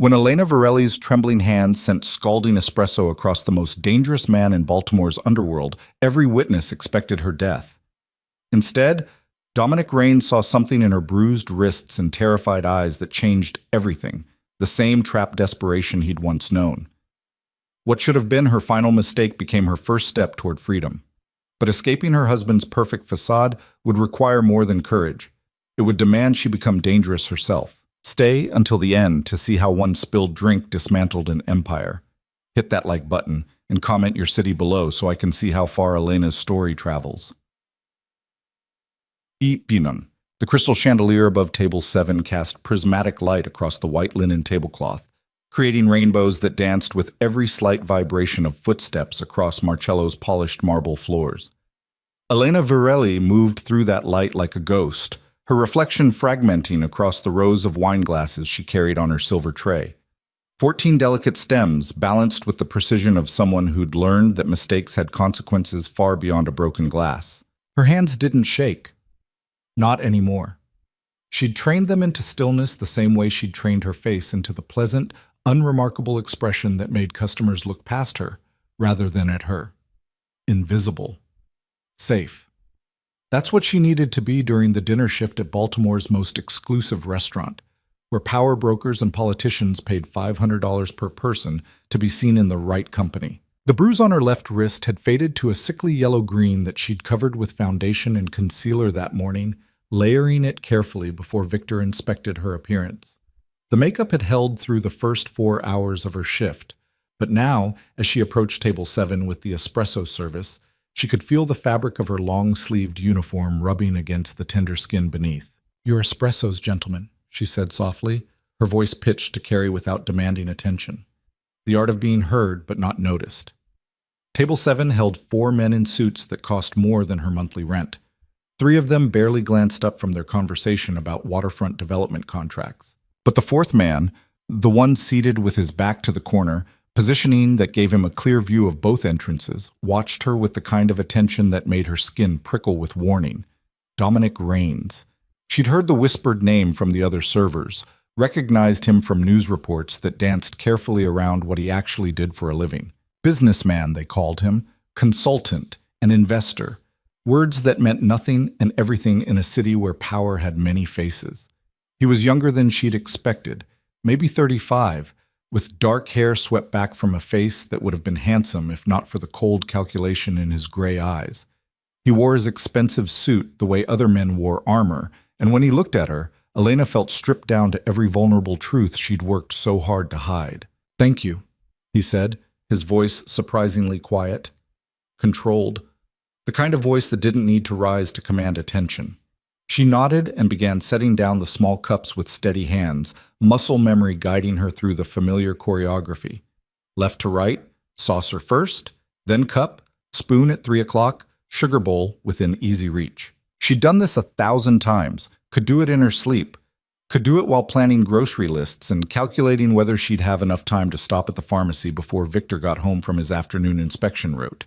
When Elena Varelli's trembling hand sent scalding espresso across the most dangerous man in Baltimore's underworld, every witness expected her death. Instead, Dominic Raines saw something in her bruised wrists and terrified eyes that changed everything, the same trapped desperation he'd once known. What should have been her final mistake became her first step toward freedom. But escaping her husband's perfect facade would require more than courage. It would demand she become dangerous herself. Stay until the end to see how one spilled drink dismantled an empire. Hit that like button and comment your city below so I can see how far Elena's story travels. Pinon. The crystal chandelier above table 7 cast prismatic light across the white linen tablecloth, creating rainbows that danced with every slight vibration of footsteps across Marcello's polished marble floors. Elena Varelli moved through that light like a ghost, her reflection fragmenting across the rows of wine glasses she carried on her silver tray. 14 delicate stems, balanced with the precision of someone who'd learned that mistakes had consequences far beyond a broken glass. Her hands didn't shake. Not anymore. She'd trained them into stillness the same way she'd trained her face into the pleasant, unremarkable expression that made customers look past her rather than at her. Invisible. Safe. That's what she needed to be during the dinner shift at Baltimore's most exclusive restaurant, where power brokers and politicians paid $500 per person to be seen in the right company. The bruise on her left wrist had faded to a sickly yellow-green that she'd covered with foundation and concealer that morning, layering it carefully before Victor inspected her appearance. The makeup had held through the first 4 hours of her shift, but now, as she approached table 7 with the espresso service, she could feel the fabric of her long-sleeved uniform rubbing against the tender skin beneath. "Your espressos, gentlemen," she said softly, her voice pitched to carry without demanding attention. The art of being heard but not noticed. Table 7 held 4 men in suits that cost more than her monthly rent. 3 of them barely glanced up from their conversation about waterfront development contracts. But the 4th man, the one seated with his back to the corner, positioning that gave him a clear view of both entrances, watched her with the kind of attention that made her skin prickle with warning. Dominic Raines. She'd heard the whispered name from the other servers, recognized him from news reports that danced carefully around what he actually did for a living. Businessman, they called him, consultant, an investor. Words that meant nothing and everything in a city where power had many faces. He was younger than she'd expected, maybe 35, with dark hair swept back from a face that would have been handsome if not for the cold calculation in his gray eyes. He wore his expensive suit the way other men wore armor, and when he looked at her, Elena felt stripped down to every vulnerable truth she'd worked so hard to hide. "Thank you," he said, his voice surprisingly quiet, controlled, the kind of voice that didn't need to rise to command attention. She nodded and began setting down the small cups with steady hands, muscle memory guiding her through the familiar choreography. Left to right, saucer first, then cup, spoon at 3 o'clock, sugar bowl within easy reach. She'd done this 1,000 times, could do it in her sleep, could do it while planning grocery lists and calculating whether she'd have enough time to stop at the pharmacy before Victor got home from his afternoon inspection route.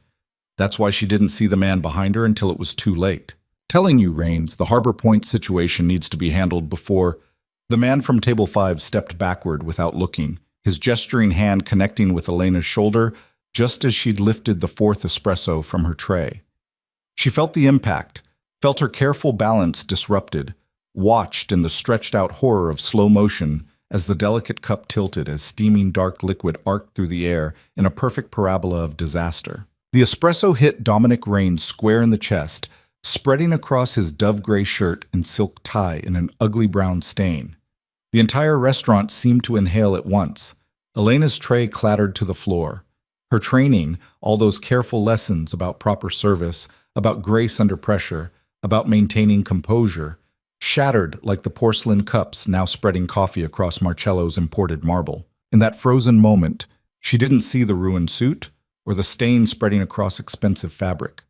That's why she didn't see the man behind her until it was too late. "Telling you, Raines, the Harbor Point situation needs to be handled before—" The man from table 5 stepped backward without looking, his gesturing hand connecting with Elena's shoulder just as she'd lifted the 4th espresso from her tray. She felt the impact, felt her careful balance disrupted, watched in the stretched-out horror of slow motion as the delicate cup tilted as steaming dark liquid arced through the air in a perfect parabola of disaster. The espresso hit Dominic Raines square in the chest, spreading across his dove-gray shirt and silk tie in an ugly brown stain. The entire restaurant seemed to inhale at once. Elena's tray clattered to the floor. Her training, all those careful lessons about proper service, about grace under pressure, about maintaining composure, shattered like the porcelain cups now spreading coffee across Marcello's imported marble. In that frozen moment, she didn't see the ruined suit or the stain spreading across expensive fabric.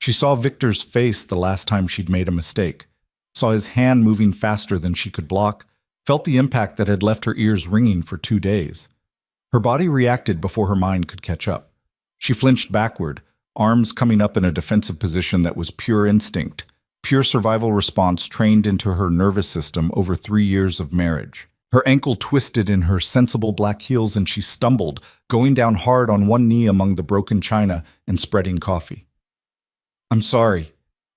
She saw Victor's face the last time she'd made a mistake, saw his hand moving faster than she could block, felt the impact that had left her ears ringing for 2 days. Her body reacted before her mind could catch up. She flinched backward, arms coming up in a defensive position that was pure instinct, pure survival response trained into her nervous system over 3 years of marriage. Her ankle twisted in her sensible black heels and she stumbled, going down hard on one knee among the broken china and spreading coffee. "I'm sorry,"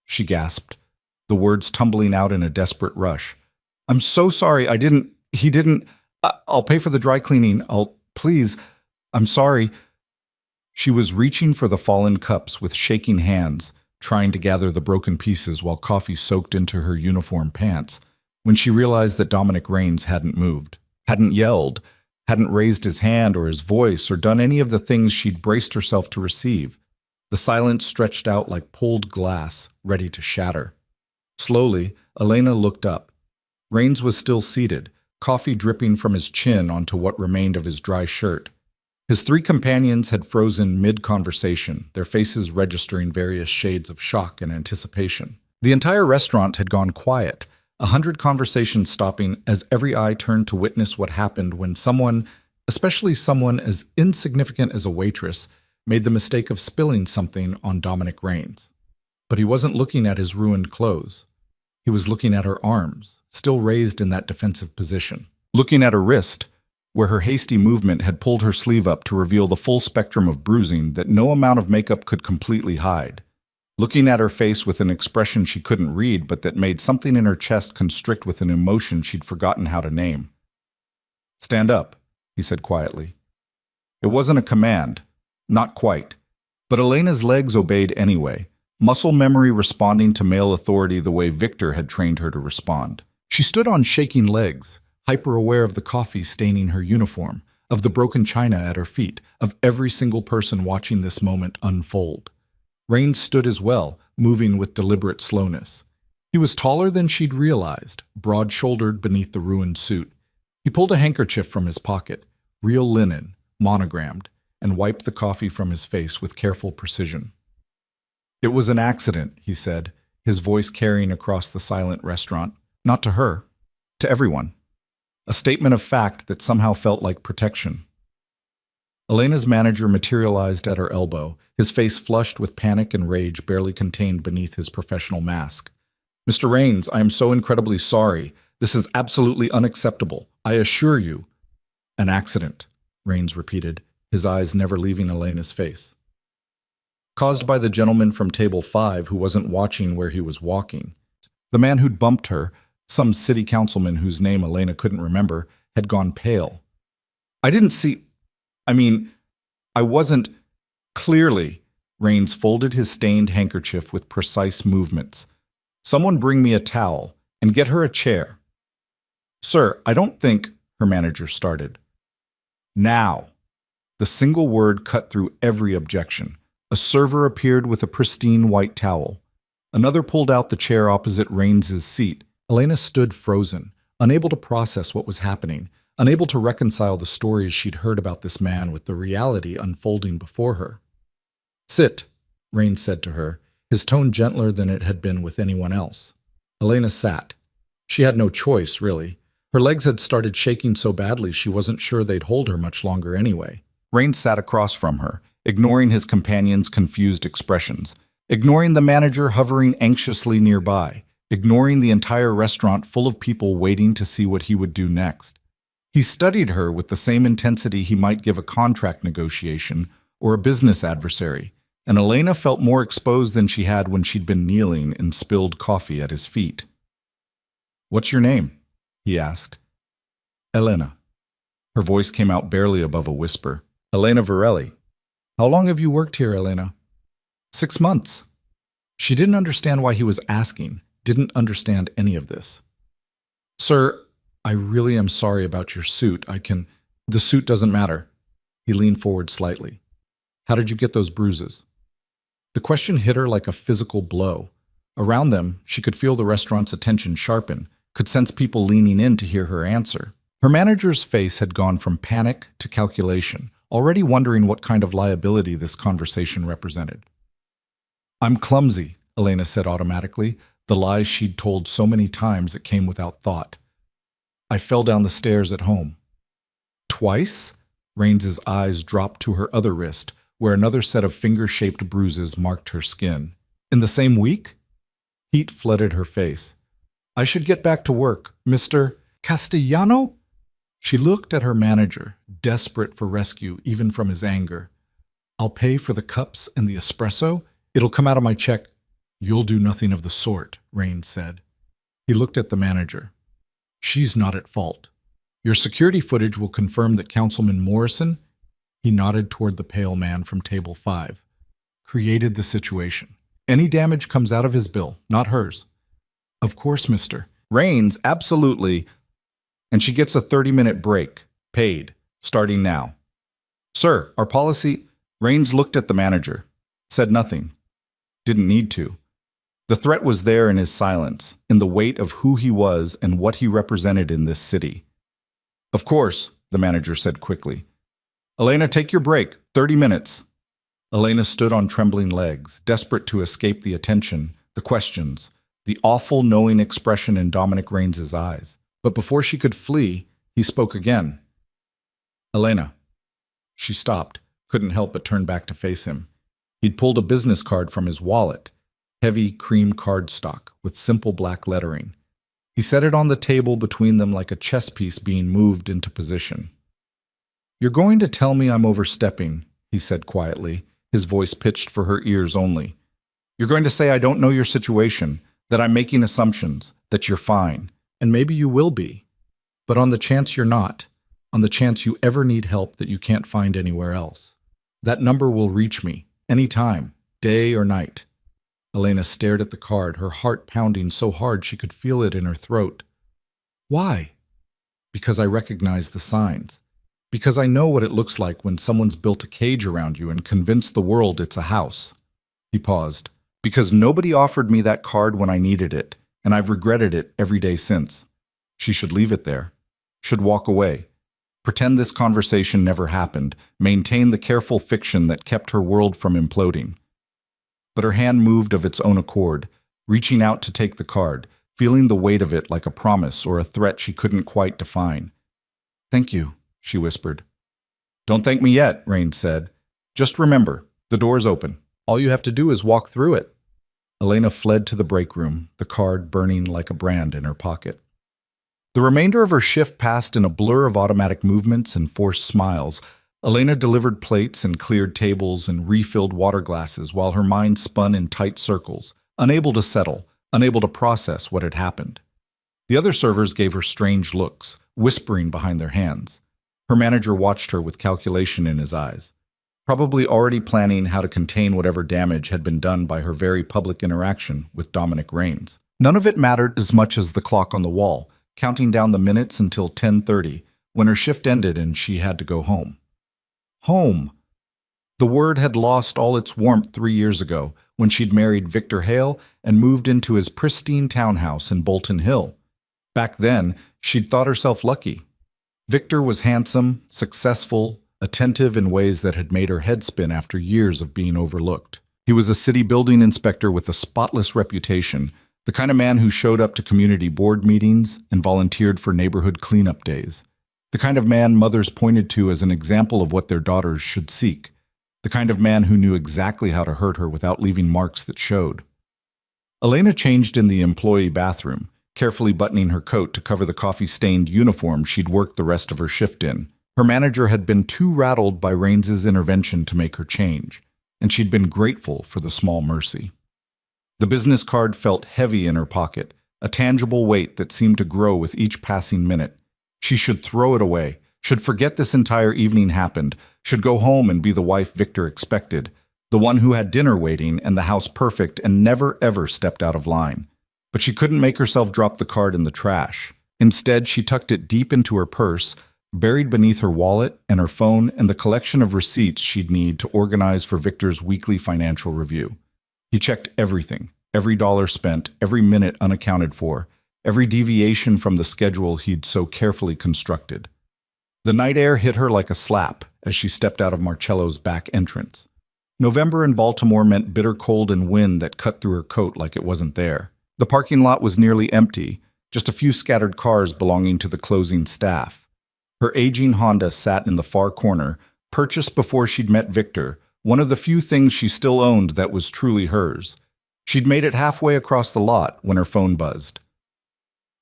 she gasped, the words tumbling out in a desperate rush. "I'm so sorry. He didn't. I'll pay for the dry cleaning. Please, I'm sorry." She was reaching for the fallen cups with shaking hands, trying to gather the broken pieces while coffee soaked into her uniform pants, when she realized that Dominic Raines hadn't moved, hadn't yelled, hadn't raised his hand or his voice or done any of the things she'd braced herself to receive. The silence stretched out like pulled glass, ready to shatter. Slowly, Elena looked up. Raines was still seated, coffee dripping from his chin onto what remained of his dry shirt. His three companions had frozen mid-conversation, their faces registering various shades of shock and anticipation. The entire restaurant had gone quiet, 100 conversations stopping as every eye turned to witness what happened when someone, especially someone as insignificant as a waitress, made the mistake of spilling something on Dominic Raines. But he wasn't looking at his ruined clothes. He was looking at her arms, still raised in that defensive position. Looking at her wrist, where her hasty movement had pulled her sleeve up to reveal the full spectrum of bruising that no amount of makeup could completely hide. Looking at her face with an expression she couldn't read but that made something in her chest constrict with an emotion she'd forgotten how to name. "Stand up," he said quietly. It wasn't a command. Not quite. But Elena's legs obeyed anyway, muscle memory responding to male authority the way Victor had trained her to respond. She stood on shaking legs, hyper-aware of the coffee staining her uniform, of the broken china at her feet, of every single person watching this moment unfold. Raines stood as well, moving with deliberate slowness. He was taller than she'd realized, broad-shouldered beneath the ruined suit. He pulled a handkerchief from his pocket, real linen, monogrammed, and wiped the coffee from his face with careful precision. "It was an accident," he said, his voice carrying across the silent restaurant. Not to her, to everyone. A statement of fact that somehow felt like protection. Elena's manager materialized at her elbow, his face flushed with panic and rage barely contained beneath his professional mask. "Mr. Raines, I am so incredibly sorry. This is absolutely unacceptable. I assure you." "An accident," Raines repeated, his eyes never leaving Elena's face. "Caused by the gentleman from table 5 who wasn't watching where he was walking. The man who'd bumped her, some city councilman whose name Elena couldn't remember, had gone pale. I didn't see... I wasn't... Clearly," Raines folded his stained handkerchief with precise movements. "Someone bring me a towel, and get her a chair." "Sir, I don't think..." her manager started. "Now." The single word cut through every objection. A server appeared with a pristine white towel. Another pulled out the chair opposite Raines's seat. Elena stood frozen, unable to process what was happening, unable to reconcile the stories she'd heard about this man with the reality unfolding before her. "Sit," Raines said to her, his tone gentler than it had been with anyone else. Elena sat. She had no choice, really. Her legs had started shaking so badly she wasn't sure they'd hold her much longer anyway. Raines sat across from her, ignoring his companion's confused expressions, ignoring the manager hovering anxiously nearby, ignoring the entire restaurant full of people waiting to see what he would do next. He studied her with the same intensity he might give a contract negotiation or a business adversary, and Elena felt more exposed than she had when she'd been kneeling in spilled coffee at his feet. "What's your name?" he asked. "Elena." Her voice came out barely above a whisper. "Elena Varelli. How long have you worked here, Elena?" 6 months. She didn't understand why he was asking, didn't understand any of this. "Sir, I really am sorry about your suit. The suit doesn't matter." He leaned forward slightly. "How did you get those bruises?" The question hit her like a physical blow. Around them, she could feel the restaurant's attention sharpen, could sense people leaning in to hear her answer. Her manager's face had gone from panic to calculation, already wondering what kind of liability this conversation represented. "I'm clumsy," Elena said automatically, the lies she'd told so many times it came without thought. "I fell down the stairs at home." "Twice?" Raines's eyes dropped to her other wrist, where another set of finger-shaped bruises marked her skin. "In the same week?" Heat flooded her face. "I should get back to work. Mr. Castellano?" She looked at her manager, desperate for rescue even from his anger. I'll pay for the cups and the espresso. It'll come out of my check. You'll do nothing of the sort, Rain said. He looked at the manager. She's not at fault. Your security footage will confirm that Councilman Morrison, he nodded toward the pale man from table 5, created the situation. Any damage comes out of his bill, not hers. Of course, mister. Rain's absolutely. And she gets a 30-minute break, paid, starting now. Sir, our policy. Rains looked at the manager, said nothing. Didn't need to. The threat was there in his silence, in the weight of who he was and what he represented in this city. Of course, the manager said quickly. Elena, take your break, 30 minutes. Elena stood on trembling legs, desperate to escape the attention, the questions, the awful knowing expression in Dominic Raines's eyes. But before she could flee, he spoke again. Elena. She stopped, couldn't help but turn back to face him. He'd pulled a business card from his wallet, heavy cream cardstock with simple black lettering. He set it on the table between them like a chess piece being moved into position. You're going to tell me I'm overstepping, he said quietly, his voice pitched for her ears only. You're going to say I don't know your situation, that I'm making assumptions, that you're fine, and maybe you will be. But on the chance you're not, on the chance you ever need help that you can't find anywhere else, that number will reach me, any time, day or night. Elena stared at the card, her heart pounding so hard she could feel it in her throat. Why? Because I recognize the signs. Because I know what it looks like when someone's built a cage around you and convinced the world it's a house. He paused. Because nobody offered me that card when I needed it, and I've regretted it every day since. She should leave it there. Should walk away. Pretend this conversation never happened. Maintain the careful fiction that kept her world from imploding. But her hand moved of its own accord, reaching out to take the card, feeling the weight of it like a promise or a threat she couldn't quite define. Thank you, she whispered. Don't thank me yet, Rain said. Just remember, the door's open. All you have to do is walk through it. Elena fled to the break room, the card burning like a brand in her pocket. The remainder of her shift passed in a blur of automatic movements and forced smiles. Elena delivered plates and cleared tables and refilled water glasses while her mind spun in tight circles, unable to settle, unable to process what had happened. The other servers gave her strange looks, whispering behind their hands. Her manager watched her with calculation in his eyes, probably already planning how to contain whatever damage had been done by her very public interaction with Dominic Raines. None of it mattered as much as the clock on the wall, counting down the minutes until 10:30, when her shift ended and she had to go home. Home. The word had lost all its warmth 3 years ago, when she'd married Victor Hale and moved into his pristine townhouse in Bolton Hill. Back then, she'd thought herself lucky. Victor was handsome, successful, attentive in ways that had made her head spin after years of being overlooked. He was a city building inspector with a spotless reputation, the kind of man who showed up to community board meetings and volunteered for neighborhood cleanup days. The kind of man mothers pointed to as an example of what their daughters should seek. The kind of man who knew exactly how to hurt her without leaving marks that showed. Elena changed in the employee bathroom, carefully buttoning her coat to cover the coffee-stained uniform she'd worked the rest of her shift in. Her manager had been too rattled by Raines's intervention to make her change, and she'd been grateful for the small mercy. The business card felt heavy in her pocket, a tangible weight that seemed to grow with each passing minute. She should throw it away, should forget this entire evening happened, should go home and be the wife Victor expected, the one who had dinner waiting and the house perfect and never ever stepped out of line. But she couldn't make herself drop the card in the trash. Instead, she tucked it deep into her purse, buried beneath her wallet and her phone and the collection of receipts she'd need to organize for Victor's weekly financial review. He checked everything, every dollar spent, every minute unaccounted for, every deviation from the schedule he'd so carefully constructed. The night air hit her like a slap as she stepped out of Marcello's back entrance. November in Baltimore meant bitter cold and wind that cut through her coat like it wasn't there. The parking lot was nearly empty, just a few scattered cars belonging to the closing staff. Her aging Honda sat in the far corner, purchased before she'd met Victor, one of the few things she still owned that was truly hers. She'd made it halfway across the lot when her phone buzzed.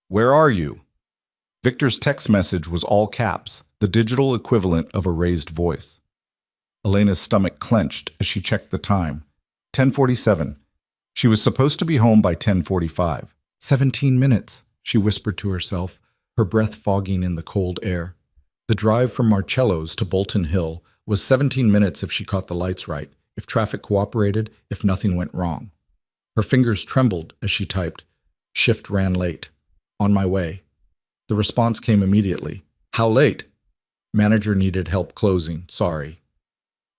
"Where are you?" Victor's text message was all caps, the digital equivalent of a raised voice. Elena's stomach clenched as she checked the time. 10:47. She was supposed to be home by 10:45. 17 minutes, she whispered to herself, her breath fogging in the cold air. The drive from Marcello's to Bolton Hill was 17 minutes if she caught the lights right, if traffic cooperated, if nothing went wrong. Her fingers trembled as she typed, "Shift ran late. On my way." The response came immediately. "How late?" "Manager needed help closing. Sorry."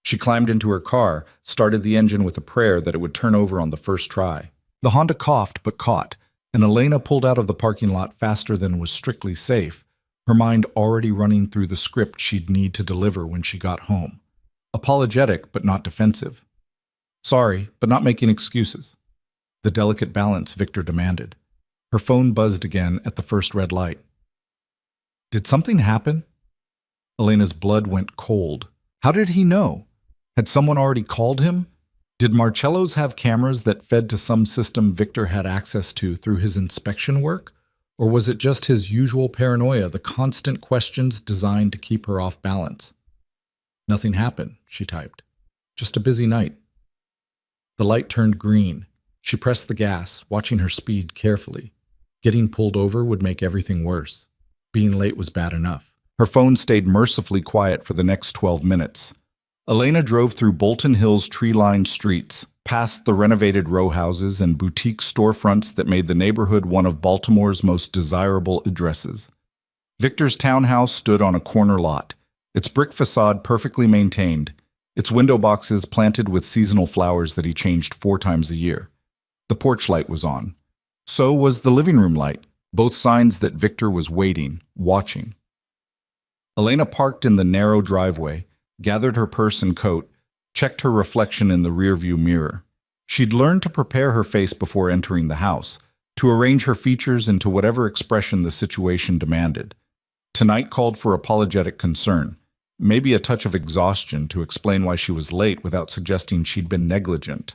She climbed into her car, started the engine with a prayer that it would turn over on the first try. The Honda coughed but caught, and Elena pulled out of the parking lot faster than was strictly safe, her mind already running through the script she'd need to deliver when she got home. Apologetic but not defensive. Sorry, but not making excuses. The delicate balance Victor demanded. Her phone buzzed again at the first red light. Did something happen? Elena's blood went cold. How did he know? Had someone already called him? Did Marcello's have cameras that fed to some system Victor had access to through his inspection work? Or was it just his usual paranoia, the constant questions designed to keep her off balance? Nothing happened, she typed. Just a busy night. The light turned green. She pressed the gas, watching her speed carefully. Getting pulled over would make everything worse. Being late was bad enough. Her phone stayed mercifully quiet for the next 12 minutes. Elena drove through Bolton Hill's tree-lined streets, past the renovated row houses and boutique storefronts that made the neighborhood one of Baltimore's most desirable addresses. Victor's townhouse stood on a corner lot, its brick facade perfectly maintained, its window boxes planted with seasonal flowers that he changed 4 times a year. The porch light was on. So was the living room light, both signs that Victor was waiting, watching. Elena parked in the narrow driveway, gathered her purse and coat, checked her reflection in the rearview mirror. She'd learned to prepare her face before entering the house, to arrange her features into whatever expression the situation demanded. Tonight called for apologetic concern, maybe a touch of exhaustion to explain why she was late without suggesting she'd been negligent.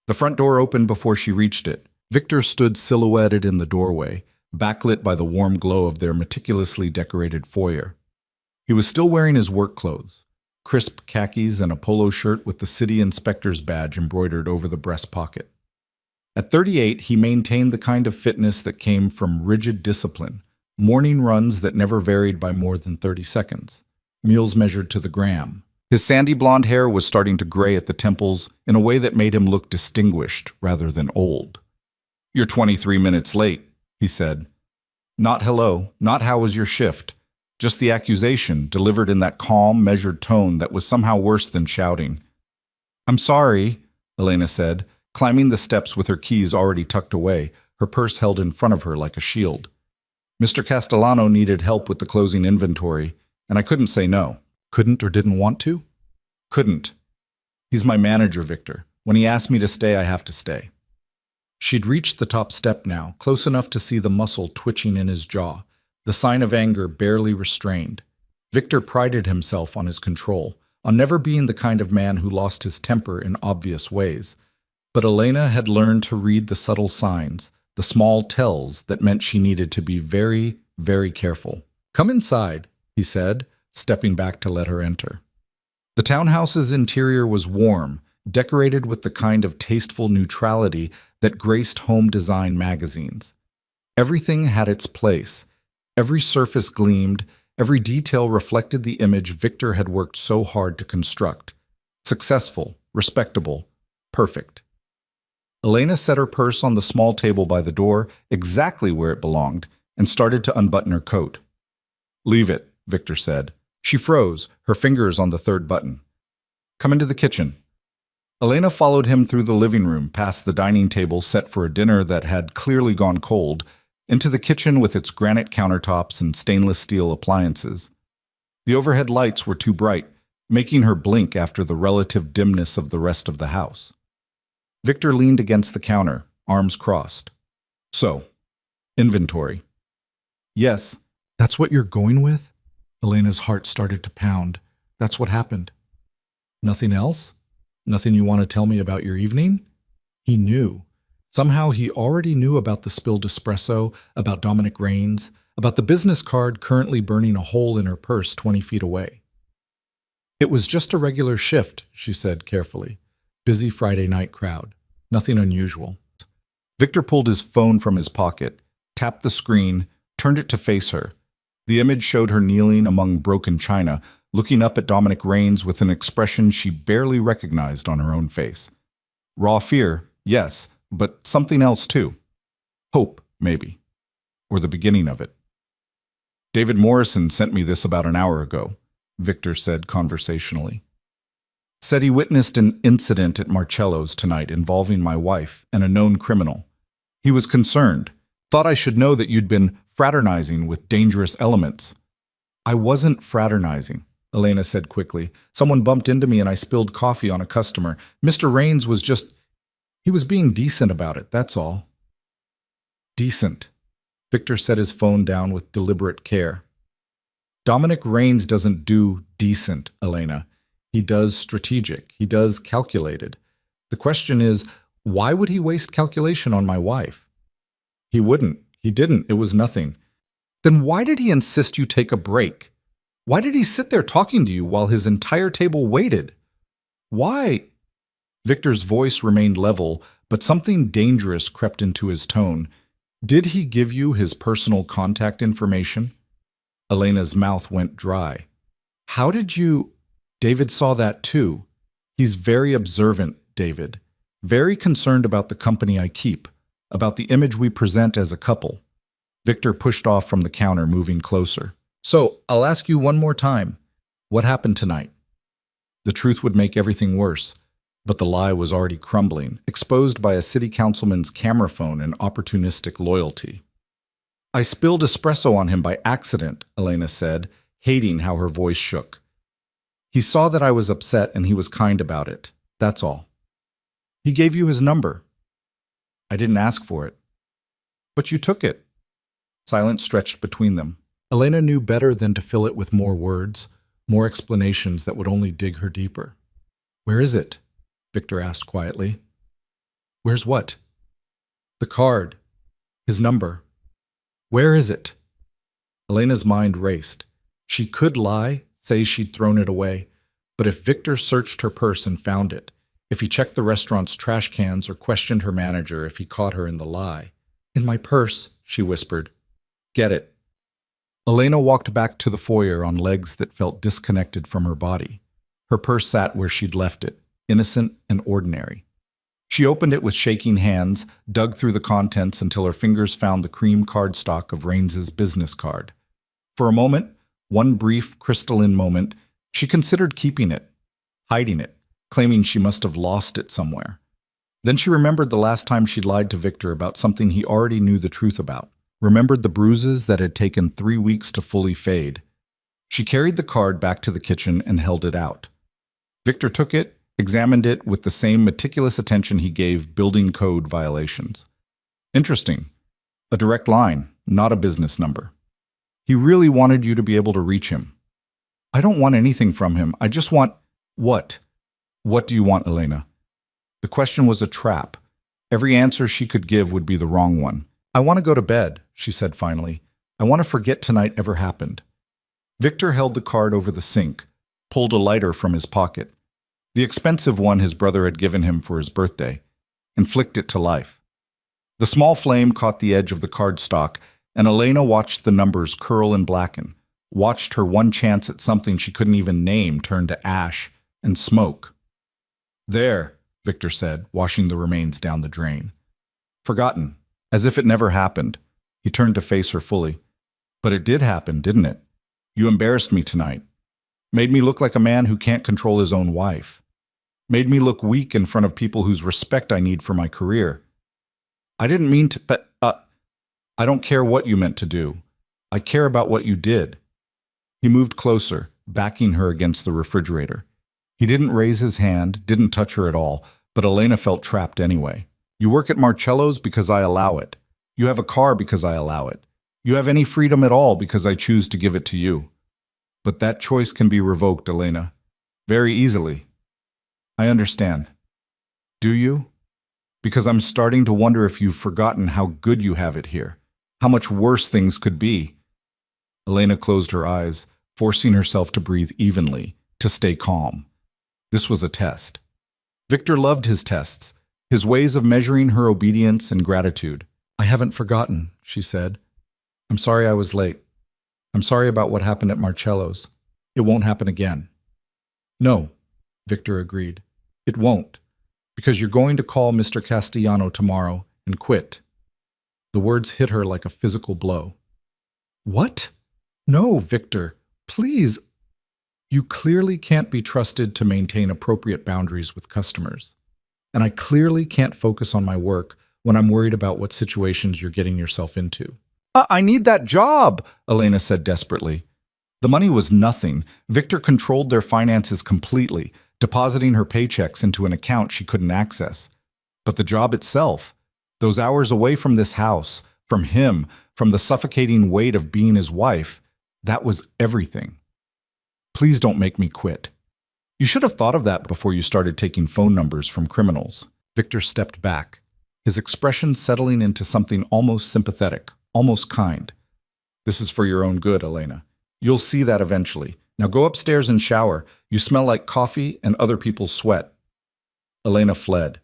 The front door opened before she reached it. Victor stood silhouetted in the doorway, backlit by the warm glow of their meticulously decorated foyer. He was still wearing his work clothes, crisp khakis and a polo shirt with the city inspector's badge embroidered over the breast pocket. At 38, he maintained the kind of fitness that came from rigid discipline, morning runs that never varied by more than 30 seconds, meals measured to the gram. His sandy blonde hair was starting to gray at the temples in a way that made him look distinguished rather than old. "You're 23 minutes late," he said. Not hello, not how was your shift. Just the accusation, delivered in that calm, measured tone that was somehow worse than shouting. "I'm sorry," Elena said, climbing the steps with her keys already tucked away, her purse held in front of her like a shield. "Mr. Castellano needed help with the closing inventory, and I couldn't say no." Couldn't or didn't want to? Couldn't. He's my manager, Victor. When he asks me to stay, I have to stay. She'd reached the top step now, close enough to see the muscle twitching in his jaw, the sign of anger barely restrained. Victor prided himself on his control, on never being the kind of man who lost his temper in obvious ways. But Elena had learned to read the subtle signs, the small tells that meant she needed to be very, very careful. "Come inside," he said, stepping back to let her enter. The townhouse's interior was warm, decorated with the kind of tasteful neutrality that graced home design magazines. Everything had its place. Every surface gleamed, every detail reflected the image Victor had worked so hard to construct. Successful, respectable, perfect. Elena set her purse on the small table by the door, exactly where it belonged, and started to unbutton her coat. "Leave it," Victor said. She froze, her fingers on the third button. "Come into the kitchen." Elena followed him through the living room, past the dining table set for a dinner that had clearly gone cold, into the kitchen with its granite countertops and stainless steel appliances. The overhead lights were too bright, making her blink after the relative dimness of the rest of the house. Victor leaned against the counter, arms crossed. "So, inventory." "Yes." "That's what you're going with?" Elena's heart started to pound. "That's what happened." "Nothing else? Nothing you want to tell me about your evening?" He knew. Somehow he already knew about the spilled espresso, about Dominic Raines, about the business card currently burning a hole in her purse 20 feet away. It was just a regular shift, she said carefully. Busy Friday night crowd. Nothing unusual. Victor pulled his phone from his pocket, tapped the screen, turned it to face her. The image showed her kneeling among broken china, looking up at Dominic Raines with an expression she barely recognized on her own face. Raw fear, yes, but something else too. Hope, maybe. Or the beginning of it. David Morrison sent me this about an hour ago, Victor said conversationally. Said he witnessed an incident at Marcello's tonight involving my wife and a known criminal. He was concerned. Thought I should know that you'd been fraternizing with dangerous elements. I wasn't fraternizing, Elena said quickly. Someone bumped into me and I spilled coffee on a customer. Mr. Raines was he was being decent about it, that's all. Decent. Victor set his phone down with deliberate care. Dominic Raines doesn't do decent, Elena. He does strategic. He does calculated. The question is, why would he waste calculation on my wife? He wouldn't. He didn't. It was nothing. Then why did he insist you take a break? Why did he sit there talking to you while his entire table waited? Why? Victor's voice remained level, but something dangerous crept into his tone. Did he give you his personal contact information? Elena's mouth went dry. How did you... David saw that too. He's very observant, David. Very concerned about the company I keep, about the image we present as a couple. Victor pushed off from the counter, moving closer. So, I'll ask you one more time. What happened tonight? The truth would make everything worse, but the lie was already crumbling, exposed by a city councilman's camera phone and opportunistic loyalty. I spilled espresso on him by accident, Elena said, hating how her voice shook. He saw that I was upset and he was kind about it. That's all. He gave you his number. I didn't ask for it. But you took it. Silence stretched between them. Elena knew better than to fill it with more words, more explanations that would only dig her deeper. Where is it? Victor asked quietly. Where's what? The card. His number. Where is it? Elena's mind raced. She could lie, say she'd thrown it away, but if Victor searched her purse and found it, if he checked the restaurant's trash cans or questioned her manager if he caught her in the lie. In my purse, she whispered. Get it. Elena walked back to the foyer on legs that felt disconnected from her body. Her purse sat where she'd left it, innocent and ordinary. She opened it with shaking hands, dug through the contents until her fingers found the cream cardstock of Raines's business card. For a moment, one brief, crystalline moment, she considered keeping it, hiding it, claiming she must have lost it somewhere. Then she remembered the last time she'd lied to Victor about something he already knew the truth about, remembered the bruises that had taken 3 weeks to fully fade. She carried the card back to the kitchen and held it out. Victor took it, examined it with the same meticulous attention he gave building code violations. Interesting. A direct line, not a business number. He really wanted you to be able to reach him. I don't want anything from him. I just want... What? What do you want, Elena? The question was a trap. Every answer she could give would be the wrong one. I want to go to bed, she said finally. I want to forget tonight ever happened. Victor held the card over the sink, pulled a lighter from his pocket, the expensive one his brother had given him for his birthday, and flicked it to life. The small flame caught the edge of the cardstock, and Elena watched the numbers curl and blacken, watched her one chance at something she couldn't even name turn to ash and smoke. There, Victor said, washing the remains down the drain. Forgotten, as if it never happened. He turned to face her fully. But it did happen, didn't it? You embarrassed me tonight. Made me look like a man who can't control his own wife. Made me look weak in front of people whose respect I need for my career. I didn't mean to, but I don't care what you meant to do. I care about what you did. He moved closer, backing her against the refrigerator. He didn't raise his hand, didn't touch her at all, but Elena felt trapped anyway. You work at Marcello's because I allow it. You have a car because I allow it. You have any freedom at all because I choose to give it to you. But that choice can be revoked, Elena. Very easily. I understand. Do you? Because I'm starting to wonder if you've forgotten how good you have it here. How much worse things could be. Elena closed her eyes, forcing herself to breathe evenly, to stay calm. This was a test. Victor loved his tests, his ways of measuring her obedience and gratitude. "I haven't forgotten," she said. "I'm sorry I was late. I'm sorry about what happened at Marcello's. It won't happen again." "No," Victor agreed. "It won't, because you're going to call Mr. Castellano tomorrow and quit." The words hit her like a physical blow. "What? No, Victor, please. You clearly can't be trusted to maintain appropriate boundaries with customers. And I clearly can't focus on my work when I'm worried about what situations you're getting yourself into." I need that job," Elena said desperately. The money was nothing. Victor controlled their finances completely, depositing her paychecks into an account she couldn't access. But the job itself, those hours away from this house, from him, from the suffocating weight of being his wife, that was everything. "Please don't make me quit. You should have thought of that before you started taking phone numbers from criminals." Victor stepped back, his expression settling into something almost sympathetic, almost kind. "This is for your own good, Elena. You'll see that eventually. Now go upstairs and shower. You smell like coffee and other people's sweat." Elena fled.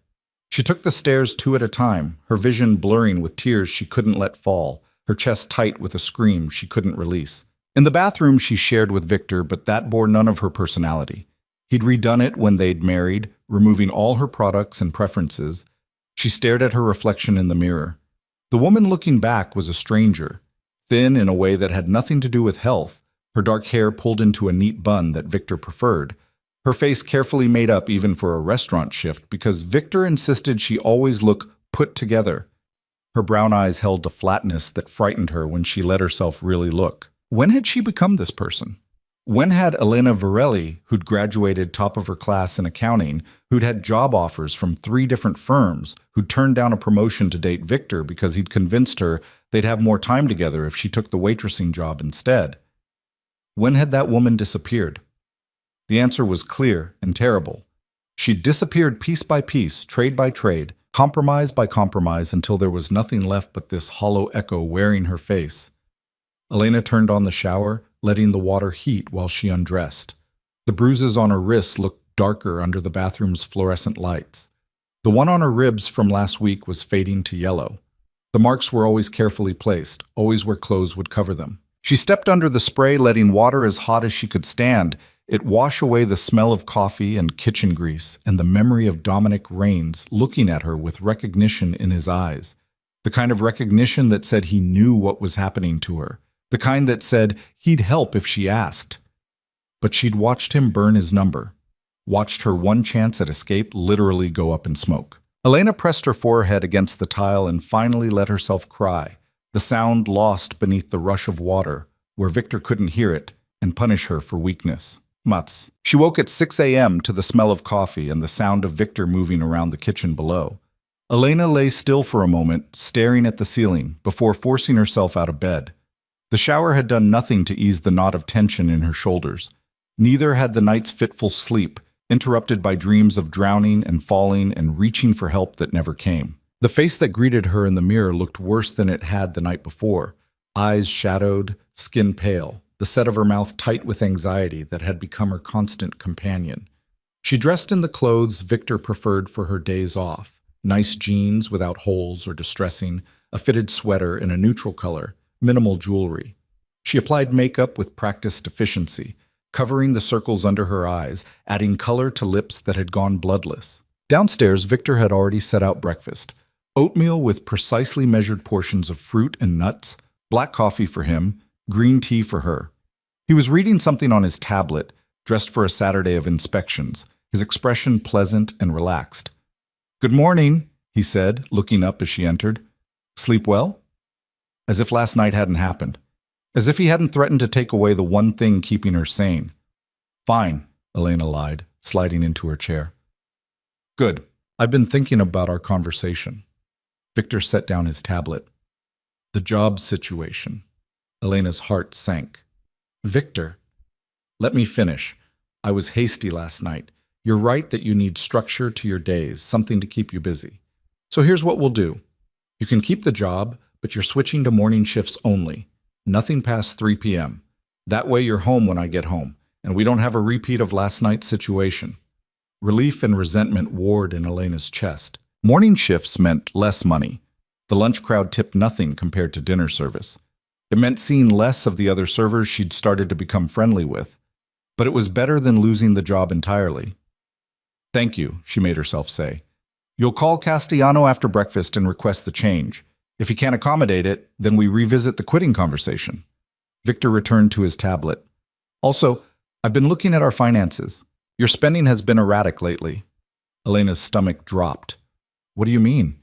She took the stairs 2 at a time, her vision blurring with tears she couldn't let fall, her chest tight with a scream she couldn't release. In the bathroom she shared with Victor, but that bore none of her personality. He'd redone it when they'd married, removing all her products and preferences. She stared at her reflection in the mirror. The woman looking back was a stranger, thin in a way that had nothing to do with health, her dark hair pulled into a neat bun that Victor preferred, her face carefully made up even for a restaurant shift because Victor insisted she always look put together. Her brown eyes held a flatness that frightened her when she let herself really look. When had she become this person? When had Elena Varelli, who'd graduated top of her class in accounting, who'd had job offers from 3 different firms, who'd turned down a promotion to date Victor because he'd convinced her they'd have more time together if she took the waitressing job instead? When had that woman disappeared? The answer was clear and terrible. She'd disappeared piece by piece, trade by trade, compromise by compromise until there was nothing left but this hollow echo wearing her face. Elena turned on the shower, letting the water heat while she undressed. The bruises on her wrists looked darker under the bathroom's fluorescent lights. The one on her ribs from last week was fading to yellow. The marks were always carefully placed, always where clothes would cover them. She stepped under the spray, letting water as hot as she could stand it wash away the smell of coffee and kitchen grease and the memory of Dominic Raines looking at her with recognition in his eyes. The kind of recognition that said he knew what was happening to her. The kind that said he'd help if she asked. But she'd watched him burn his number, watched her one chance at escape literally go up in smoke. Elena pressed her forehead against the tile and finally let herself cry, the sound lost beneath the rush of water, where Victor couldn't hear it and punish her for weakness. Mutz. She woke at 6 a.m. to the smell of coffee and the sound of Victor moving around the kitchen below. Elena lay still for a moment, staring at the ceiling, before forcing herself out of bed. The shower had done nothing to ease the knot of tension in her shoulders. Neither had the night's fitful sleep, interrupted by dreams of drowning and falling and reaching for help that never came. The face that greeted her in the mirror looked worse than it had the night before, eyes shadowed, skin pale, the set of her mouth tight with anxiety that had become her constant companion. She dressed in the clothes Victor preferred for her days off, nice jeans without holes or distressing, a fitted sweater in a neutral color, minimal jewelry. She applied makeup with practiced efficiency, covering the circles under her eyes, adding color to lips that had gone bloodless. Downstairs, Victor had already set out breakfast. Oatmeal with precisely measured portions of fruit and nuts, black coffee for him, green tea for her. He was reading something on his tablet, dressed for a Saturday of inspections, his expression pleasant and relaxed. "Good morning," he said, looking up as she entered. "Sleep well?" As if last night hadn't happened. As if he hadn't threatened to take away the one thing keeping her sane. "Fine," Elena lied, sliding into her chair. "Good. I've been thinking about our conversation." Victor set down his tablet. "The job situation." Elena's heart sank. "Victor, let me finish. I was hasty last night. You're right that you need structure to your days, something to keep you busy. So here's what we'll do. You can keep the job, but you're switching to morning shifts only. Nothing past 3 p.m. That way you're home when I get home, and we don't have a repeat of last night's situation. Relief and resentment warred in Elena's chest. Morning shifts meant less money. The lunch crowd tipped nothing compared to dinner service. It meant seeing less of the other servers she'd started to become friendly with. But it was better than losing the job entirely. Thank you, she made herself say. You'll call Castellano after breakfast and request the change. If he can't accommodate it, then we revisit the quitting conversation. Victor returned to his tablet. Also, I've been looking at our finances. Your spending has been erratic lately. Elena's stomach dropped. What do you mean?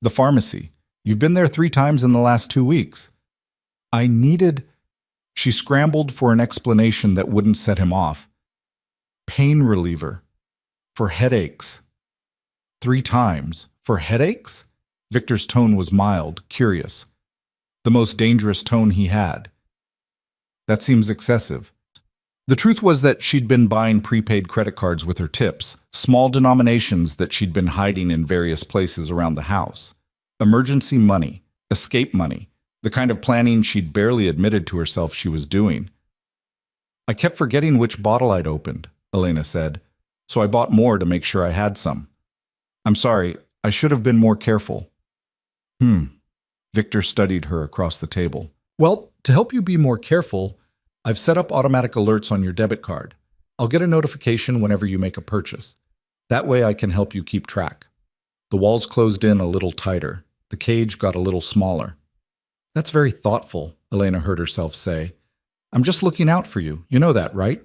The pharmacy. You've been there 3 times in the last 2 weeks. I needed... She scrambled for an explanation that wouldn't set him off. Pain reliever. For headaches. 3 times. For headaches? Victor's tone was mild, curious. The most dangerous tone he had. That seems excessive. The truth was that she'd been buying prepaid credit cards with her tips, small denominations that she'd been hiding in various places around the house. Emergency money, escape money, the kind of planning she'd barely admitted to herself she was doing. I kept forgetting which bottle I'd opened, Elena said, so I bought more to make sure I had some. I'm sorry, I should have been more careful. Victor studied her across the table. Well, to help you be more careful, I've set up automatic alerts on your debit card. I'll get a notification whenever you make a purchase. That way I can help you keep track. The walls closed in a little tighter. The cage got a little smaller. That's very thoughtful, Elena heard herself say. I'm just looking out for you. You know that, right?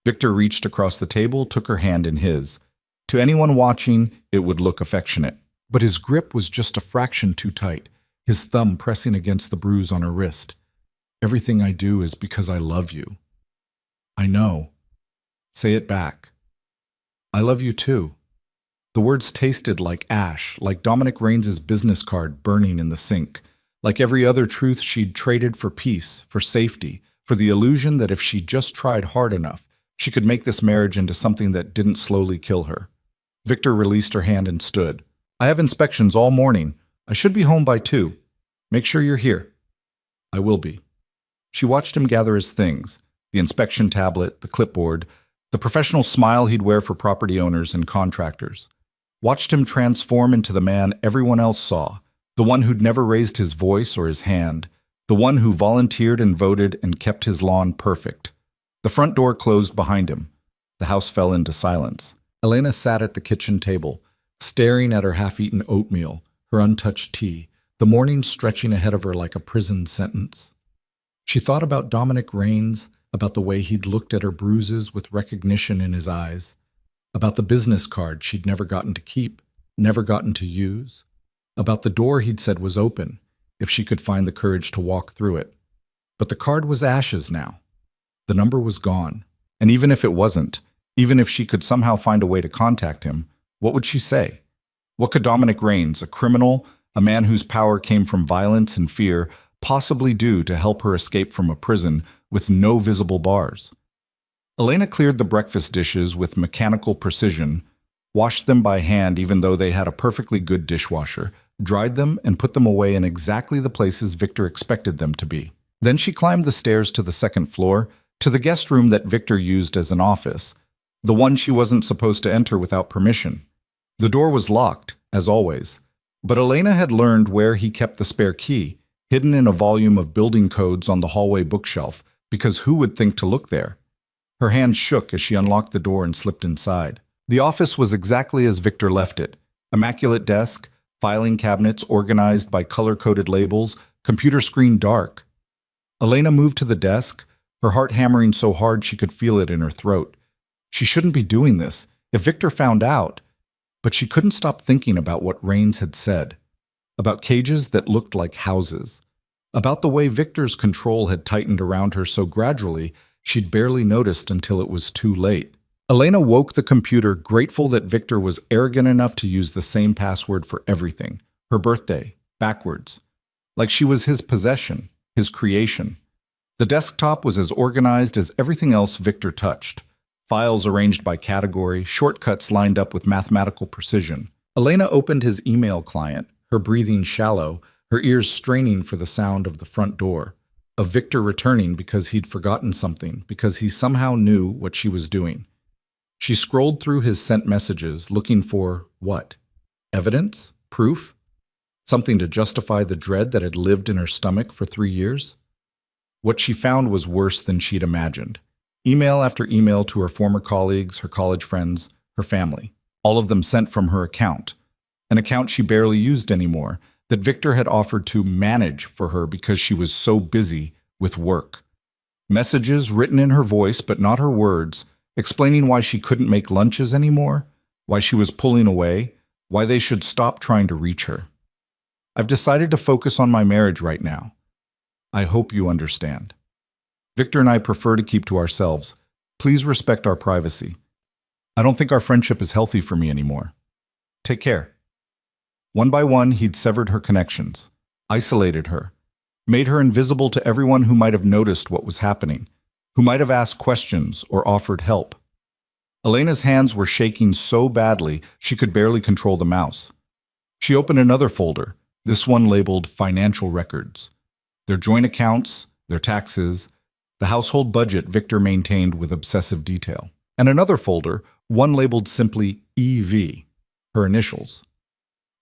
Victor reached across the table, took her hand in his. To anyone watching, it would look affectionate. But his grip was just a fraction too tight, his thumb pressing against the bruise on her wrist. Everything I do is because I love you. I know. Say it back. I love you too. The words tasted like ash, like Dominic Raines's business card burning in the sink, like every other truth she'd traded for peace, for safety, for the illusion that if she just tried hard enough, she could make this marriage into something that didn't slowly kill her. Victor released her hand and stood. I have inspections all morning. I should be home by 2. Make sure you're here. I will be. She watched him gather his things, the inspection tablet, the clipboard, the professional smile he'd wear for property owners and contractors. Watched him transform into the man everyone else saw, the one who'd never raised his voice or his hand, the one who volunteered and voted and kept his lawn perfect. The front door closed behind him. The house fell into silence. Elena sat at the kitchen table, staring at her half-eaten oatmeal, her untouched tea, the morning stretching ahead of her like a prison sentence. She thought about Dominic Raines, about the way he'd looked at her bruises with recognition in his eyes, about the business card she'd never gotten to keep, never gotten to use, about the door he'd said was open, if she could find the courage to walk through it. But the card was ashes now. The number was gone. And even if it wasn't, even if she could somehow find a way to contact him, what would she say? What could Dominic Raines, a criminal, a man whose power came from violence and fear, possibly do to help her escape from a prison with no visible bars? Elena cleared the breakfast dishes with mechanical precision, washed them by hand even though they had a perfectly good dishwasher, dried them and put them away in exactly the places Victor expected them to be. Then she climbed the stairs to the 2nd floor, to the guest room that Victor used as an office, the one she wasn't supposed to enter without permission. The door was locked, as always, but Elena had learned where he kept the spare key, hidden in a volume of building codes on the hallway bookshelf, because who would think to look there? Her hand shook as she unlocked the door and slipped inside. The office was exactly as Victor left it. Immaculate desk, filing cabinets organized by color-coded labels, computer screen dark. Elena moved to the desk, her heart hammering so hard she could feel it in her throat. She shouldn't be doing this. If Victor found out... But she couldn't stop thinking about what Raines had said, about cages that looked like houses, about the way Victor's control had tightened around her so gradually she'd barely noticed until it was too late. Elena woke the computer, grateful that Victor was arrogant enough to use the same password for everything, her birthday, backwards, like she was his possession, his creation. The desktop was as organized as everything else Victor touched. Files arranged by category, shortcuts lined up with mathematical precision. Elena opened his email client, her breathing shallow, her ears straining for the sound of the front door. of Victor returning because he'd forgotten something, because he somehow knew what she was doing. She scrolled through his sent messages, looking for what? Evidence? Proof? Something to justify the dread that had lived in her stomach for 3 years? What she found was worse than she'd imagined. Email after email to her former colleagues, her college friends, her family. All of them sent from her account. An account she barely used anymore, that Victor had offered to manage for her because she was so busy with work. Messages written in her voice but not her words, explaining why she couldn't make lunches anymore, why she was pulling away, why they should stop trying to reach her. I've decided to focus on my marriage right now. I hope you understand. Victor and I prefer to keep to ourselves. Please respect our privacy. I don't think our friendship is healthy for me anymore. Take care. One by one, he'd severed her connections, isolated her, made her invisible to everyone who might have noticed what was happening, who might have asked questions or offered help. Elena's hands were shaking so badly she could barely control the mouse. She opened another folder, this one labeled Financial Records. Their joint accounts, their taxes, the household budget Victor maintained with obsessive detail. And another folder, one labeled simply EV, her initials.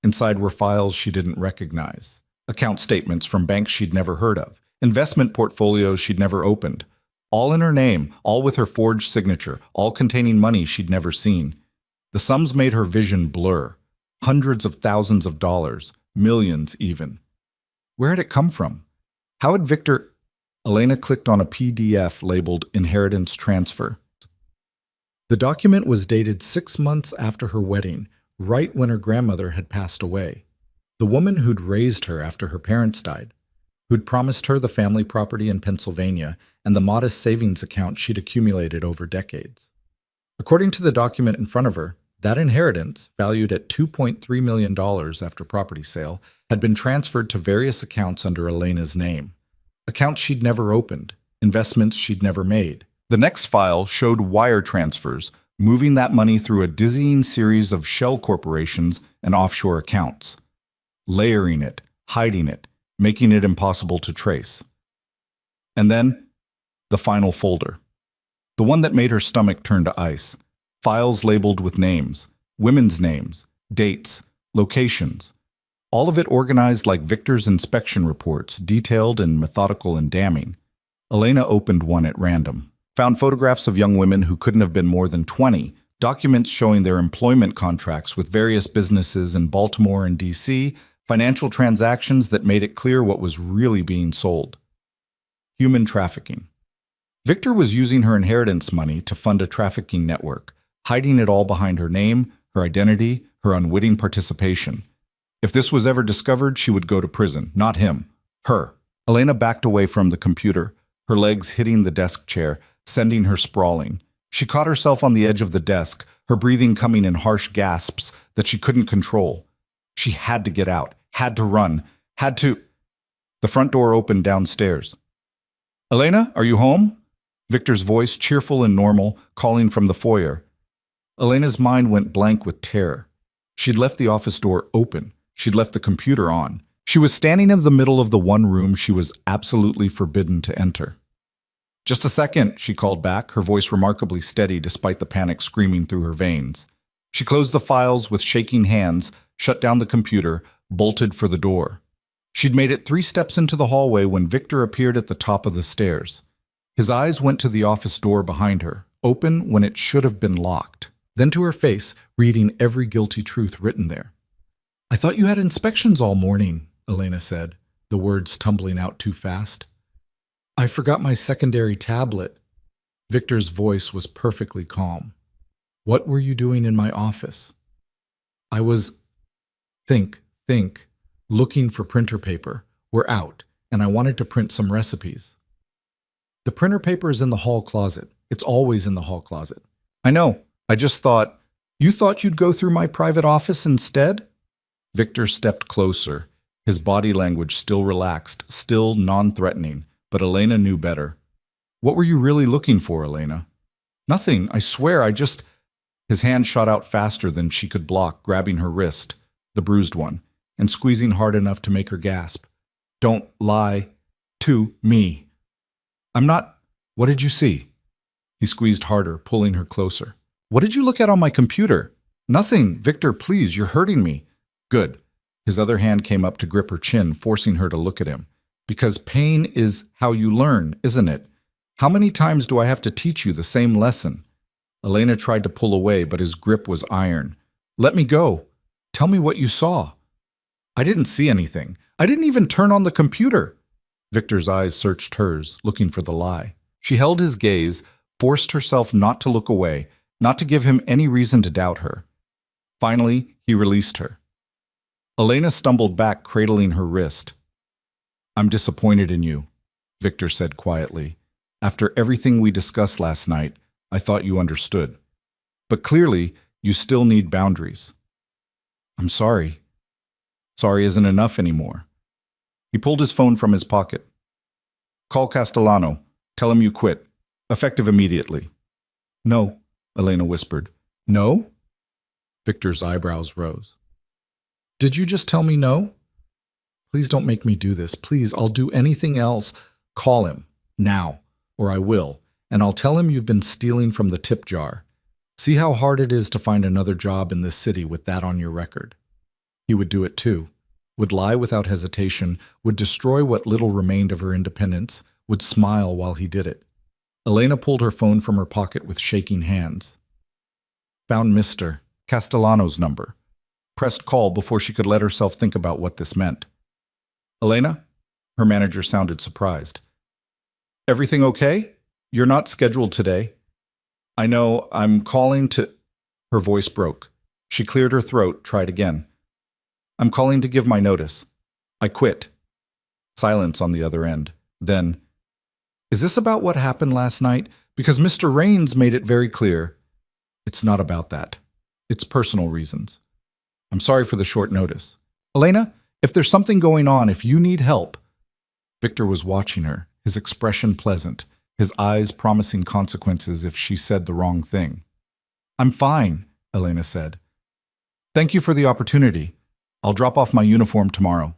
Inside were files she didn't recognize, account statements from banks she'd never heard of, investment portfolios she'd never opened, all in her name, all with her forged signature, all containing money she'd never seen. The sums made her vision blur. Hundreds of thousands of dollars, millions even. Where had it come from? How had Victor... Elena clicked on a PDF labeled Inheritance Transfer. The document was dated 6 months after her wedding, right when her grandmother had passed away. The woman who'd raised her after her parents died, who'd promised her the family property in Pennsylvania and the modest savings account she'd accumulated over decades. According to the document in front of her, that inheritance, valued at $2.3 million after property sale, had been transferred to various accounts under Elena's name. Accounts she'd never opened, investments she'd never made. The next file showed wire transfers, moving that money through a dizzying series of shell corporations and offshore accounts, layering it, hiding it, making it impossible to trace. And then, the final folder. The one that made her stomach turn to ice. Files labeled with names, women's names, dates, locations. All of it organized like Victor's inspection reports, detailed and methodical and damning. Elena opened one at random. Found photographs of young women who couldn't have been more than 20, documents showing their employment contracts with various businesses in Baltimore and D.C., financial transactions that made it clear what was really being sold. Human trafficking. Victor was using her inheritance money to fund a trafficking network, hiding it all behind her name, her identity, her unwitting participation. If this was ever discovered, she would go to prison, not him, her. Elena backed away from the computer, her legs hitting the desk chair, sending her sprawling. She caught herself on the edge of the desk, her breathing coming in harsh gasps that she couldn't control. She had to get out, had to run, had to... The front door opened downstairs. "Elena, are you home?" Victor's voice, cheerful and normal, calling from the foyer. Elena's mind went blank with terror. She'd left the office door open. She'd left the computer on. She was standing in the middle of the one room she was absolutely forbidden to enter. "Just a second," she called back, her voice remarkably steady despite the panic screaming through her veins. She closed the files with shaking hands, shut down the computer, bolted for the door. She'd made it 3 steps into the hallway when Victor appeared at the top of the stairs. His eyes went to the office door behind her, open when it should have been locked, then to her face, reading every guilty truth written there. "I thought you had inspections all morning," Elena said, the words tumbling out too fast. "I forgot my secondary tablet." Victor's voice was perfectly calm. "What were you doing in my office?" "I was... think, looking for printer paper. We're out, and I wanted to print some recipes." "The printer paper is in the hall closet. It's always in the hall closet." "I know. I just thought... You thought you'd go through my private office instead?" Victor stepped closer, his body language still relaxed, still non-threatening, but Elena knew better. "What were you really looking for, Elena?" "Nothing, I swear, I just..." His hand shot out faster than she could block, grabbing her wrist, the bruised one, and squeezing hard enough to make her gasp. "Don't lie to me." I'm not. What did you see? He squeezed harder, pulling her closer. What did you look at on my computer? Nothing. Victor, please, you're hurting me. Good. His other hand came up to grip her chin, forcing her to look at him. Because pain is how you learn, isn't it? How many times do I have to teach you the same lesson? Elena tried to pull away, but his grip was iron. Let me go. Tell me what you saw. I didn't see anything. I didn't even turn on the computer. Victor's eyes searched hers, looking for the lie. She held his gaze, forced herself not to look away, not to give him any reason to doubt her. Finally, he released her. Elena stumbled back, cradling her wrist. I'm disappointed in you, Victor said quietly. After everything we discussed last night, I thought you understood. But clearly, you still need boundaries. I'm sorry. Sorry isn't enough anymore. He pulled his phone from his pocket. Call Castellano. Tell him you quit. Effective immediately. No, Elena whispered. No? Victor's eyebrows rose. Did you just tell me no? Please don't make me do this. Please, I'll do anything else. Call him. Now. Or I will. And I'll tell him you've been stealing from the tip jar. See how hard it is to find another job in this city with that on your record. He would do it too. Would lie without hesitation, would destroy what little remained of her independence, would smile while he did it. Elena pulled her phone from her pocket with shaking hands. Found Mr. Castellano's number. Pressed call before she could let herself think about what this meant. Elena? Her manager sounded surprised. Everything okay? You're not scheduled today. I know, I'm calling to... Her voice broke. She cleared her throat, tried again. I'm calling to give my notice. I quit. Silence on the other end. Then, is this about what happened last night? Because Mr. Raines made it very clear. It's not about that. It's personal reasons. I'm sorry for the short notice. Elena, if there's something going on, if you need help... Victor was watching her, his expression pleasant, his eyes promising consequences if she said the wrong thing. I'm fine, Elena said. Thank you for the opportunity. I'll drop off my uniform tomorrow.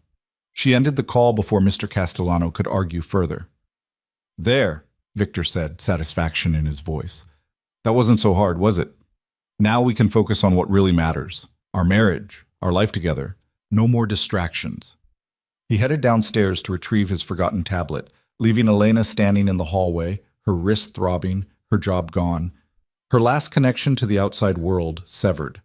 She ended the call before Mr. Castellano could argue further. There, Victor said, satisfaction in his voice. That wasn't so hard, was it? Now we can focus on what really matters. Our marriage, our life together. No more distractions. He headed downstairs to retrieve his forgotten tablet, leaving Elena standing in the hallway, her wrist throbbing, her job gone, her last connection to the outside world severed.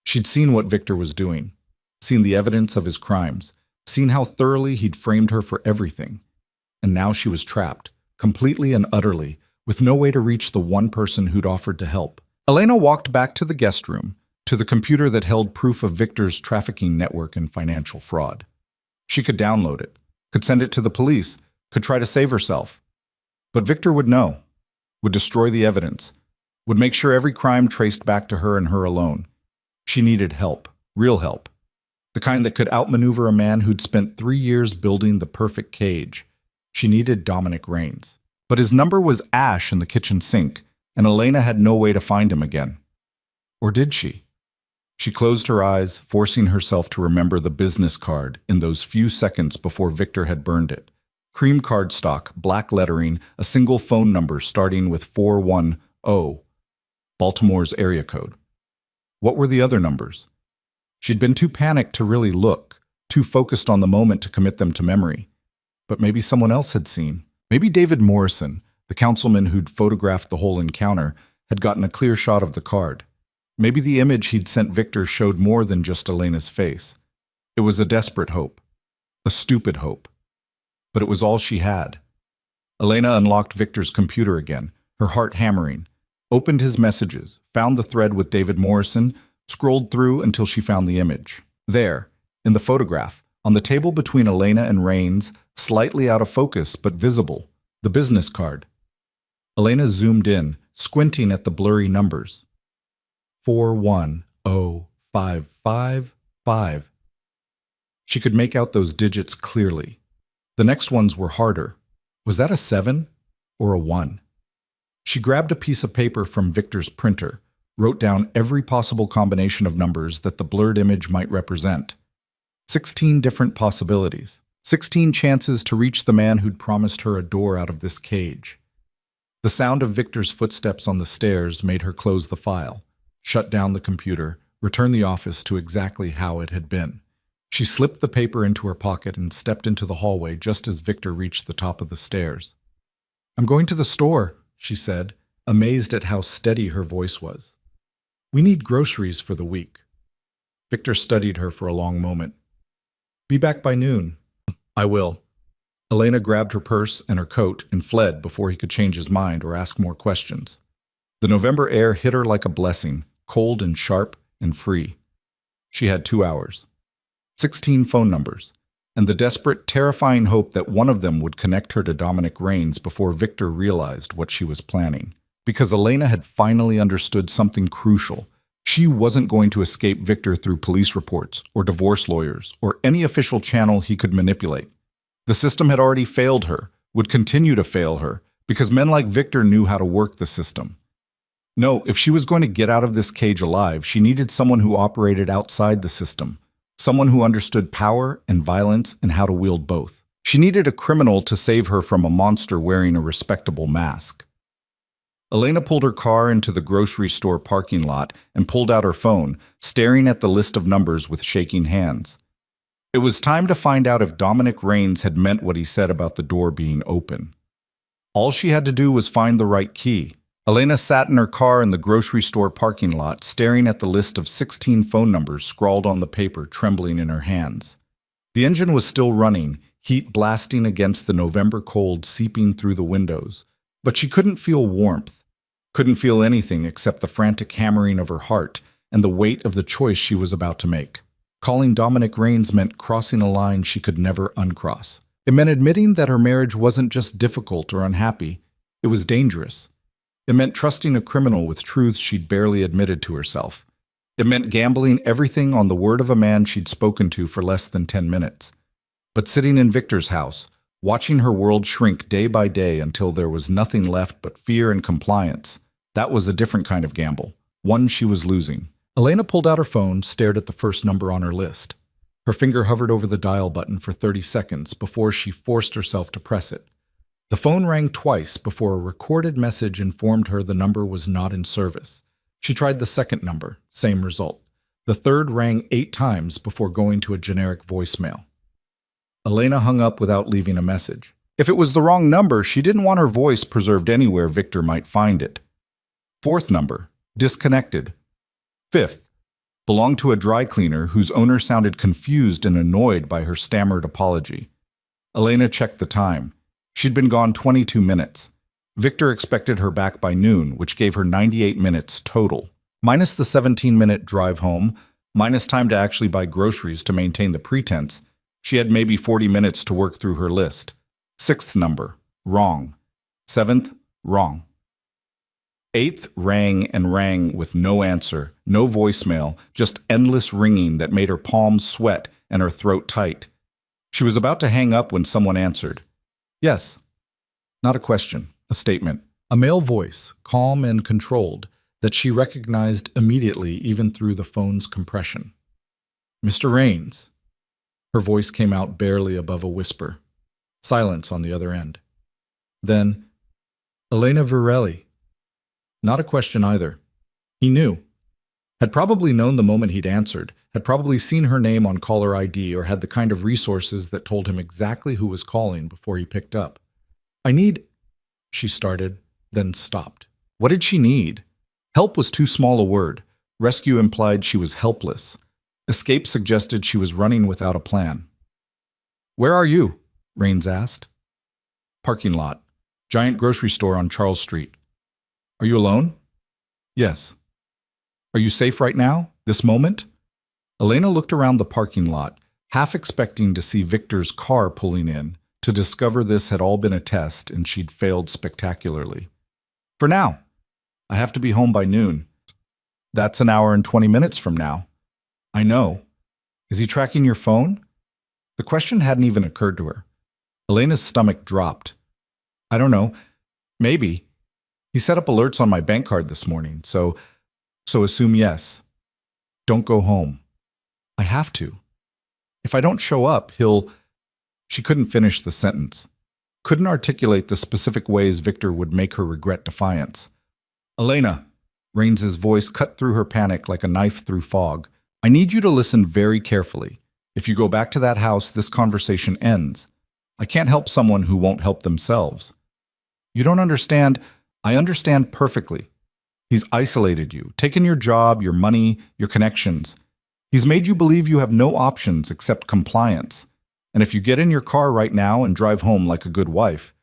She'd seen what Victor was doing, seen the evidence of his crimes, seen how thoroughly he'd framed her for everything. And now she was trapped, completely and utterly, with no way to reach the one person who'd offered to help. Elena walked back to the guest room, to the computer that held proof of Victor's trafficking network and financial fraud. She could download it, could send it to the police, could try to save herself. But Victor would know, would destroy the evidence, would make sure every crime traced back to her and her alone. She needed help, real help. The kind that could outmaneuver a man who'd spent 3 years building the perfect cage. She needed Dominic Raines. But his number was ash in the kitchen sink, and Elena had no way to find him again. Or did she? She closed her eyes, forcing herself to remember the business card in those few seconds before Victor had burned it. Cream cardstock, black lettering, a single phone number starting with 410, Baltimore's area code. What were the other numbers? She'd been too panicked to really look, too focused on the moment to commit them to memory. But maybe someone else had seen. Maybe David Morrison, the councilman who'd photographed the whole encounter, had gotten a clear shot of the card. Maybe the image he'd sent Victor showed more than just Elena's face. It was a desperate hope. A stupid hope. But it was all she had. Elena unlocked Victor's computer again, her heart hammering, opened his messages, found the thread with David Morrison, scrolled through until she found the image. There, in the photograph, on the table between Elena and Raines, slightly out of focus but visible, the business card. Elena zoomed in, squinting at the blurry numbers. 410555. She could make out those digits clearly. The next ones were harder. Was that a 7 or a 1? She grabbed a piece of paper from Victor's printer, wrote down every possible combination of numbers that the blurred image might represent. 16 different possibilities. 16 chances to reach the man who'd promised her a door out of this cage. The sound of Victor's footsteps on the stairs made her close the file, shut down the computer, return the office to exactly how it had been. She slipped the paper into her pocket and stepped into the hallway just as Victor reached the top of the stairs. "I'm going to the store," she said, amazed at how steady her voice was. "We need groceries for the week." Victor studied her for a long moment. "Be back by noon." "I will." Elena grabbed her purse and her coat and fled before he could change his mind or ask more questions. The November air hit her like a blessing, cold and sharp and free. She had 2 hours, 16 phone numbers, and the desperate, terrifying hope that one of them would connect her to Dominic Raines before Victor realized what she was planning. Because Elena had finally understood something crucial. She wasn't going to escape Victor through police reports or divorce lawyers or any official channel he could manipulate. The system had already failed her, would continue to fail her, because men like Victor knew how to work the system. No, if she was going to get out of this cage alive, she needed someone who operated outside the system, someone who understood power and violence and how to wield both. She needed a criminal to save her from a monster wearing a respectable mask. Elena pulled her car into the grocery store parking lot and pulled out her phone, staring at the list of numbers with shaking hands. It was time to find out if Dominic Raines had meant what he said about the door being open. All she had to do was find the right key. Elena sat in her car in the grocery store parking lot, staring at the list of 16 phone numbers scrawled on the paper, trembling in her hands. The engine was still running, heat blasting against the November cold seeping through the windows, but she couldn't feel warmth, couldn't feel anything except the frantic hammering of her heart and the weight of the choice she was about to make. Calling Dominic Raines meant crossing a line she could never uncross. It meant admitting that her marriage wasn't just difficult or unhappy, it was dangerous. It meant trusting a criminal with truths she'd barely admitted to herself. It meant gambling everything on the word of a man she'd spoken to for less than 10 minutes. But sitting in Victor's house, watching her world shrink day by day until there was nothing left but fear and compliance, that was a different kind of gamble, one she was losing. Elena pulled out her phone, stared at the first number on her list. Her finger hovered over the dial button for 30 seconds before she forced herself to press it. The phone rang twice before a recorded message informed her the number was not in service. She tried the second number, same result. The third rang 8 times before going to a generic voicemail. Elena hung up without leaving a message. If it was the wrong number, she didn't want her voice preserved anywhere Victor might find it. Fourth number, disconnected. Fifth, belonged to a dry cleaner whose owner sounded confused and annoyed by her stammered apology. Elena checked the time. She'd been gone 22 minutes. Victor expected her back by noon, which gave her 98 minutes total. Minus the 17-minute drive home, minus time to actually buy groceries to maintain the pretense, she had maybe 40 minutes to work through her list. Sixth number, wrong. Seventh, wrong. Eighth rang and rang with no answer, no voicemail, just endless ringing that made her palms sweat and her throat tight. She was about to hang up when someone answered. Yes. Not a question, a statement. A male voice, calm and controlled, that she recognized immediately even through the phone's compression. "Mr. Raines." Her voice came out barely above a whisper. Silence on the other end. Then, "Elena Virelli." Not a question either. He knew. Had probably known the moment he'd answered, had probably seen her name on caller ID or had the kind of resources that told him exactly who was calling before he picked up. "I need," she started, then stopped. What did she need? Help was too small a word. Rescue implied she was helpless. Escape suggested she was running without a plan. "Where are you?" Raines asked. "Parking lot. Giant grocery store on Charles Street." "Are you alone?" "Yes." "Are you safe right now? This moment?" Elena looked around the parking lot, half expecting to see Victor's car pulling in, to discover this had all been a test and she'd failed spectacularly. "For now. I have to be home by noon." "That's an hour and 20 minutes from now." "I know. Is he tracking your phone?" The question hadn't even occurred to her. Elena's stomach dropped. "I don't know. Maybe. He set up alerts on my bank card this morning, so assume yes. Don't go home." "I have to. If I don't show up, he'll..." She couldn't finish the sentence. Couldn't articulate the specific ways Victor would make her regret defiance. Elena, Raines's voice cut through her panic like a knife through fog. I need you to listen very carefully. If you go back to that house, this conversation ends. I can't help someone who won't help themselves. You don't understand. I understand perfectly. He's isolated you, taken your job, your money, your connections. He's made you believe you have no options except compliance. And if you get in your car right now and drive home like a good wife,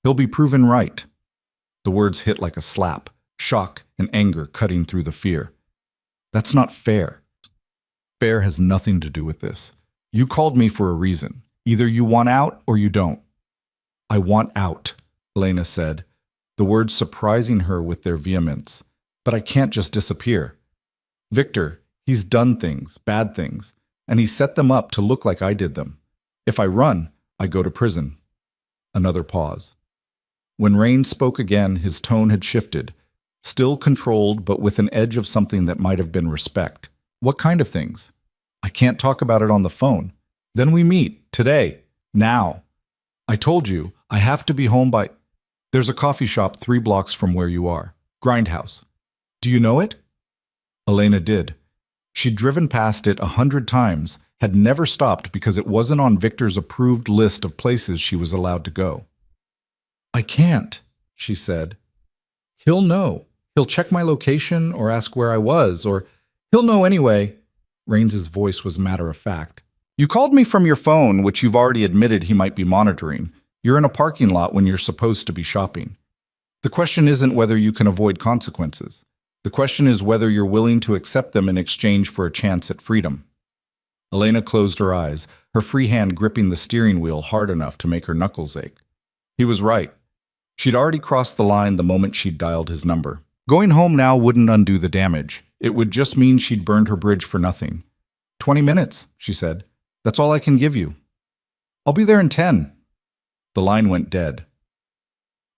he'll be proven right. The words hit like a slap, shock and anger cutting through the fear. That's not fair. Fair has nothing to do with this. You called me for a reason. Either you want out or you don't. I want out, Elena said, the words surprising her with their vehemence. But I can't just disappear. Victor, he's done things, bad things, and he set them up to look like I did them. If I run, I go to prison. Another pause. When Raines spoke again, his tone had shifted, still controlled but with an edge of something that might have been respect. What kind of things? I can't talk about it on the phone. Then we meet, today, now. I told you, I have to be home by... There's a coffee shop 3 blocks from where you are. Grindhouse. Do you know it? Elena did. She'd driven past it 100 times, had never stopped because it wasn't on Victor's approved list of places she was allowed to go. I can't, she said. He'll know. He'll check my location or ask where I was, or he'll know anyway. Raines's voice was matter of fact. You called me from your phone, which you've already admitted he might be monitoring. You're in a parking lot when you're supposed to be shopping. The question isn't whether you can avoid consequences. The question is whether you're willing to accept them in exchange for a chance at freedom. Elena closed her eyes, her free hand gripping the steering wheel hard enough to make her knuckles ache. He was right. She'd already crossed the line the moment she'd dialed his number. Going home now wouldn't undo the damage. It would just mean she'd burned her bridge for nothing. 20 minutes, she said. That's all I can give you. I'll be there in 10. The line went dead.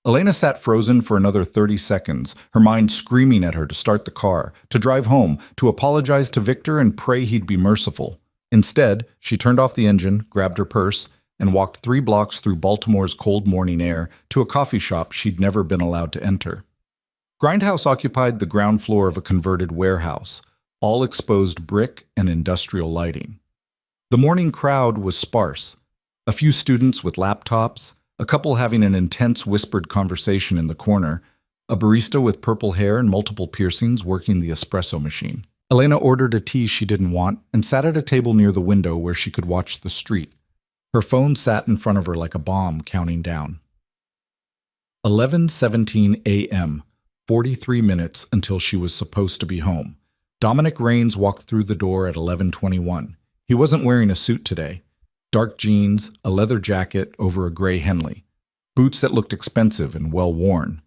Elena sat frozen for another 30 seconds, her mind screaming at her to start the car, to drive home, to apologize to Victor and pray he'd be merciful. Instead, she turned off the engine, grabbed her purse, and walked 3 blocks through Baltimore's cold morning air to a coffee shop she'd never been allowed to enter. Grindhouse occupied the ground floor of a converted warehouse, all exposed brick and industrial lighting. The morning crowd was sparse. A few students with laptops, a couple having an intense whispered conversation in the corner, a barista with purple hair and multiple piercings working the espresso machine. Elena ordered a tea she didn't want and sat at a table near the window where she could watch the street. Her phone sat in front of her like a bomb counting down. 11:17 a.m., 43 minutes until she was supposed to be home. Dominic Raines walked through the door at 11:21. He wasn't wearing a suit today. Dark jeans, a leather jacket over a gray Henley. Boots that looked expensive and well-worn.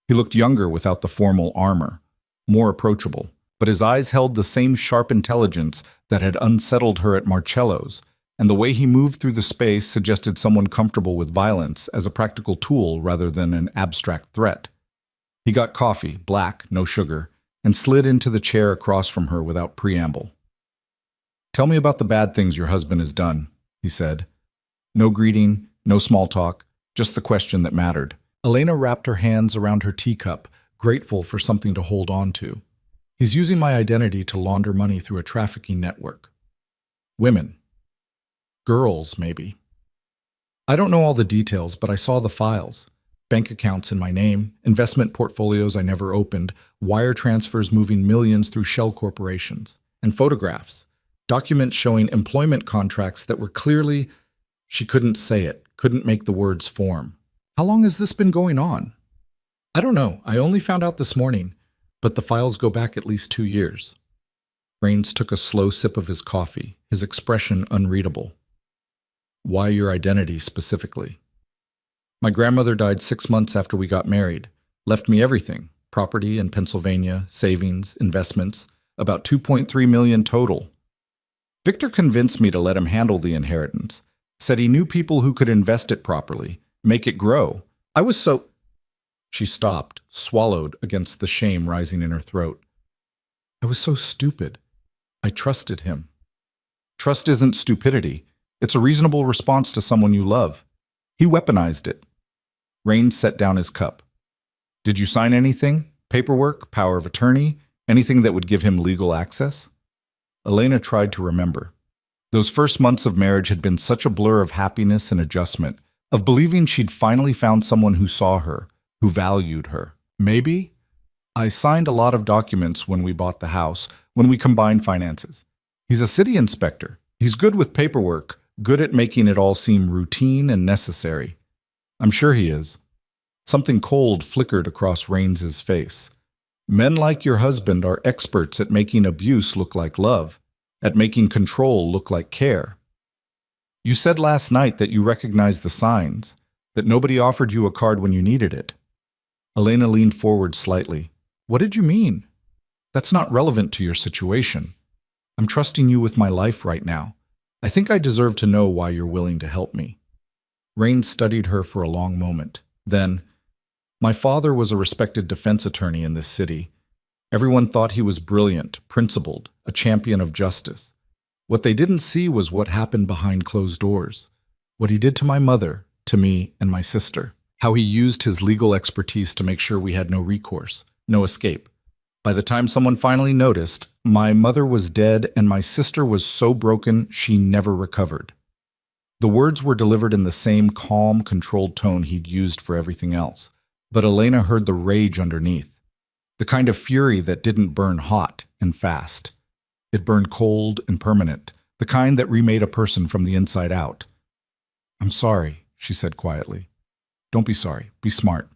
He looked younger without the formal armor, more approachable, but his eyes held the same sharp intelligence that had unsettled her at Marcello's, and the way he moved through the space suggested someone comfortable with violence as a practical tool rather than an abstract threat. He got coffee, black, no sugar, and slid into the chair across from her without preamble. Tell me about the bad things your husband has done, he said. No greeting, no small talk, just the question that mattered. Elena wrapped her hands around her teacup, grateful for something to hold on to. He's using my identity to launder money through a trafficking network. Women. Girls, maybe. I don't know all the details, but I saw the files. Bank accounts in my name, investment portfolios I never opened, wire transfers moving millions through shell corporations, and photographs. Documents showing employment contracts that were clearly... She couldn't say it, couldn't make the words form. How long has this been going on? I don't know. I only found out this morning, but the files go back at least 2 years. Raines took a slow sip of his coffee, his expression unreadable. Why your identity specifically? My grandmother died 6 months after we got married, left me everything, property in Pennsylvania, savings, investments, about $2.3 million total. Victor convinced me to let him handle the inheritance, said he knew people who could invest it properly, make it grow. I was so... She stopped, swallowed against the shame rising in her throat. I was so stupid. I trusted him. Trust isn't stupidity. It's a reasonable response to someone you love. He weaponized it. Rains set down his cup. Did you sign anything? Paperwork? Power of attorney? Anything that would give him legal access? Elena tried to remember. Those first months of marriage had been such a blur of happiness and adjustment, of believing she'd finally found someone who saw her, who valued her. Maybe? I signed a lot of documents when we bought the house, when we combined finances. He's a city inspector. He's good with paperwork, good at making it all seem routine and necessary. I'm sure he is. Something cold flickered across Rains's face. Men like your husband are experts at making abuse look like love, at making control look like care. You said last night that you recognized the signs, that nobody offered you a card when you needed it. Elena leaned forward slightly. What did you mean? That's not relevant to your situation. I'm trusting you with my life right now. I think I deserve to know why you're willing to help me. Rains studied her for a long moment. Then, my father was a respected defense attorney in this city. Everyone thought he was brilliant, principled, a champion of justice. What they didn't see was what happened behind closed doors. What he did to my mother, to me, and my sister. How he used his legal expertise to make sure we had no recourse, no escape. By the time someone finally noticed, my mother was dead and my sister was so broken she never recovered. The words were delivered in the same calm, controlled tone he'd used for everything else, but Elena heard the rage underneath. The kind of fury that didn't burn hot and fast. It burned cold and permanent, the kind that remade a person from the inside out. I'm sorry, she said quietly. Don't be sorry, be smart.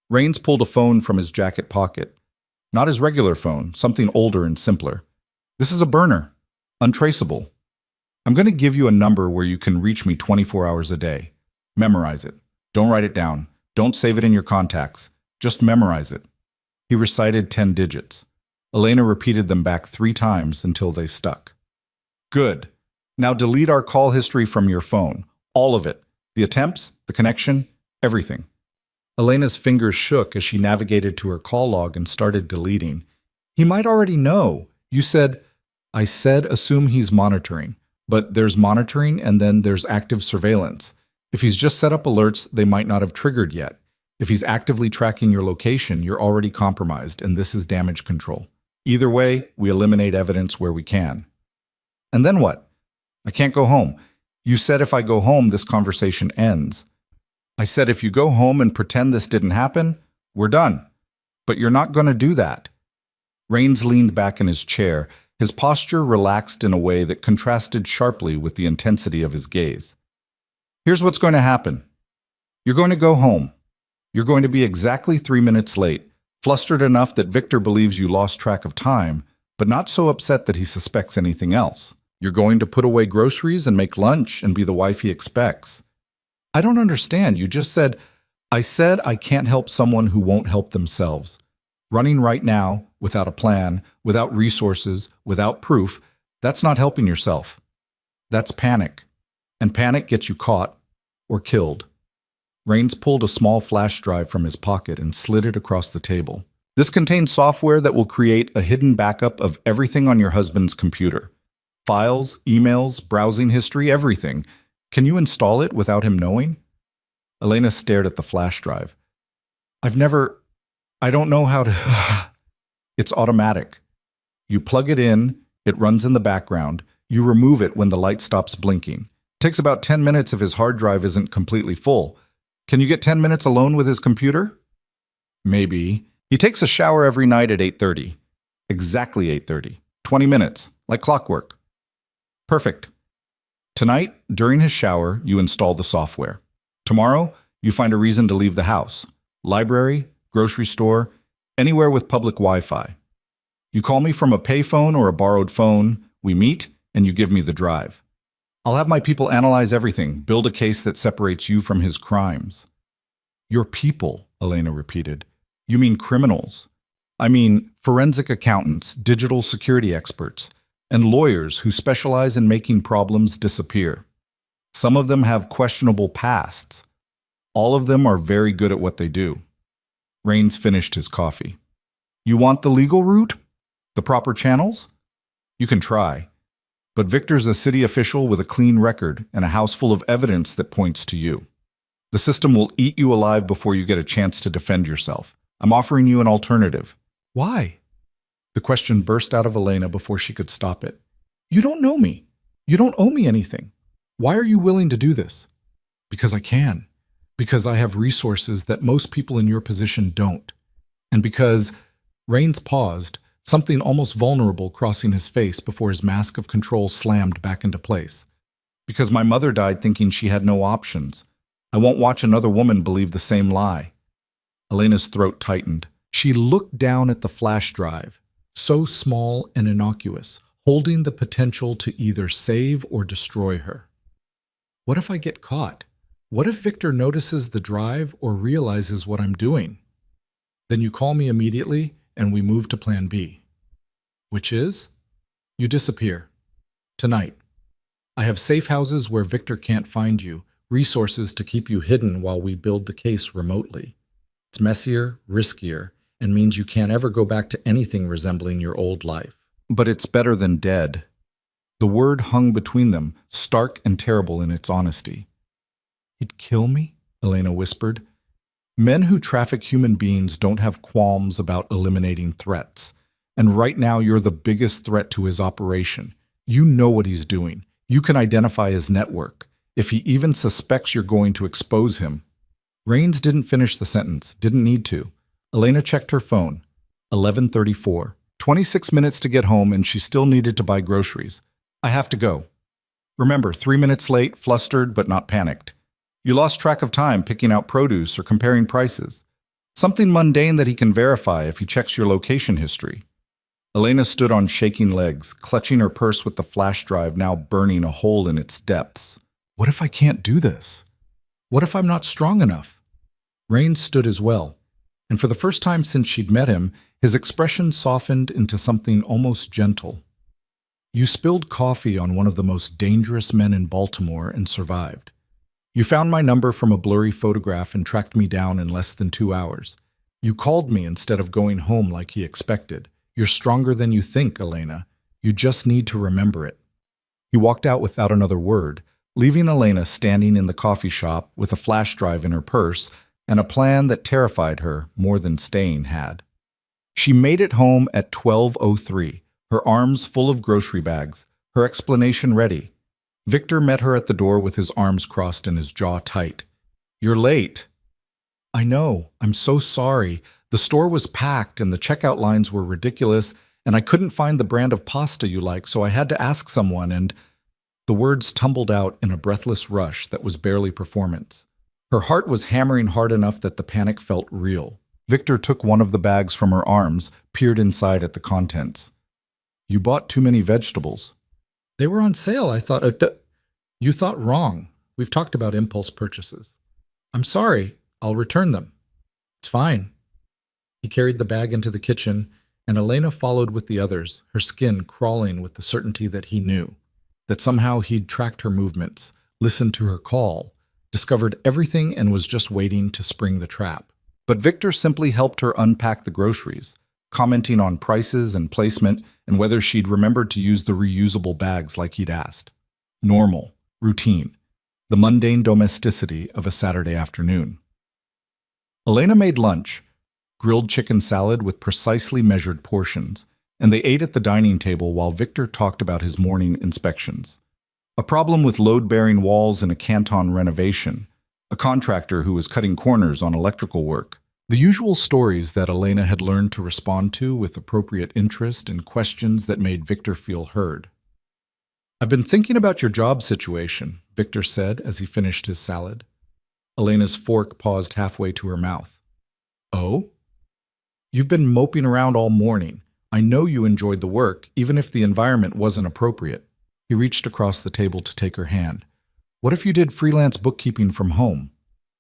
Rains pulled a phone from his jacket pocket. Not his regular phone, something older and simpler. This is a burner, untraceable. I'm going to give you a number where you can reach me 24 hours a day. Memorize it. Don't write it down. Don't save it in your contacts. Just memorize it. He recited 10 digits. Elena repeated them back 3 times until they stuck. Good. Now delete our call history from your phone. All of it. The attempts, the connection, everything. Elena's fingers shook as she navigated to her call log and started deleting. He might already know. You said, I said assume he's monitoring. But there's monitoring and then there's active surveillance. If he's just set up alerts, they might not have triggered yet. If he's actively tracking your location, you're already compromised, and this is damage control. Either way, we eliminate evidence where we can. And then what? I can't go home. You said if I go home, this conversation ends. I said if you go home and pretend this didn't happen, we're done. But you're not going to do that. Rains leaned back in his chair, his posture relaxed in a way that contrasted sharply with the intensity of his gaze. Here's what's going to happen. You're going to go home. You're going to be exactly 3 minutes late, flustered enough that Victor believes you lost track of time, but not so upset that he suspects anything else. You're going to put away groceries and make lunch and be the wife he expects. I don't understand. You just said, I said I can't help someone who won't help themselves. Running right now, without a plan, without resources, without proof, that's not helping yourself. That's panic. And panic gets you caught or killed. Rains pulled a small flash drive from his pocket and slid it across the table. This contains software that will create a hidden backup of everything on your husband's computer. Files, emails, browsing history, everything. Can you install it without him knowing? Elena stared at the flash drive. I don't know how to... It's automatic. You plug it in, it runs in the background. You remove it when the light stops blinking. It takes about 10 minutes if his hard drive isn't completely full. Can you get 10 minutes alone with his computer? Maybe. He takes a shower every night at 8:30. Exactly 8:30. 20 minutes, like clockwork. Perfect. Tonight, during his shower, you install the software. Tomorrow, you find a reason to leave the house. Library, grocery store, anywhere with public Wi-Fi. You call me from a payphone or a borrowed phone, we meet, and you give me the drive. I'll have my people analyze everything, build a case that separates you from his crimes. Your people, Elena repeated. You mean criminals. I mean forensic accountants, digital security experts, and lawyers who specialize in making problems disappear. Some of them have questionable pasts. All of them are very good at what they do. Rains finished his coffee. You want the legal route? The proper channels? You can try. But Victor's a city official with a clean record and a house full of evidence that points to you. The system will eat you alive before you get a chance to defend yourself. I'm offering you an alternative. Why? The question burst out of Elena before she could stop it. You don't know me. You don't owe me anything. Why are you willing to do this? Because I can. Because I have resources that most people in your position don't. And because Rains paused, something almost vulnerable crossing his face before his mask of control slammed back into place. Because my mother died thinking she had no options. I won't watch another woman believe the same lie. Elena's throat tightened. She looked down at the flash drive, so small and innocuous, holding the potential to either save or destroy her. What if I get caught? What if Victor notices the drive or realizes what I'm doing? Then you call me immediately and we move to plan B. Which is? You disappear. Tonight. I have safe houses where Victor can't find you, resources to keep you hidden while we build the case remotely. It's messier, riskier, and means you can't ever go back to anything resembling your old life. But it's better than dead. The word hung between them, stark and terrible in its honesty. He'd kill me? Elena whispered. Men who traffic human beings don't have qualms about eliminating threats. And right now you're the biggest threat to his operation. You know what he's doing. You can identify his network. If he even suspects you're going to expose him. Rains didn't finish the sentence, didn't need to. Elena checked her phone. 11:34. 26 minutes to get home and she still needed to buy groceries. I have to go. Remember, 3 minutes late, flustered but not panicked. You lost track of time picking out produce or comparing prices. Something mundane that he can verify if he checks your location history. Elena stood on shaking legs, clutching her purse with the flash drive now burning a hole in its depths. What if I can't do this? What if I'm not strong enough? Rains stood as well, and for the first time since she'd met him, his expression softened into something almost gentle. You spilled coffee on one of the most dangerous men in Baltimore and survived. You found my number from a blurry photograph and tracked me down in less than 2 hours. You called me instead of going home like he expected. You're stronger than you think, Elena. You just need to remember it. He walked out without another word, leaving Elena standing in the coffee shop with a flash drive in her purse and a plan that terrified her more than staying had. She made it home at 12:03, her arms full of grocery bags, her explanation ready. Victor met her at the door with his arms crossed and his jaw tight. You're late. I know. I'm so sorry. The store was packed and the checkout lines were ridiculous, and I couldn't find the brand of pasta you like, so I had to ask someone, and the words tumbled out in a breathless rush that was barely performance. Her heart was hammering hard enough that the panic felt real. Victor took one of the bags from her arms, peered inside at the contents. You bought too many vegetables. They were on sale, I thought. You thought wrong. We've talked about impulse purchases. I'm sorry. I'll return them. It's fine. He carried the bag into the kitchen, and Elena followed with the others, her skin crawling with the certainty that he knew, that somehow he'd tracked her movements, listened to her call, discovered everything and was just waiting to spring the trap. But Victor simply helped her unpack the groceries, commenting on prices and placement and whether she'd remembered to use the reusable bags like he'd asked. Normal, routine, the mundane domesticity of a Saturday afternoon. Elena made lunch, grilled chicken salad with precisely measured portions, and they ate at the dining table while Victor talked about his morning inspections. A problem with load-bearing walls in a Canton renovation, a contractor who was cutting corners on electrical work. The usual stories that Elena had learned to respond to with appropriate interest and questions that made Victor feel heard. I've been thinking about your job situation, Victor said as he finished his salad. Elena's fork paused halfway to her mouth. Oh? You've been moping around all morning. I know you enjoyed the work, even if the environment wasn't appropriate. He reached across the table to take her hand. What if you did freelance bookkeeping from home?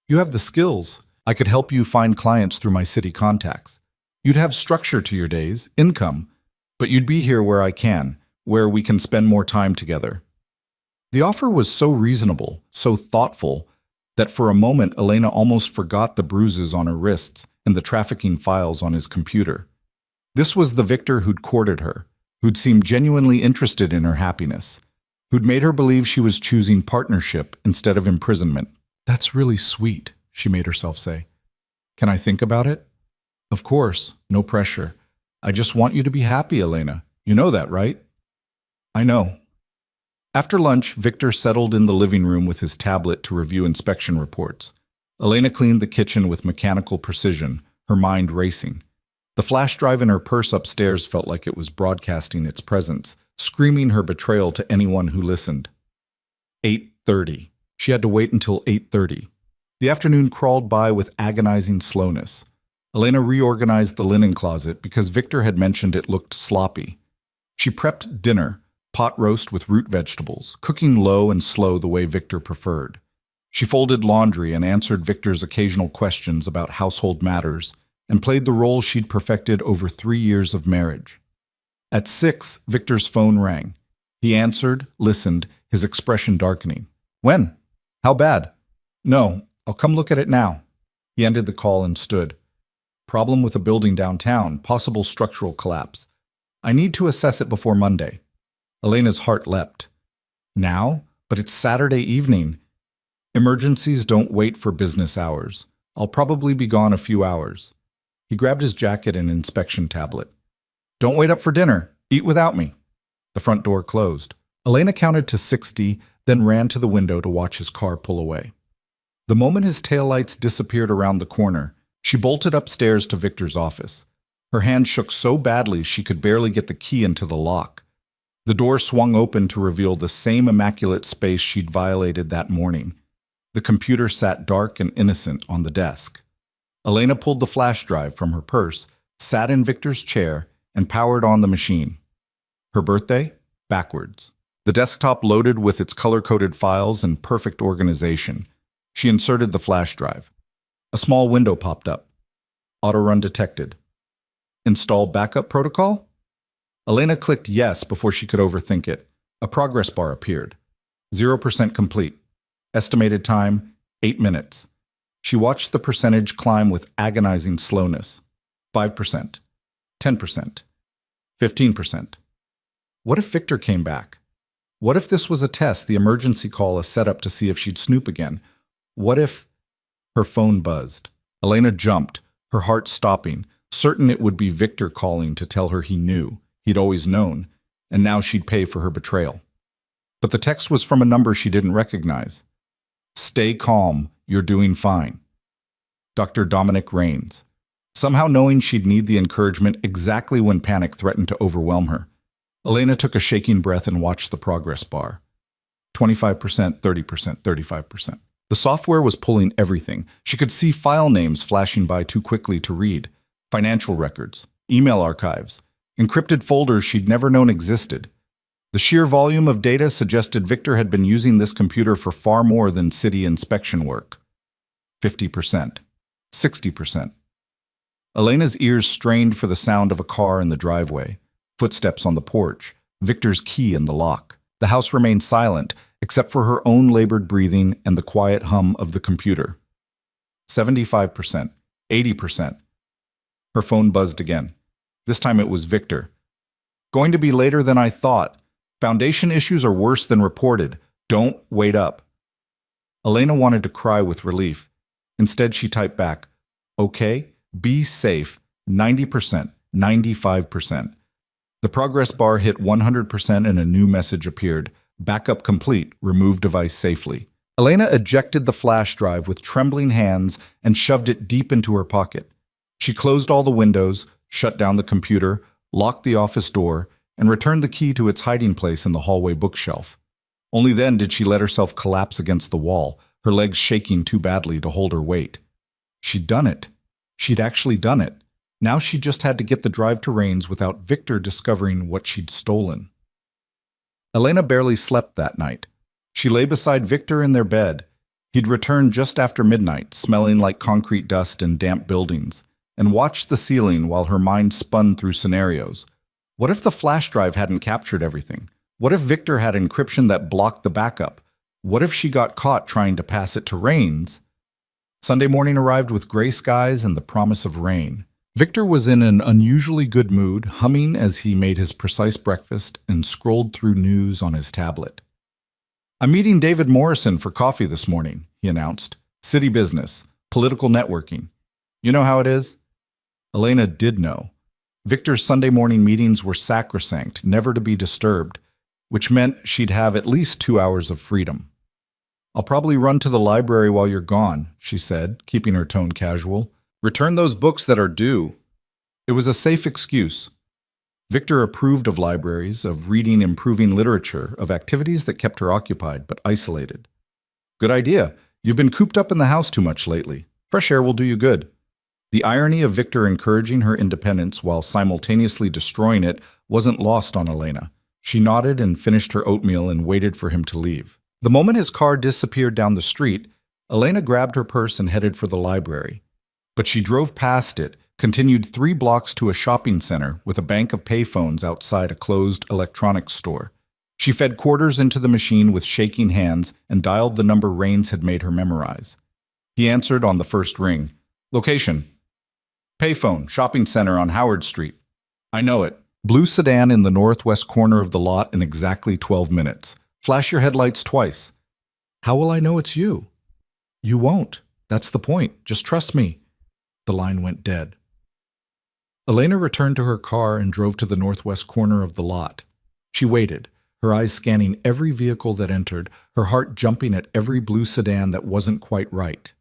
You have the skills. I could help you find clients through my city contacts. You'd have structure to your days, income, but you'd be here where I can, where we can spend more time together. The offer was so reasonable, so thoughtful, that for a moment Elena almost forgot the bruises on her wrists and the trafficking files on his computer. This was the Victor who'd courted her, who'd seemed genuinely interested in her happiness. who'd made her believe she was choosing partnership instead of imprisonment. "That's really sweet," she made herself say. "Can I think about it?" "Of course, no pressure. I just want you to be happy, Elena. You know that, right?" "I know." After lunch, Victor settled in the living room with his tablet to review inspection reports. Elena cleaned the kitchen with mechanical precision, her mind racing. The flash drive in her purse upstairs felt like it was broadcasting its presence, screaming her betrayal to anyone who listened. 8:30. She had to wait until 8:30. The afternoon crawled by with agonizing slowness. Elena reorganized the linen closet because Victor had mentioned it looked sloppy. She prepped dinner, pot roast with root vegetables, cooking low and slow the way Victor preferred. She folded laundry and answered Victor's occasional questions about household matters, and played the role she'd perfected over 3 years of marriage. At 6, Victor's phone rang. He answered, listened, his expression darkening. "When? How bad?" "No, I'll come look at it now." He ended the call and stood. "Problem with a building downtown, possible structural collapse. I need to assess it before Monday." Elena's heart leapt. "Now? But it's Saturday evening." "Emergencies don't wait for business hours. I'll probably be gone a few hours." He grabbed his jacket and inspection tablet. "Don't wait up for dinner. Eat without me." The front door closed. Elena counted to 60, then ran to the window to watch his car pull away. The moment his taillights disappeared around the corner, she bolted upstairs to Victor's office. Her hand shook so badly she could barely get the key into the lock. The door swung open to reveal the same immaculate space she'd violated that morning. The computer sat dark and innocent on the desk. Elena pulled the flash drive from her purse, sat in Victor's chair, and powered on the machine. Her birthday? Backwards. The desktop loaded with its color-coded files and perfect organization. She inserted the flash drive. A small window popped up. Auto-run detected. Install backup protocol? Elena clicked yes before she could overthink it. A progress bar appeared. 0% complete. Estimated time, 8 minutes. She watched the percentage climb with agonizing slowness. 5%. 10%. 15%. What if Victor came back? What if this was a test, the emergency call a setup to see if she'd snoop again? What if... Her phone buzzed. Elena jumped, her heart stopping, certain it would be Victor calling to tell her he knew, he'd always known, and now she'd pay for her betrayal. But the text was from a number she didn't recognize. "Stay calm, you're doing fine." Dr. Dominic Raines. Somehow knowing she'd need the encouragement exactly when panic threatened to overwhelm her. Elena took a shaking breath and watched the progress bar. 25%, 30%, 35%. The software was pulling everything. She could see file names flashing by too quickly to read. Financial records, email archives, encrypted folders she'd never known existed. The sheer volume of data suggested Victor had been using this computer for far more than city inspection work. 50%. 60%. Elena's ears strained for the sound of a car in the driveway, footsteps on the porch, Victor's key in the lock. The house remained silent, except for her own labored breathing and the quiet hum of the computer. 75%. 80%. Her phone buzzed again. This time it was Victor. "Going to be later than I thought. Foundation issues are worse than reported. Don't wait up." Elena wanted to cry with relief. Instead, she typed back, "Okay, be safe, 90%, 95%. The progress bar hit 100% and a new message appeared. Backup complete, remove device safely. Elena ejected the flash drive with trembling hands and shoved it deep into her pocket. She closed all the windows, shut down the computer, locked the office door, and returned the key to its hiding place in the hallway bookshelf. Only then did she let herself collapse against the wall, her legs shaking too badly to hold her weight. She'd done it. She'd actually done it. Now she just had to get the drive to Raines without Victor discovering what she'd stolen. Elena barely slept that night. She lay beside Victor in their bed. He'd returned just after midnight, smelling like concrete dust and damp buildings, and watched the ceiling while her mind spun through scenarios. What if the flash drive hadn't captured everything? What if Victor had encryption that blocked the backup? What if she got caught trying to pass it to Raines? Sunday morning arrived with gray skies and the promise of rain. Victor was in an unusually good mood, humming as he made his precise breakfast and scrolled through news on his tablet. I'm meeting David Morrison for coffee this morning, he announced. City business, political networking. You know how it is? Elena did know. Victor's Sunday morning meetings were sacrosanct, never to be disturbed, which meant she'd have at least 2 hours of freedom. I'll probably run to the library while you're gone, she said, keeping her tone casual. Return those books that are due. It was a safe excuse. Victor approved of libraries, of reading improving literature, of activities that kept her occupied but isolated. Good idea. You've been cooped up in the house too much lately. Fresh air will do you good. The irony of Victor encouraging her independence while simultaneously destroying it wasn't lost on Elena. She nodded and finished her oatmeal and waited for him to leave. The moment his car disappeared down the street, Elena grabbed her purse and headed for the library. But she drove past it, continued 3 blocks to a shopping center with a bank of payphones outside a closed electronics store. She fed quarters into the machine with shaking hands and dialed the number Rains had made her memorize. He answered on the first ring. Location. Payphone, shopping center on Howard Street. I know it. Blue sedan in the northwest corner of the lot in exactly 12 minutes. Flash your headlights twice. How will I know it's you? You won't. That's the point. Just trust me. The line went dead. Elena returned to her car and drove to the northwest corner of the lot. She waited, her eyes scanning every vehicle that entered, her heart jumping at every blue sedan that wasn't quite right.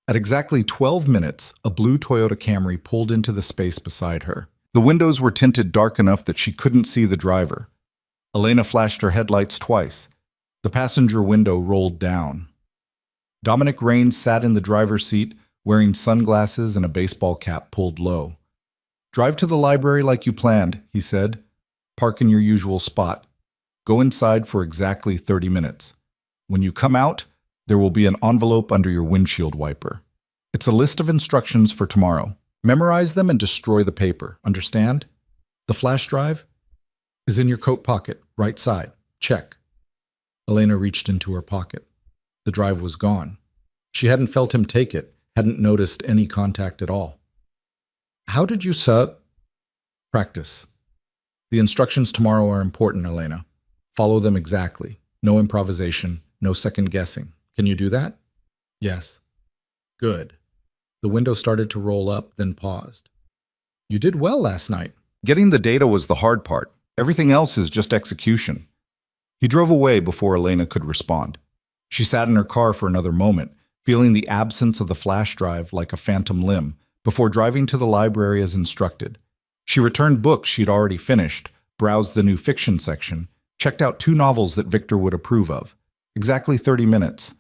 At exactly 12 minutes, a blue Toyota Camry pulled into the space beside her. The windows were tinted dark enough that she couldn't see the driver. Elena flashed her headlights twice. The passenger window rolled down. Dominic Rains sat in the driver's seat, wearing sunglasses and a baseball cap pulled low. Drive to the library like you planned, he said. Park in your usual spot. Go inside for exactly 30 minutes. When you come out, there will be an envelope under your windshield wiper. It's a list of instructions for tomorrow. Memorize them and destroy the paper. Understand? The flash drive is in your coat pocket, right side. Check. Elena reached into her pocket. The drive was gone. She hadn't felt him take it, hadn't noticed any contact at all. How did you Practice. The instructions tomorrow are important, Elena. Follow them exactly. No improvisation, no second guessing. Can you do that? Yes. Good. The window started to roll up, then paused. You did well last night. Getting the data was the hard part. Everything else is just execution. He drove away before Elena could respond. She sat in her car for another moment, feeling the absence of the flash drive like a phantom limb, before driving to the library as instructed. She returned books she'd already finished, browsed the new fiction section, checked out 2 novels that Victor would approve of. Exactly 30 minutes.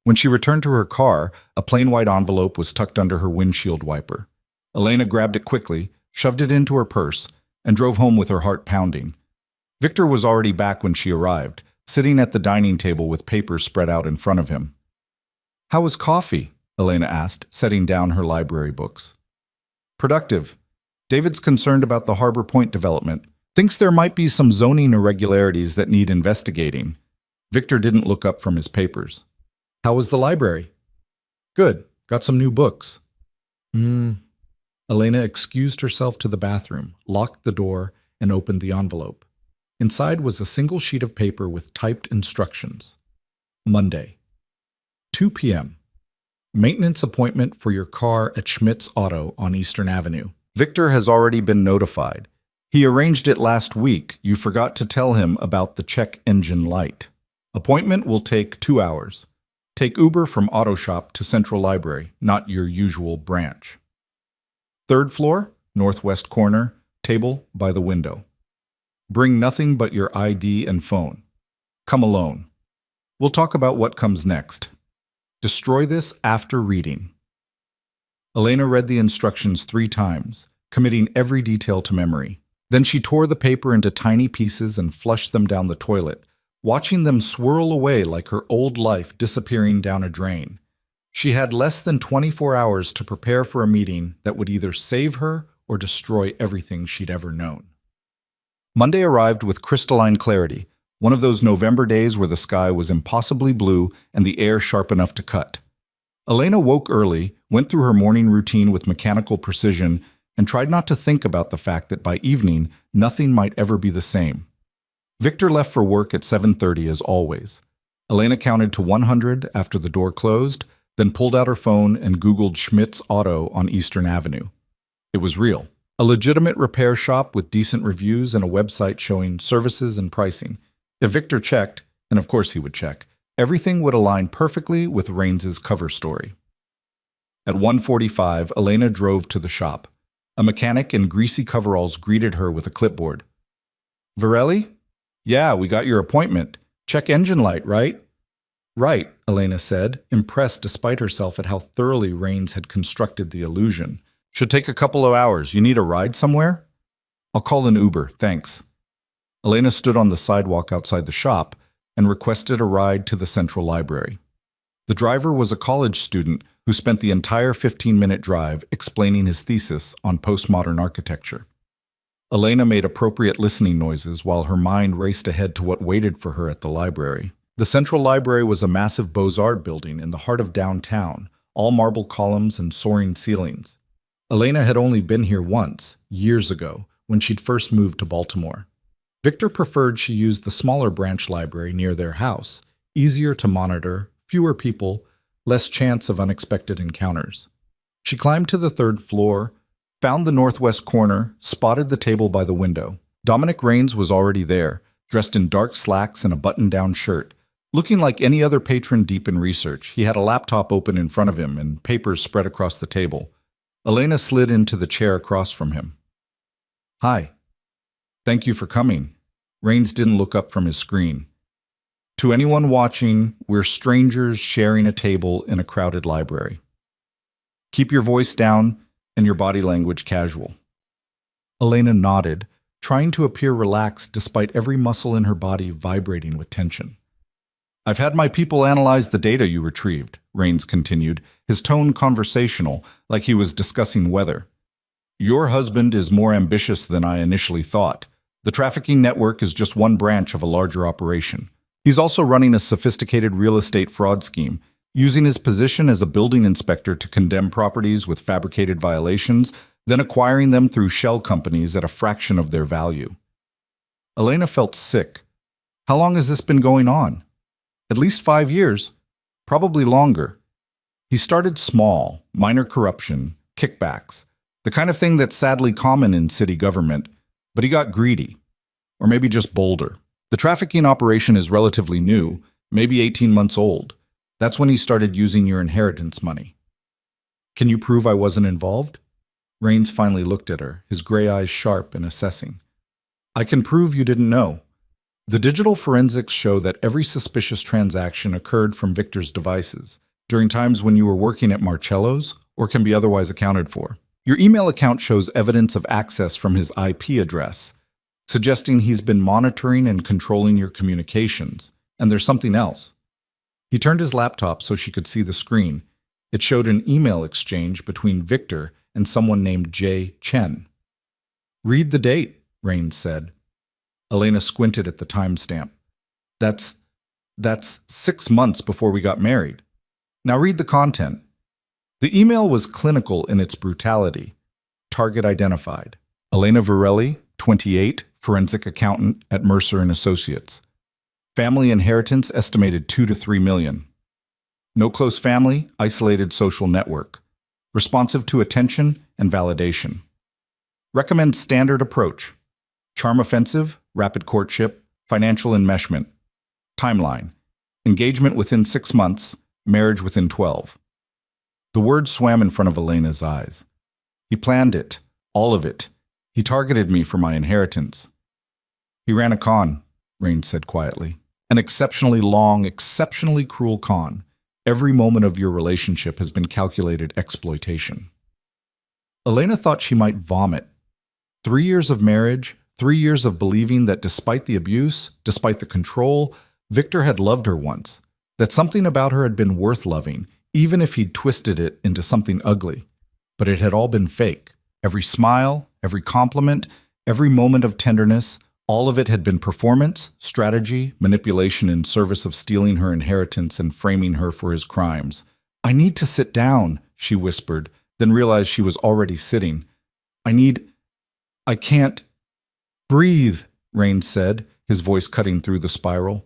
When she returned to her car, a plain white envelope was tucked under her windshield wiper. Elena grabbed it quickly, shoved it into her purse, and drove home with her heart pounding. Victor was already back when she arrived, sitting at the dining table with papers spread out in front of him. How was coffee? Elena asked, setting down her library books. Productive. David's concerned about the Harbor Point development. Thinks there might be some zoning irregularities that need investigating. Victor didn't look up from his papers. How was the library? Good. Got some new books. Elena excused herself to the bathroom, locked the door, and opened the envelope. Inside was a single sheet of paper with typed instructions. Monday, 2 p.m. Maintenance appointment for your car at Schmidt's Auto on Eastern Avenue. Victor has already been notified. He arranged it last week. You forgot to tell him about the check engine light. Appointment will take 2 hours. Take Uber from Auto Shop to Central Library, not your usual branch. 3rd floor, northwest corner, table by the window. Bring nothing but your ID and phone. Come alone. We'll talk about what comes next. Destroy this after reading. Elena read the instructions 3 times, committing every detail to memory. Then she tore the paper into tiny pieces and flushed them down the toilet, watching them swirl away like her old life disappearing down a drain. She had less than 24 hours to prepare for a meeting that would either save her or destroy everything she'd ever known. Monday arrived with crystalline clarity, one of those November days where the sky was impossibly blue and the air sharp enough to cut. Elena woke early, went through her morning routine with mechanical precision, and tried not to think about the fact that by evening, nothing might ever be the same. Victor left for work at 7:30 as always. Elena counted to 100 after the door closed, then pulled out her phone and Googled Schmidt's Auto on Eastern Avenue. It was real. A legitimate repair shop with decent reviews and a website showing services and pricing. If Victor checked, and of course he would check, everything would align perfectly with Raines's cover story. At 1:45, Elena drove to the shop. A mechanic in greasy coveralls greeted her with a clipboard. "Varelli? Yeah, we got your appointment. Check engine light, right?" "Right," Elena said, impressed despite herself at how thoroughly Raines had constructed the illusion. "Should take a couple of hours. You need a ride somewhere?" "I'll call an Uber, thanks." Elena stood on the sidewalk outside the shop and requested a ride to the Central Library. The driver was a college student who spent the entire 15-minute drive explaining his thesis on postmodern architecture. Elena made appropriate listening noises while her mind raced ahead to what waited for her at the library. The Central Library was a massive Beaux-Arts building in the heart of downtown, all marble columns and soaring ceilings. Elena had only been here once, years ago, when she'd first moved to Baltimore. Victor preferred she use the smaller branch library near their house, easier to monitor, fewer people, less chance of unexpected encounters. She climbed to the third floor, found the northwest corner, spotted the table by the window. Dominic Raines was already there, dressed in dark slacks and a button-down shirt. Looking like any other patron deep in research, he had a laptop open in front of him and papers spread across the table. Elena slid into the chair across from him. "Hi. Thank you for coming." Raines didn't look up from his screen. "To anyone watching, we're strangers sharing a table in a crowded library. Keep your voice down and your body language casual." Elena nodded, trying to appear relaxed despite every muscle in her body vibrating with tension. "I've had my people analyze the data you retrieved," Raines continued, his tone conversational, like he was discussing weather. "Your husband is more ambitious than I initially thought. The trafficking network is just one branch of a larger operation. He's also running a sophisticated real estate fraud scheme, using his position as a building inspector to condemn properties with fabricated violations, then acquiring them through shell companies at a fraction of their value." Elena felt sick. How long has this been going on? At least 5 years, probably longer. He started small, minor corruption, kickbacks, the kind of thing that's sadly common in city government, but he got greedy, or maybe just bolder. The trafficking operation is relatively new, maybe 18 months old. That's when he started using your inheritance money. "Can you prove I wasn't involved?" Raines finally looked at her, his gray eyes sharp and assessing. "I can prove you didn't know. The digital forensics show that every suspicious transaction occurred from Victor's devices, during times when you were working at Marcello's, or can be otherwise accounted for. Your email account shows evidence of access from his IP address, suggesting he's been monitoring and controlling your communications. And there's something else." He turned his laptop so she could see the screen. It showed an email exchange between Victor and someone named Jay Chen. "Read the date," Raines said. Elena squinted at the timestamp. That's 6 months before we got married. Now read the content." The email was clinical in its brutality. Target identified. Elena Varelli, 28, forensic accountant at Mercer & Associates. Family inheritance estimated 2 to 3 million. No close family, isolated social network. Responsive to attention and validation. Recommend standard approach. Charm offensive, rapid courtship, financial enmeshment. Timeline. Engagement within 6 months, marriage within 12. The words swam in front of Elena's eyes. "He planned it, all of it. He targeted me for my inheritance." "He ran a con," Raines said quietly. "An exceptionally long, exceptionally cruel con. Every moment of your relationship has been calculated exploitation." Elena thought she might vomit. 3 years of marriage, 3 years of believing that despite the abuse, despite the control, Victor had loved her once, that something about her had been worth loving, even if he'd twisted it into something ugly. But it had all been fake. Every smile, every compliment, every moment of tenderness, all of it had been performance, strategy, manipulation in service of stealing her inheritance and framing her for his crimes. "I need to sit down," she whispered, then realized she was already sitting. I can't." "Breathe," Raines said, his voice cutting through the spiral.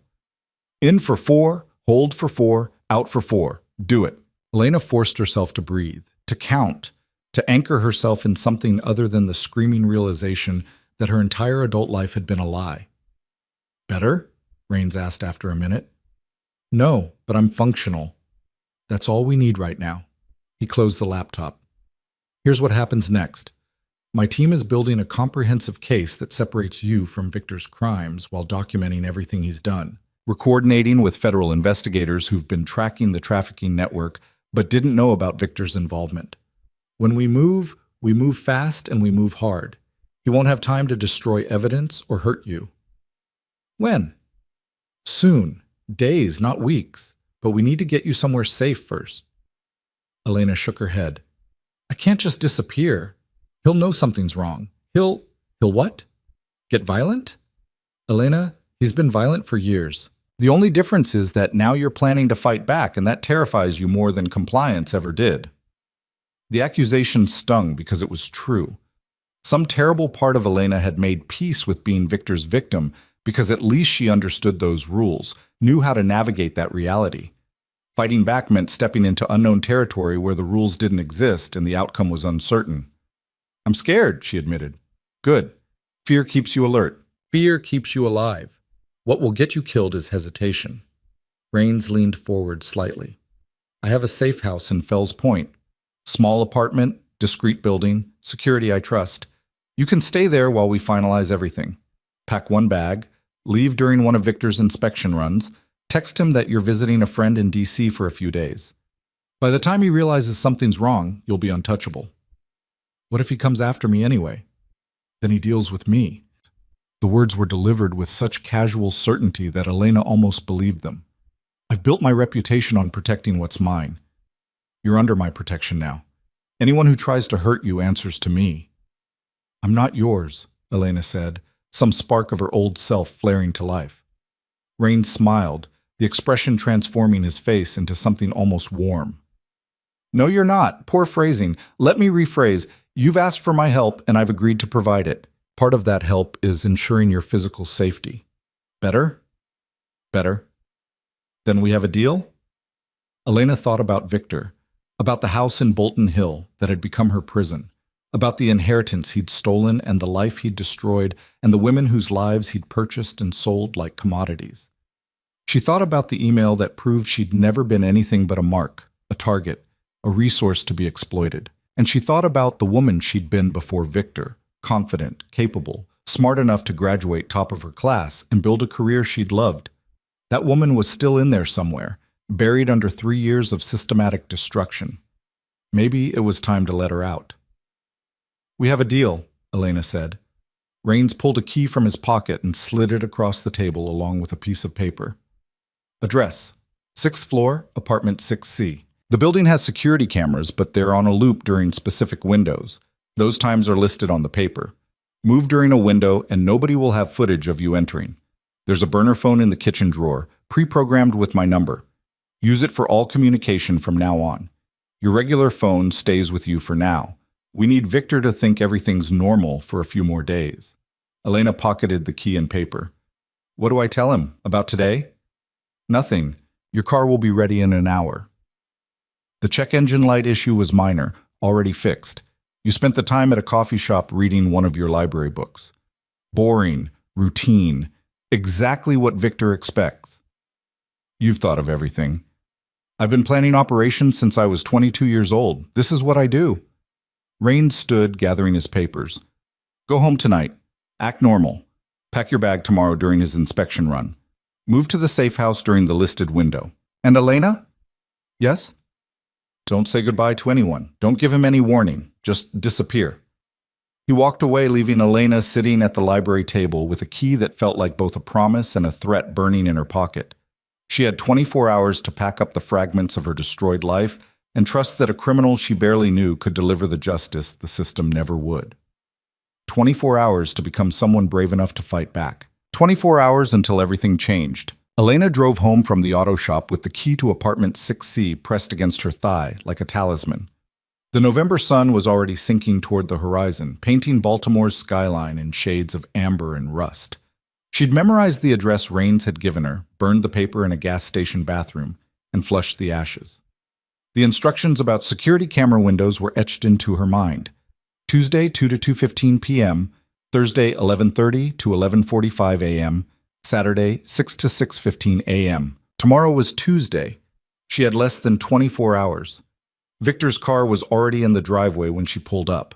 "In for 4, Hold for 4, out for 4. Do it. Elena forced herself to breathe, to count, to anchor herself in something other than the screaming realization that her entire adult life had been a lie. Better? Rains asked after a minute. No, but I'm functional. That's all we need right now. He closed the laptop. Here's what happens next. My team is building a comprehensive case that separates you from Victor's crimes while documenting everything he's done. We're coordinating with federal investigators who've been tracking the trafficking network but didn't know about Victor's involvement. When we move fast and we move hard. He won't have time to destroy evidence or hurt you. When? Soon. Days, not weeks. But we need to get you somewhere safe first. Elena shook her head. I can't just disappear. He'll know something's wrong. He'll what? Get violent? Elena, he's been violent for years. The only difference is that now you're planning to fight back, and that terrifies you more than compliance ever did. The accusation stung because it was true. Some terrible part of Elena had made peace with being Victor's victim because at least she understood those rules, knew how to navigate that reality. Fighting back meant stepping into unknown territory where the rules didn't exist and the outcome was uncertain. I'm scared, she admitted. Good. Fear keeps you alert. Fear keeps you alive. What will get you killed is hesitation. Rains leaned forward slightly. I have a safe house in Fells Point. Small apartment, discreet building, security I trust. You can stay there while we finalize everything. Pack one bag, leave during one of Victor's inspection runs, text him that you're visiting a friend in D.C. for a few days. By the time he realizes something's wrong, you'll be untouchable. What if he comes after me anyway? Then he deals with me. The words were delivered with such casual certainty that Elena almost believed them. I've built my reputation on protecting what's mine. You're under my protection now. Anyone who tries to hurt you answers to me. I'm not yours, Elena said, some spark of her old self flaring to life. Rain smiled, the expression transforming his face into something almost warm. No, you're not. Poor phrasing. Let me rephrase. You've asked for my help, and I've agreed to provide it. Part of that help is ensuring your physical safety. Better? Better. Then we have a deal? Elena thought about Victor, about the house in Bolton Hill that had become her prison, about the inheritance he'd stolen and the life he'd destroyed and the women whose lives he'd purchased and sold like commodities. She thought about the email that proved she'd never been anything but a mark, a target, a resource to be exploited. And she thought about the woman she'd been before Victor, confident, capable, smart enough to graduate top of her class and build a career she'd loved. That woman was still in there somewhere, buried under 3 years of systematic destruction. Maybe it was time to let her out. We have a deal, Elena said. Rains pulled a key from his pocket and slid it across the table along with a piece of paper. Address: 6th floor, apartment 6C. The building has security cameras, but they're on a loop during specific windows. Those times are listed on the paper. Move during a window and nobody will have footage of you entering. There's a burner phone in the kitchen drawer, pre-programmed with my number. Use it for all communication from now on. Your regular phone stays with you for now. We need Victor to think everything's normal for a few more days. Elena pocketed the key and paper. What do I tell him? About today? Nothing. Your car will be ready in an hour. The check engine light issue was minor, already fixed. You spent the time at a coffee shop reading one of your library books. Boring, routine, exactly what Victor expects. You've thought of everything. I've been planning operations since I was 22 years old. This is what I do. Rain stood, gathering his papers. Go home tonight. Act normal. Pack your bag tomorrow during his inspection run. Move to the safe house during the listed window. And Elena? Yes? Don't say goodbye to anyone. Don't give him any warning. Just disappear. He walked away, leaving Elena sitting at the library table with a key that felt like both a promise and a threat burning in her pocket. She had 24 hours to pack up the fragments of her destroyed life and trust that a criminal she barely knew could deliver the justice the system never would. 24 hours to become someone brave enough to fight back. 24 hours until everything changed. Elena drove home from the auto shop with the key to apartment 6C pressed against her thigh like a talisman. The November sun was already sinking toward the horizon, painting Baltimore's skyline in shades of amber and rust. She'd memorized the address Raines had given her, burned the paper in a gas station bathroom, and flushed the ashes. The instructions about security camera windows were etched into her mind. Tuesday 2 to 2:15 p.m., Thursday 11:30 to 11:45 a.m., Saturday 6 to 6:15 a.m. Tomorrow was Tuesday. She had less than 24 hours. Victor's car was already in the driveway when she pulled up.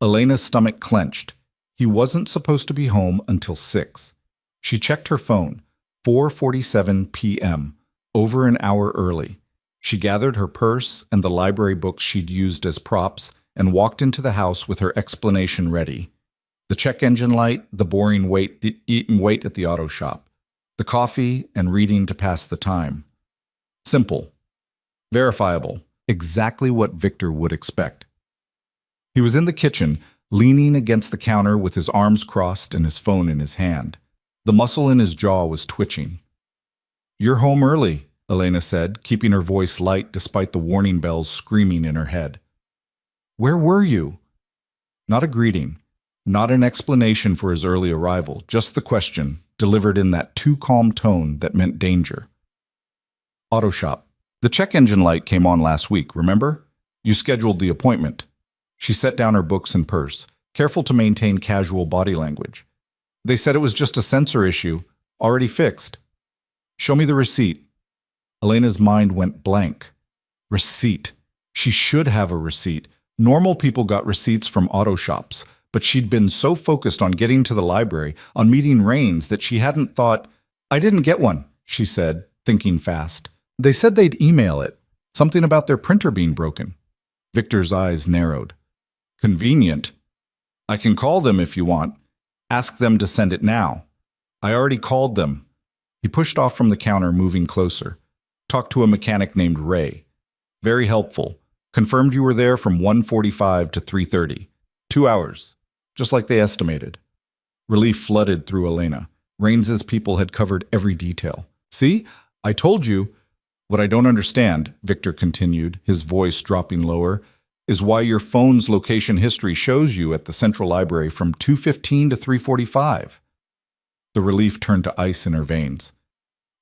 Elena's stomach clenched. He wasn't supposed to be home until 6. She checked her phone, 4:47 p.m., over an hour early. She gathered her purse and the library books she'd used as props and walked into the house with her explanation ready. The check engine light, the boring wait at the auto shop, the coffee and reading to pass the time. Simple. Verifiable. Exactly what Victor would expect. He was in the kitchen, leaning against the counter with his arms crossed and his phone in his hand. The muscle in his jaw was twitching. "You're home early," Elena said, keeping her voice light despite the warning bells screaming in her head. "Where were you?" Not a greeting, not an explanation for his early arrival, just the question, delivered in that too calm tone that meant danger. Auto shop. "The check engine light came on last week, remember? You scheduled the appointment." She set down her books and purse, careful to maintain casual body language. "They said it was just a sensor issue, already fixed." "Show me the receipt." Elena's mind went blank. Receipt. She should have a receipt. Normal people got receipts from auto shops, but she'd been so focused on getting to the library, on meeting Raines, that she hadn't thought. "I didn't get one," she said, thinking fast. "They said they'd email it. Something about their printer being broken." Victor's eyes narrowed. "Convenient. I can call them if you want. Ask them to send it now." "I already called them." He pushed off from the counter, moving closer. "Talked to a mechanic named Ray. Very helpful. Confirmed you were there from 1:45 to 3:30. 2 hours. Just like they estimated." Relief flooded through Elena. Raines's people had covered every detail. "See? I told you." "What I don't understand," Victor continued, his voice dropping lower, "is why your phone's location history shows you at the Central Library from 2:15 to 3:45. The relief turned to ice in her veins.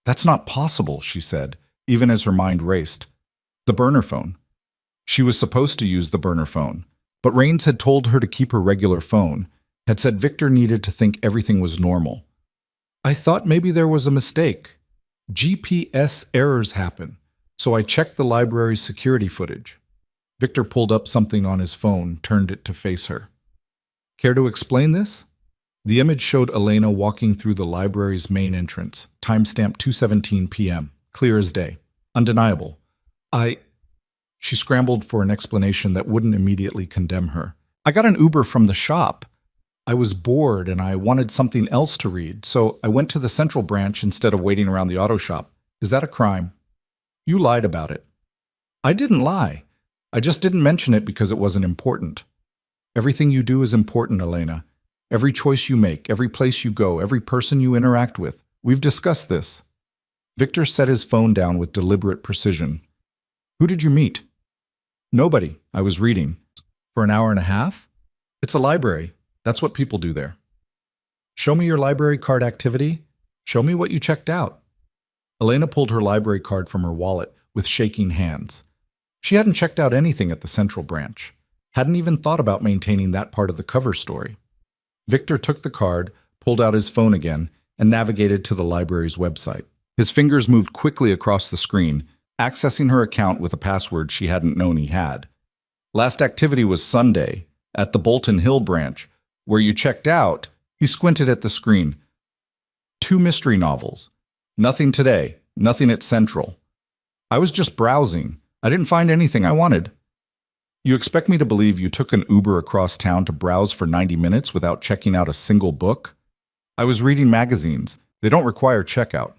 "That's not possible," she said, even as her mind raced. The burner phone. She was supposed to use the burner phone, but Raines had told her to keep her regular phone, had said Victor needed to think everything was normal. "I thought maybe there was a mistake. GPS errors happen, so I checked the library's security footage." Victor pulled up something on his phone, turned it to face her. "Care to explain this?" The image showed Elena walking through the library's main entrance, timestamp 2:17 p.m., clear as day, undeniable. She scrambled for an explanation that wouldn't immediately condemn her. "I got an Uber from the shop. I was bored and I wanted something else to read, so I went to the Central branch instead of waiting around the auto shop. Is that a crime?" "You lied about it." "I didn't lie. I just didn't mention it because it wasn't important." "Everything you do is important, Elena. Every choice you make, every place you go, every person you interact with. We've discussed this." Victor set his phone down with deliberate precision. "Who did you meet?" "Nobody. I was reading." "For an hour and a half?" "It's a library. That's what people do there." "Show me your library card activity. Show me what you checked out." Elena pulled her library card from her wallet with shaking hands. She hadn't checked out anything at the Central branch, hadn't even thought about maintaining that part of the cover story. Victor took the card, pulled out his phone again, and navigated to the library's website. His fingers moved quickly across the screen, accessing her account with a password she hadn't known he had. Last activity was Sunday, at the Bolton Hill branch, where you checked out. He squinted at the screen. 2 mystery novels. Nothing today, nothing at Central. "I was just browsing. I didn't find anything I wanted." "You expect me to believe you took an Uber across town to browse for 90 minutes without checking out a single book?" "I was reading magazines. They don't require checkout."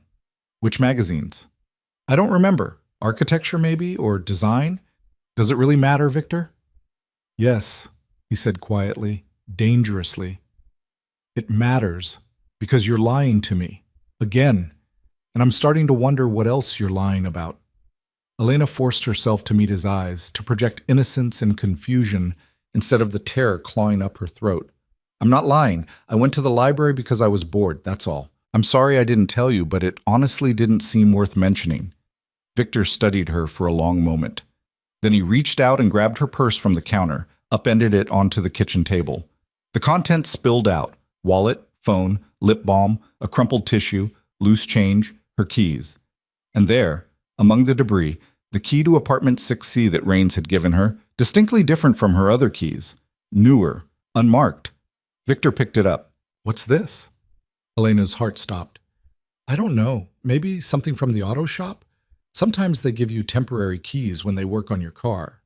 "Which magazines?" "I don't remember. Architecture maybe, or design? Does it really matter, Victor?" "Yes," he said quietly, dangerously. "It matters, because you're lying to me. Again. And I'm starting to wonder what else you're lying about." Elena forced herself to meet his eyes, to project innocence and confusion instead of the terror clawing up her throat. I'm not lying. I went to the library because I was bored, that's all. I'm sorry I didn't tell you, but it honestly didn't seem worth mentioning. Victor studied her for a long moment. Then he reached out and grabbed her purse from the counter, upended it onto the kitchen table. The contents spilled out: wallet, phone, lip balm, a crumpled tissue, loose change, her keys. And there, among the debris, the key to apartment 6C that Rains had given her, distinctly different from her other keys. Newer, unmarked. Victor picked it up. What's this? Elena's heart stopped. I don't know. Maybe something from the auto shop? Sometimes they give you temporary keys when they work on your car.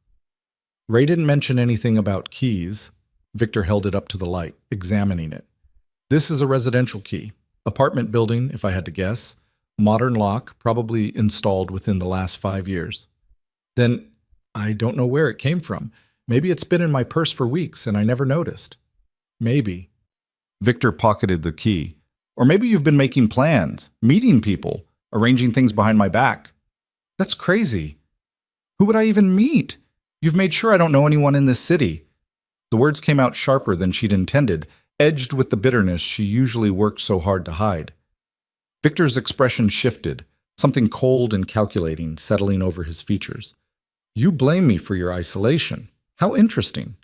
Ray didn't mention anything about keys. Victor held it up to the light, examining it. This is a residential key. Apartment building, if I had to guess. Modern lock, probably installed within the last 5 years. Then, I don't know where it came from. Maybe it's been in my purse for weeks and I never noticed. Maybe. Victor pocketed the key. Or maybe you've been making plans, meeting people, arranging things behind my back. That's crazy. Who would I even meet? You've made sure I don't know anyone in this city. The words came out sharper than she'd intended, edged with the bitterness she usually worked so hard to hide. Victor's expression shifted, something cold and calculating settling over his features. You blame me for your isolation. How interesting.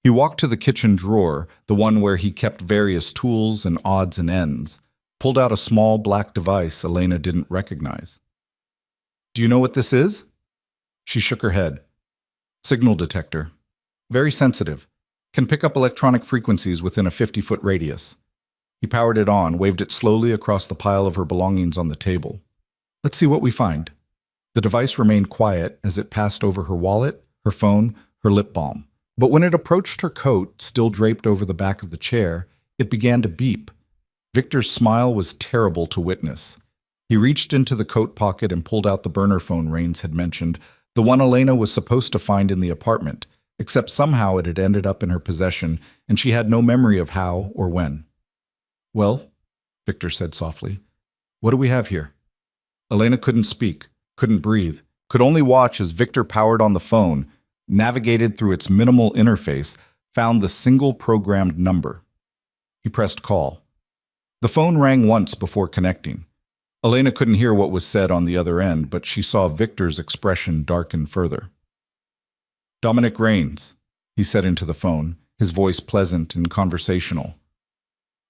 He walked to the kitchen drawer, the one where he kept various tools and odds and ends, pulled out a small black device Elena didn't recognize. Do you know what this is? She shook her head. Signal detector. Very sensitive. Can pick up electronic frequencies within a 50-foot radius. He powered it on, waved it slowly across the pile of her belongings on the table. Let's see what we find. The device remained quiet as it passed over her wallet, her phone, her lip balm. But when it approached her coat, still draped over the back of the chair, it began to beep. Victor's smile was terrible to witness. He reached into the coat pocket and pulled out the burner phone Rains had mentioned, the one Elena was supposed to find in the apartment, except somehow it had ended up in her possession, and she had no memory of how or when. Well, Victor said softly, what do we have here? Elena couldn't speak, couldn't breathe, could only watch as Victor powered on the phone, navigated through its minimal interface, found the single programmed number. He pressed call. The phone rang once before connecting. Elena couldn't hear what was said on the other end, but she saw Victor's expression darken further. Dominic Rains, he said into the phone, his voice pleasant and conversational.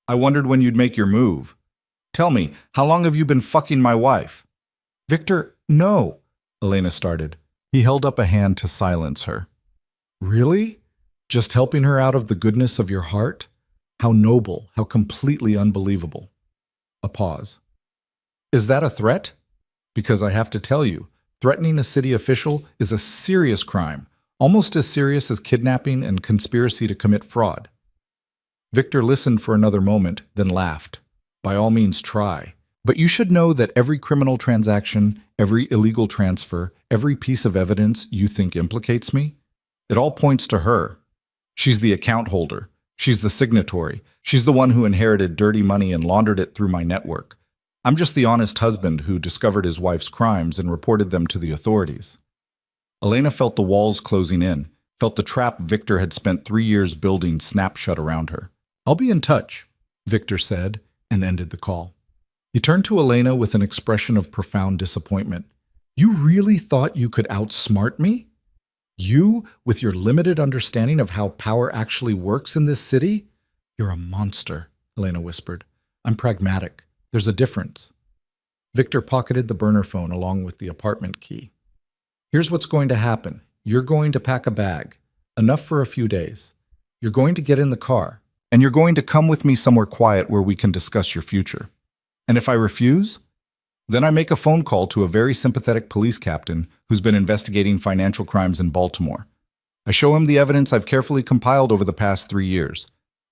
I wondered when you'd make your move. Tell me, how long have you been fucking my wife? Victor, no, Elena started. He held up a hand to silence her. Really? Just helping her out of the goodness of your heart? How noble, how completely unbelievable. A pause. Is that a threat? Because I have to tell you, threatening a city official is a serious crime, almost as serious as kidnapping and conspiracy to commit fraud. Victor listened for another moment, then laughed. By all means, try. But you should know that every criminal transaction, every illegal transfer, every piece of evidence you think implicates me, it all points to her. She's the account holder. She's the signatory. She's the one who inherited dirty money and laundered it through my network. I'm just the honest husband who discovered his wife's crimes and reported them to the authorities. Elena felt the walls closing in, felt the trap Victor had spent 3 years building snap shut around her. I'll be in touch, Victor said, and ended the call. He turned to Elena with an expression of profound disappointment. You really thought you could outsmart me? You, with your limited understanding of how power actually works in this city? You're a monster, Elena whispered. I'm pragmatic. There's a difference. Victor pocketed the burner phone along with the apartment key. Here's what's going to happen. You're going to pack a bag, enough for a few days. You're going to get in the car, and you're going to come with me somewhere quiet where we can discuss your future. And if I refuse, then I make a phone call to a very sympathetic police captain who's been investigating financial crimes in Baltimore. I show him the evidence I've carefully compiled over the past 3 years.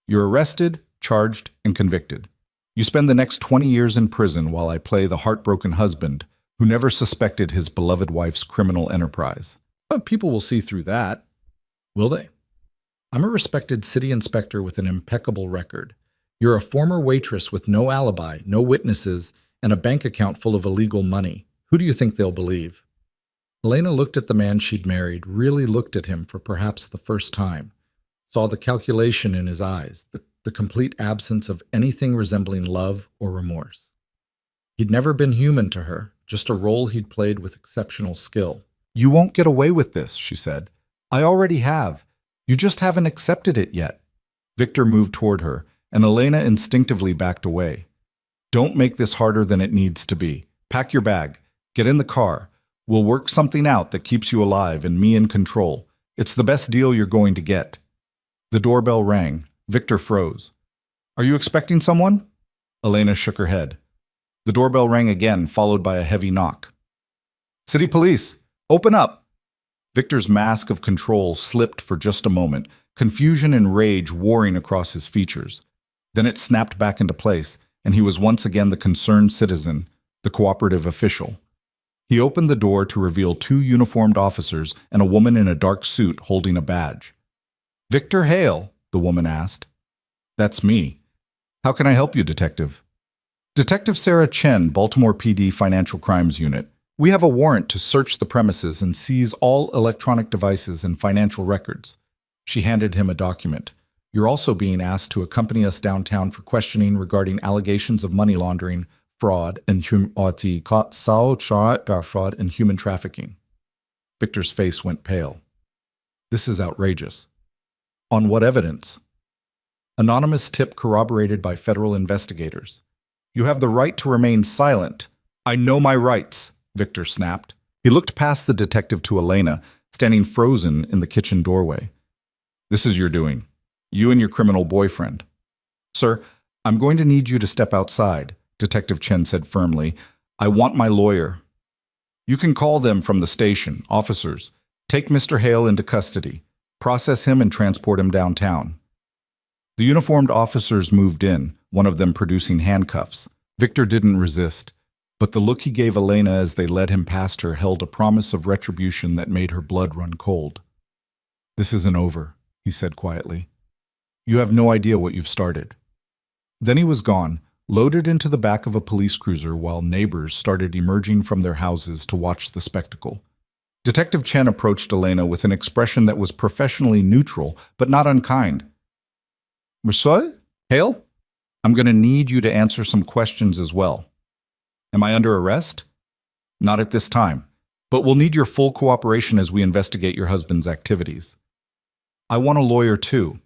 You're arrested, charged, and convicted. You spend the next 20 years in prison while I play the heartbroken husband who never suspected his beloved wife's criminal enterprise. But people will see through that. Will they? I'm a respected city inspector with an impeccable record. You're a former waitress with no alibi, no witnesses, and a bank account full of illegal money. Who do you think they'll believe? Elena looked at the man she'd married, really looked at him for perhaps the first time. saw the calculation in his eyes, the complete absence of anything resembling love or remorse. He'd never been human to her, just a role he'd played with exceptional skill. "You won't get away with this," she said. "I already have. You just haven't accepted it yet." Victor moved toward her, and Elena instinctively backed away. "Don't make this harder than it needs to be. Pack your bag. Get in the car. We'll work something out that keeps you alive and me in control. It's the best deal you're going to get." The doorbell rang. Victor froze. "Are you expecting someone?" Elena shook her head. The doorbell rang again, followed by a heavy knock. "City police! Open up!" Victor's mask of control slipped for just a moment, confusion and rage warring across his features. Then it snapped back into place, and he was once again the concerned citizen, the cooperative official. He opened the door to reveal two uniformed officers and a woman in a dark suit holding a badge. "Victor Hale?" the woman asked. "That's me. How can I help you, Detective?" "Detective Sarah Chen, Baltimore PD Financial Crimes Unit. We have a warrant to search the premises and seize all electronic devices and financial records." She handed him a document. "You're also being asked to accompany us downtown for questioning regarding allegations of money laundering, fraud, and human trafficking." Victor's face went pale. "This is outrageous." "On what evidence?" "Anonymous tip corroborated by federal investigators." "You have the right to remain silent." "I know my rights," Victor snapped. He looked past the detective to Elena, standing frozen in the kitchen doorway. "This is your doing. You and your criminal boyfriend." "Sir, I'm going to need you to step outside," Detective Chen said firmly. "I want my lawyer." "You can call them from the station. Officers, take Mr. Hale into custody. Process him and transport him downtown." The uniformed officers moved in, one of them producing handcuffs. Victor didn't resist, but the look he gave Elena as they led him past her held a promise of retribution that made her blood run cold. "This isn't over," he said quietly. "You have no idea what you've started." Then he was gone, loaded into the back of a police cruiser while neighbors started emerging from their houses to watch the spectacle. Detective Chen approached Elena with an expression that was professionally neutral, but not unkind. "Monsieur Hale, I'm going to need you to answer some questions as well." "Am I under arrest?" "Not at this time, but we'll need your full cooperation as we investigate your husband's activities." "I want a lawyer too."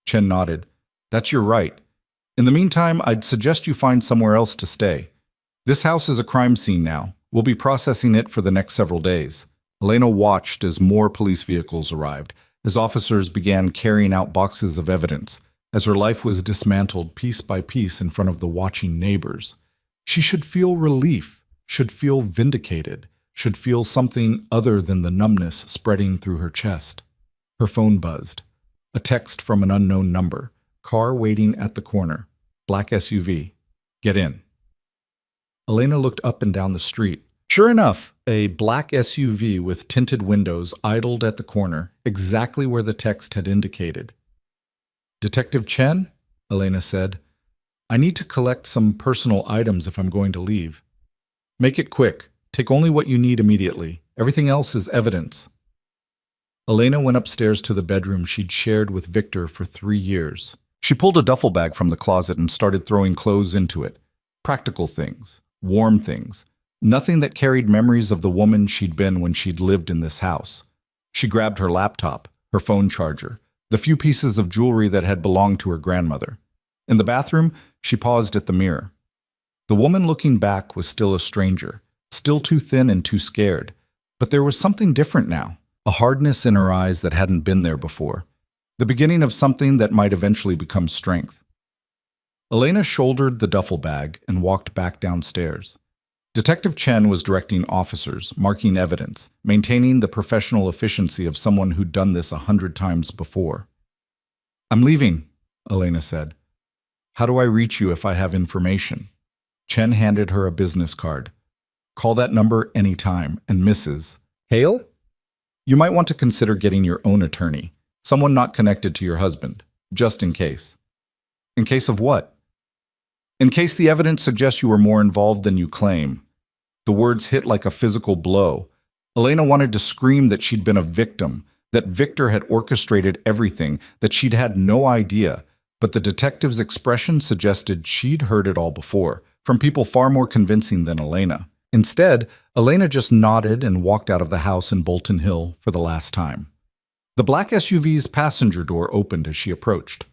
Chen nodded. "That's your right. In the meantime, I'd suggest you find somewhere else to stay. This house is a crime scene now. We'll be processing it for the next several days." Elena watched as more police vehicles arrived, as officers began carrying out boxes of evidence, as her life was dismantled piece by piece in front of the watching neighbors. She should feel relief, should feel vindicated, should feel something other than the numbness spreading through her chest. Her phone buzzed. A text from an unknown number. "Car waiting at the corner. Black SUV. Get in." Elena looked up and down the street. Sure enough, a black SUV with tinted windows idled at the corner, exactly where the text had indicated. "Detective Chen?" Elena said. "I need to collect some personal items if I'm going to leave." "Make it quick. Take only what you need immediately. Everything else is evidence." Elena went upstairs to the bedroom she'd shared with Victor for 3 years. She pulled a duffel bag from the closet and started throwing clothes into it. Practical things, warm things, nothing that carried memories of the woman she'd been when she'd lived in this house. She grabbed her laptop, her phone charger, the few pieces of jewelry that had belonged to her grandmother. In the bathroom, she paused at the mirror. The woman looking back was still a stranger, still too thin and too scared. But there was something different now, a hardness in her eyes that hadn't been there before, the beginning of something that might eventually become strength. Elena shouldered the duffel bag and walked back downstairs. Detective Chen was directing officers, marking evidence, maintaining the professional efficiency of someone who'd done this 100 times before. "I'm leaving," Elena said. "How do I reach you if I have information?" Chen handed her a business card. "Call that number anytime, and Mrs. Hale? You might want to consider getting your own attorney, someone not connected to your husband, just in case." "In case of what?" "In case the evidence suggests you were more involved than you claim." The words hit like a physical blow. Elena wanted to scream that she'd been a victim, that Victor had orchestrated everything, that she'd had no idea, but the detective's expression suggested she'd heard it all before, from people far more convincing than Elena. Instead, Elena just nodded and walked out of the house in Bolton Hill for the last time. The black SUV's passenger door opened as she approached.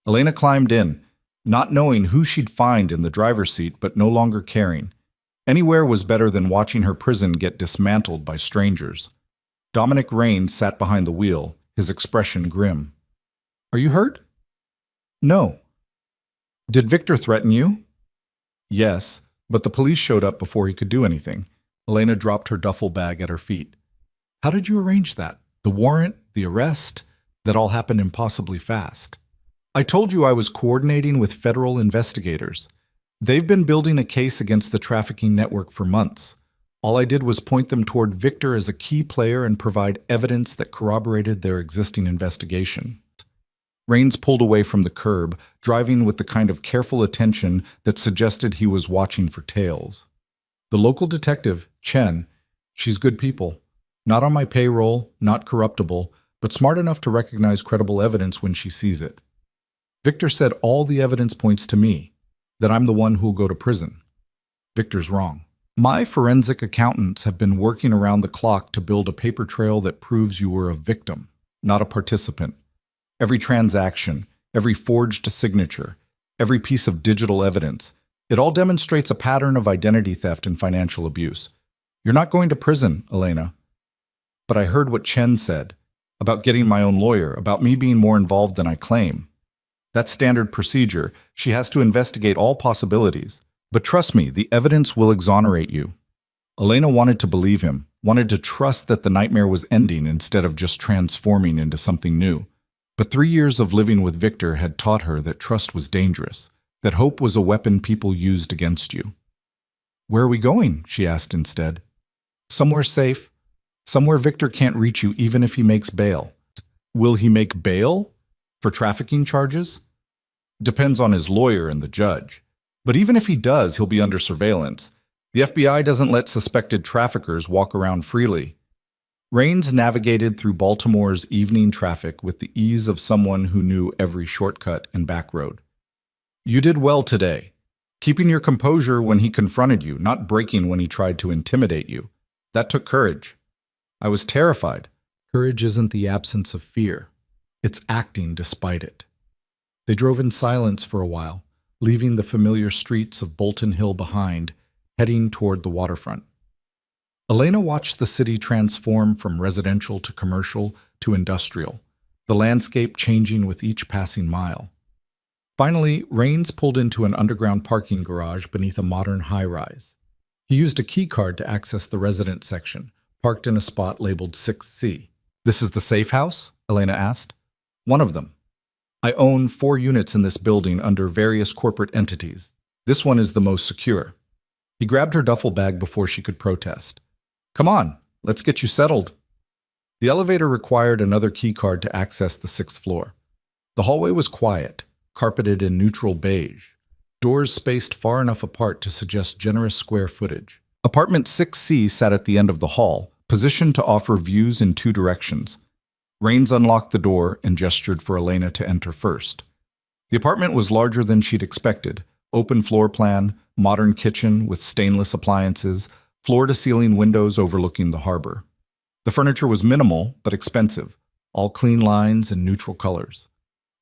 Elena climbed in, not knowing who she'd find in the driver's seat, but no longer caring. Anywhere was better than watching her prison get dismantled by strangers. Dominic Raines sat behind the wheel, his expression grim. "Are you hurt?" "No." "Did Victor threaten you?" "Yes, but the police showed up before he could do anything." Elena dropped her duffel bag at her feet. "How did you arrange that? The warrant, the arrest, that all happened impossibly fast." "I told you I was coordinating with federal investigators. They've been building a case against the trafficking network for months. All I did was point them toward Victor as a key player and provide evidence that corroborated their existing investigation." Raines pulled away from the curb, driving with the kind of careful attention that suggested he was watching for tails. "The local detective, Chen, she's good people. Not on my payroll, not corruptible, but smart enough to recognize credible evidence when she sees it. Victor said all the evidence points to me, that I'm the one who'll go to prison. Victor's wrong. My forensic accountants have been working around the clock to build a paper trail that proves you were a victim, not a participant. Every transaction, every forged signature, every piece of digital evidence, it all demonstrates a pattern of identity theft and financial abuse. You're not going to prison, Elena. But I heard what Chen said, about getting my own lawyer, about me being more involved than I claim. That's standard procedure. She has to investigate all possibilities. But trust me, the evidence will exonerate you." Elena wanted to believe him, wanted to trust that the nightmare was ending instead of just transforming into something new. But 3 years of living with Victor had taught her that trust was dangerous, that hope was a weapon people used against you. "Where are we going?" she asked instead. "Somewhere safe. Somewhere Victor can't reach you even if he makes bail." "Will he make bail? For trafficking charges?" "Depends on his lawyer and the judge. But even if he does, he'll be under surveillance. The FBI doesn't let suspected traffickers walk around freely." Raines navigated through Baltimore's evening traffic with the ease of someone who knew every shortcut and back road. "You did well today, keeping your composure when he confronted you, not breaking when he tried to intimidate you. That took courage." "I was terrified." "Courage isn't the absence of fear. It's acting despite it." They drove in silence for a while, leaving the familiar streets of Bolton Hill behind, heading toward the waterfront. Elena watched the city transform from residential to commercial to industrial, the landscape changing with each passing mile. Finally, Raines pulled into an underground parking garage beneath a modern high-rise. He used a key card to access the resident section, parked in a spot labeled 6C. "This is the safe house?" Elena asked. "One of them. I own 4 units in this building under various corporate entities. This one is the most secure." He grabbed her duffel bag before she could protest. "Come on, let's get you settled." The elevator required another key card to access the 6th floor. The hallway was quiet, carpeted in neutral beige, doors spaced far enough apart to suggest generous square footage. Apartment 6C sat at the end of the hall, positioned to offer views in 2 directions. Raines unlocked the door and gestured for Elena to enter first. The apartment was larger than she'd expected. Open floor plan, modern kitchen with stainless appliances, floor-to-ceiling windows overlooking the harbor. The furniture was minimal but expensive, all clean lines and neutral colors.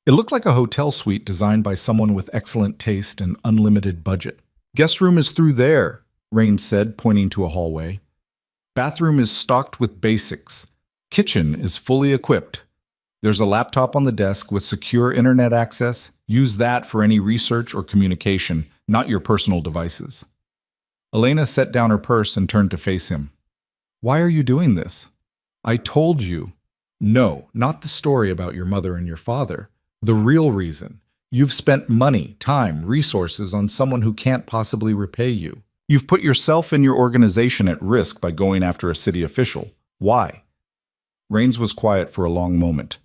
It looked like a hotel suite designed by someone with excellent taste and unlimited budget. "Guest room is through there," Raines said, pointing to a hallway. "Bathroom is stocked with basics. Kitchen is fully equipped. There's a laptop on the desk with secure internet access. Use that for any research or communication, not your personal devices." Elena set down her purse and turned to face him. "Why are you doing this?" "I told you." "No, not the story about your mother and your father. The real reason. You've spent money, time, resources on someone who can't possibly repay you. You've put yourself and your organization at risk by going after a city official. Why?" Raines was quiet for a long moment.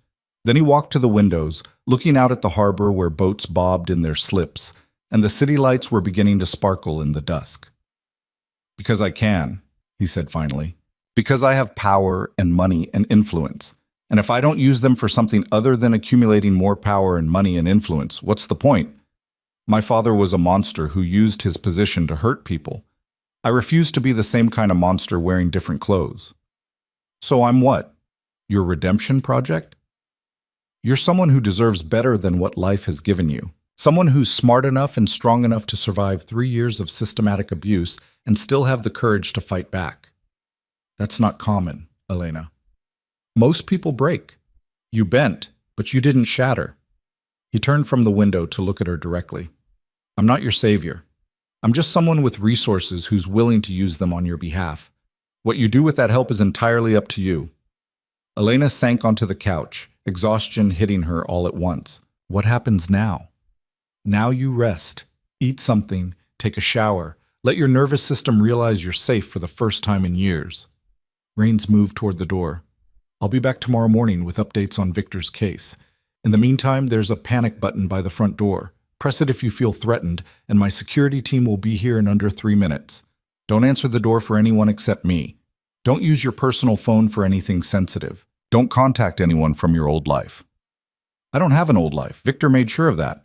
Then he walked to the windows, looking out at the harbor where boats bobbed in their slips, and the city lights were beginning to sparkle in the dusk. "Because I can," he said finally. "Because I have power and money and influence, And if I don't use them for something other than accumulating more power and money and influence, what's the point? My father was a monster who used his position to hurt people. I refuse to be the same kind of monster wearing different clothes. So I'm what? Your redemption project? You're someone who deserves better than what life has given you. Someone who's smart enough and strong enough to survive 3 years of systematic abuse and still have the courage to fight back. That's not common, Elena. Most people break. You bent, but you didn't shatter. He turned from the window to look at her directly. I'm not your savior. I'm just someone with resources who's willing to use them on your behalf. What you do with that help is entirely up to you. Elena sank onto the couch, exhaustion hitting her all at once. What happens now? Now you rest, eat something, take a shower, let your nervous system realize you're safe for the first time in years. Rains moved toward the door. I'll be back tomorrow morning with updates on Victor's case. In the meantime, there's a panic button by the front door. Press it if you feel threatened, and my security team will be here in under 3 minutes. Don't answer the door for anyone except me. Don't use your personal phone for anything sensitive. Don't contact anyone from your old life. I don't have an old life. Victor made sure of that.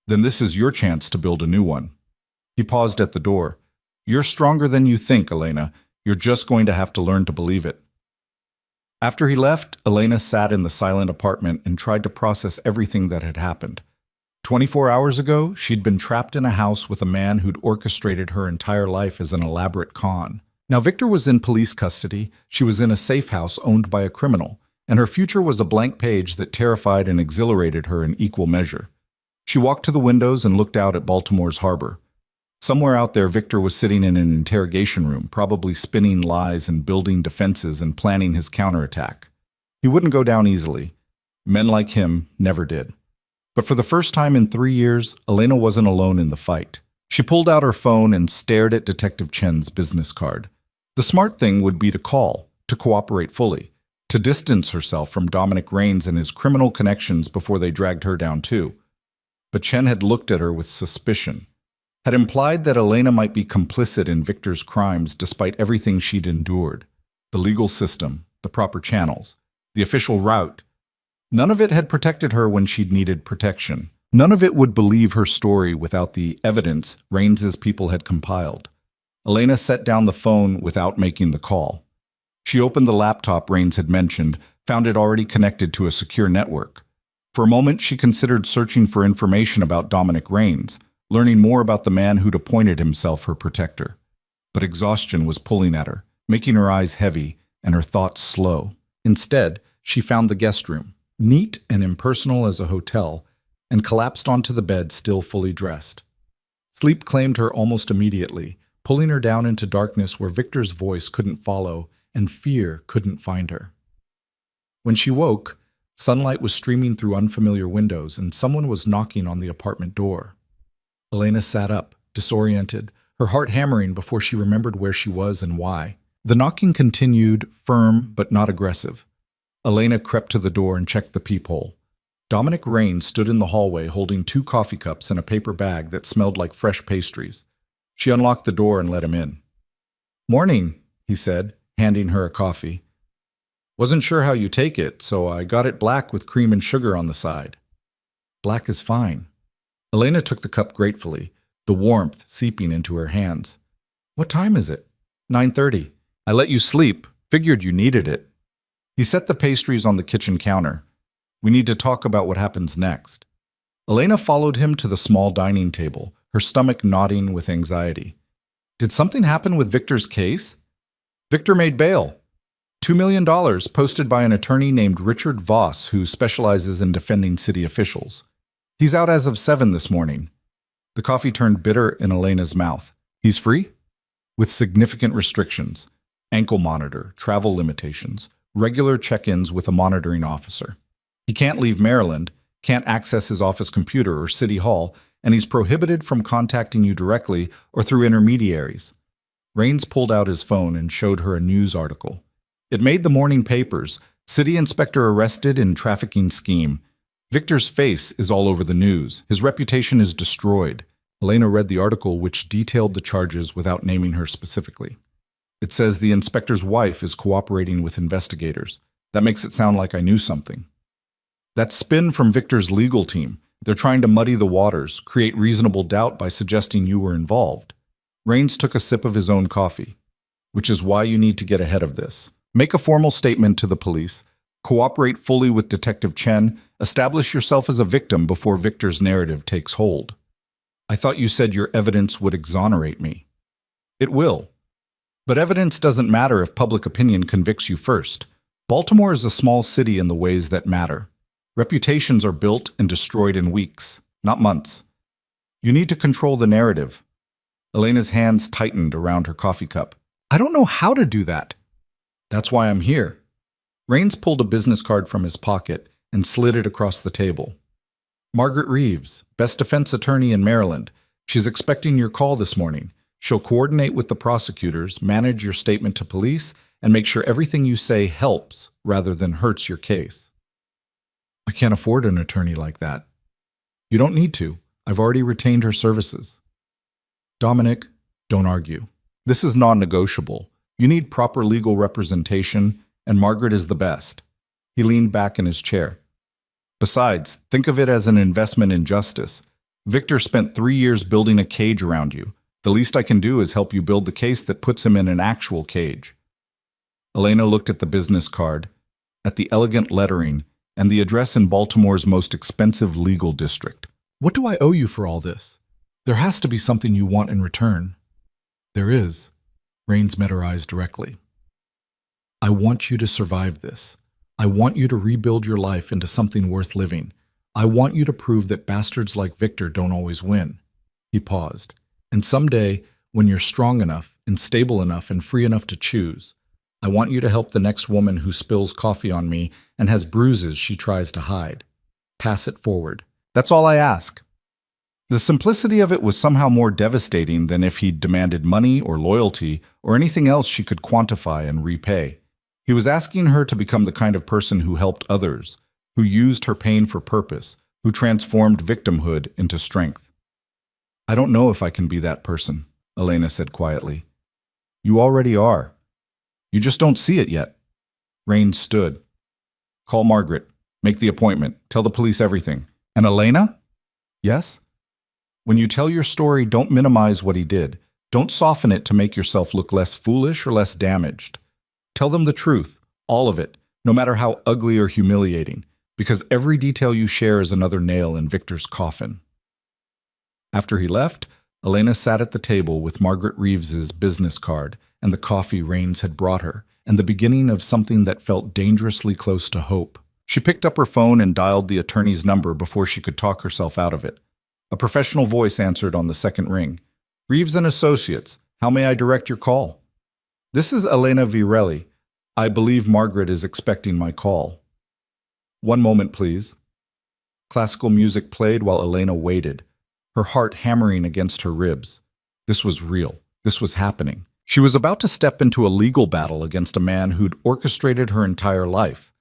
Then this is your chance to build a new one. He paused at the door. You're stronger than you think, Elena. You're just going to have to learn to believe it. After he left, Elena sat in the silent apartment and tried to process everything that had happened. 24 hours ago, she'd been trapped in a house with a man who'd orchestrated her entire life as an elaborate con. Now Victor was in police custody, she was in a safe house owned by a criminal, and her future was a blank page that terrified and exhilarated her in equal measure. She walked to the windows and looked out at Baltimore's harbor. Somewhere out there, Victor was sitting in an interrogation room, probably spinning lies and building defenses and planning his counterattack. He wouldn't go down easily. Men like him never did. But for the first time in 3 years, Elena wasn't alone in the fight. She pulled out her phone and stared at Detective Chen's business card. The smart thing would be to call, to cooperate fully, to distance herself from Dominic Raines and his criminal connections before they dragged her down too. But Chen had looked at her with suspicion, had implied that Elena might be complicit in Victor's crimes despite everything she'd endured. The legal system, the proper channels, the official route. None of it had protected her when she'd needed protection. None of it would believe her story without the evidence Raines's people had compiled. Elena set down the phone without making the call. She opened the laptop Raines had mentioned, found it already connected to a secure network. For a moment, she considered searching for information about Dominic Raines, learning more about the man who'd appointed himself her protector. But exhaustion was pulling at her, making her eyes heavy and her thoughts slow. Instead, she found the guest room, neat and impersonal as a hotel, and collapsed onto the bed still fully dressed. Sleep claimed her almost immediately, pulling her down into darkness where Victor's voice couldn't follow and fear couldn't find her. When she woke, sunlight was streaming through unfamiliar windows and someone was knocking on the apartment door. Elena sat up, disoriented, her heart hammering before she remembered where she was and why. The knocking continued, firm but not aggressive. Elena crept to the door and checked the peephole. Dominic Raines stood in the hallway holding 2 coffee cups and a paper bag that smelled like fresh pastries. She unlocked the door and let him in. "Morning," he said, handing her a coffee. "Wasn't sure how you take it, so I got it black with cream and sugar on the side." "Black is fine." Elena took the cup gratefully, the warmth seeping into her hands. "What time is it?" 9:30. "I let you sleep. Figured you needed it." He set the pastries on the kitchen counter. "We need to talk about what happens next." Elena followed him to the small dining table, her stomach knotting with anxiety. Did something happen with Victor's case? Victor made bail. $2 million posted by an attorney named Richard Voss, who specializes in defending city officials. He's out as of 7 this morning. The coffee turned bitter in Elena's mouth. He's free? With significant restrictions. Ankle monitor, travel limitations, regular check-ins with a monitoring officer. He can't leave Maryland, can't access his office computer or city hall, and he's prohibited from contacting you directly or through intermediaries. Raines pulled out his phone and showed her a news article. It made the morning papers. City inspector arrested in trafficking scheme. Victor's face is all over the news. His reputation is destroyed. Elena read the article, which detailed the charges without naming her specifically. It says the inspector's wife is cooperating with investigators. That makes it sound like I knew something. That's spin from Victor's legal team. They're trying to muddy the waters, create reasonable doubt by suggesting you were involved. Rains took a sip of his own coffee, which is why you need to get ahead of this. Make a formal statement to the police. Cooperate fully with Detective Chen. Establish yourself as a victim before Victor's narrative takes hold. I thought you said your evidence would exonerate me. It will. But evidence doesn't matter if public opinion convicts you first. Baltimore is a small city in the ways that matter. Reputations are built and destroyed in weeks, not months. You need to control the narrative. Elena's hands tightened around her coffee cup. I don't know how to do that. That's why I'm here. Rains pulled a business card from his pocket and slid it across the table. Margaret Reeves, best defense attorney in Maryland. She's expecting your call this morning. She'll coordinate with the prosecutors, manage your statement to police, and make sure everything you say helps rather than hurts your case. I can't afford an attorney like that. You don't need to. I've already retained her services. Dominic, don't argue. This is non-negotiable. You need proper legal representation, and Margaret is the best. He leaned back in his chair. Besides, think of it as an investment in justice. Victor spent 3 years building a cage around you. The least I can do is help you build the case that puts him in an actual cage. Elena looked at the business card, at the elegant lettering, and the address in Baltimore's most expensive legal district. What do I owe you for all this? There has to be something you want in return. There is. Rains met her eyes directly. I want you to survive this. I want you to rebuild your life into something worth living. I want you to prove that bastards like Victor don't always win. He paused. And someday, when you're strong enough and stable enough and free enough to choose, I want you to help the next woman who spills coffee on me and has bruises she tries to hide. Pass it forward. That's all I ask. The simplicity of it was somehow more devastating than if he'd demanded money or loyalty or anything else she could quantify and repay. He was asking her to become the kind of person who helped others, who used her pain for purpose, who transformed victimhood into strength. I don't know if I can be that person, Elena said quietly. You already are. You just don't see it yet. Rains stood. Call Margaret. Make the appointment. Tell the police everything. And Elena? Yes? When you tell your story, don't minimize what he did. Don't soften it to make yourself look less foolish or less damaged. Tell them the truth, all of it, no matter how ugly or humiliating, because every detail you share is another nail in Victor's coffin. After he left, Elena sat at the table with Margaret Reeves's business card and the coffee Rains had brought her, and the beginning of something that felt dangerously close to hope. She picked up her phone and dialed the attorney's number before she could talk herself out of it. A professional voice answered on the second ring. Reeves and Associates, how may I direct your call? This is Elena Virelli. I believe Margaret is expecting my call. One moment, please. Classical music played while Elena waited, her heart hammering against her ribs. This was real. This was happening. She was about to step into a legal battle against a man who'd orchestrated her entire life,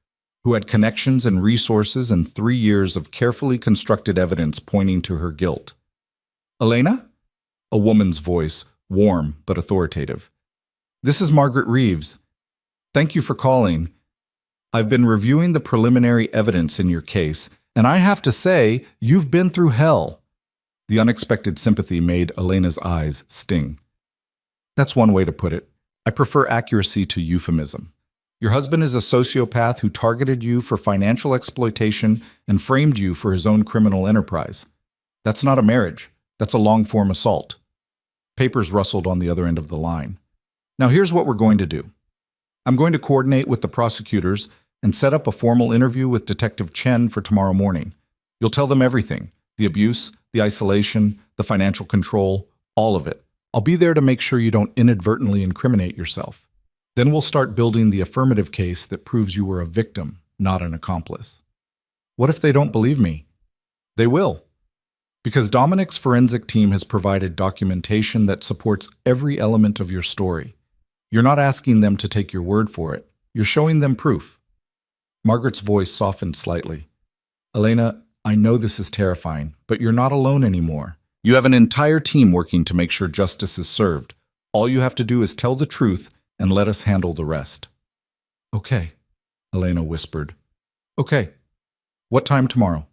who had connections and resources and 3 years of carefully constructed evidence pointing to her guilt. Elena? A woman's voice, warm but authoritative. This is Margaret Reeves. Thank you for calling. I've been reviewing the preliminary evidence in your case, and I have to say, you've been through hell. The unexpected sympathy made Elena's eyes sting. That's one way to put it. I prefer accuracy to euphemism. Your husband is a sociopath who targeted you for financial exploitation and framed you for his own criminal enterprise. That's not a marriage. That's a long-form assault. Papers rustled on the other end of the line. Now here's what we're going to do. I'm going to coordinate with the prosecutors and set up a formal interview with Detective Chen for tomorrow morning. You'll tell them everything, the abuse, the isolation, the financial control, all of it. I'll be there to make sure you don't inadvertently incriminate yourself. Then we'll start building the affirmative case that proves you were a victim, not an accomplice. What if they don't believe me? They will. Because Dominic's forensic team has provided documentation that supports every element of your story. You're not asking them to take your word for it. You're showing them proof. Margaret's voice softened slightly. Elena, I know this is terrifying, but you're not alone anymore. You have an entire team working to make sure justice is served. All you have to do is tell the truth and let us handle the rest. Okay. Elena whispered. Okay. What time tomorrow?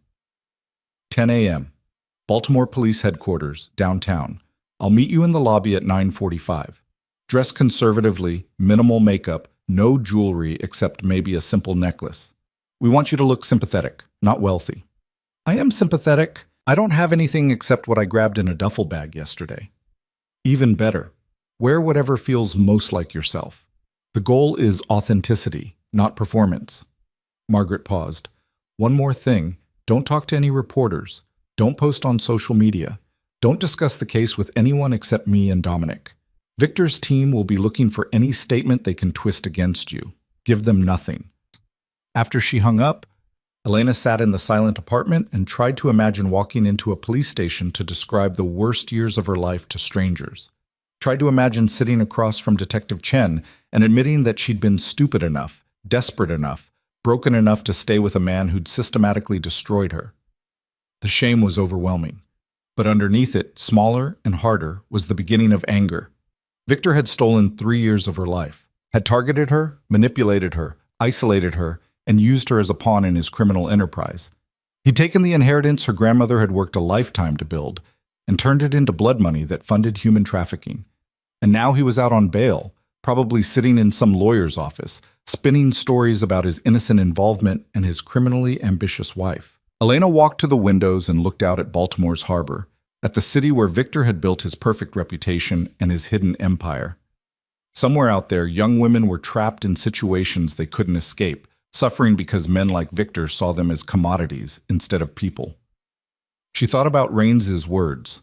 10 a.m. Baltimore Police Headquarters, downtown. I'll meet you in the lobby at 9:45. Dress conservatively, minimal makeup, no jewelry except maybe a simple necklace. We want you to look sympathetic, not wealthy. I am sympathetic. I don't have anything except what I grabbed in a duffel bag yesterday. Even better, wear whatever feels most like yourself. The goal is authenticity, not performance. Margaret paused. One more thing, don't talk to any reporters. Don't post on social media. Don't discuss the case with anyone except me and Dominic. Victor's team will be looking for any statement they can twist against you. Give them nothing. After she hung up, Elena sat in the silent apartment and tried to imagine walking into a police station to describe the worst years of her life to strangers. Tried to imagine sitting across from Detective Chen and admitting that she'd been stupid enough, desperate enough, broken enough to stay with a man who'd systematically destroyed her. The shame was overwhelming, but underneath it, smaller and harder, was the beginning of anger. Victor had stolen 3 years of her life, had targeted her, manipulated her, isolated her, and used her as a pawn in his criminal enterprise. He'd taken the inheritance her grandmother had worked a lifetime to build and turned it into blood money that funded human trafficking. And now he was out on bail, probably sitting in some lawyer's office, spinning stories about his innocent involvement and his criminally ambitious wife. Elena walked to the windows and looked out at Baltimore's harbor, at the city where Victor had built his perfect reputation and his hidden empire. Somewhere out there, young women were trapped in situations they couldn't escape, suffering because men like Victor saw them as commodities instead of people. She thought about Raines's words.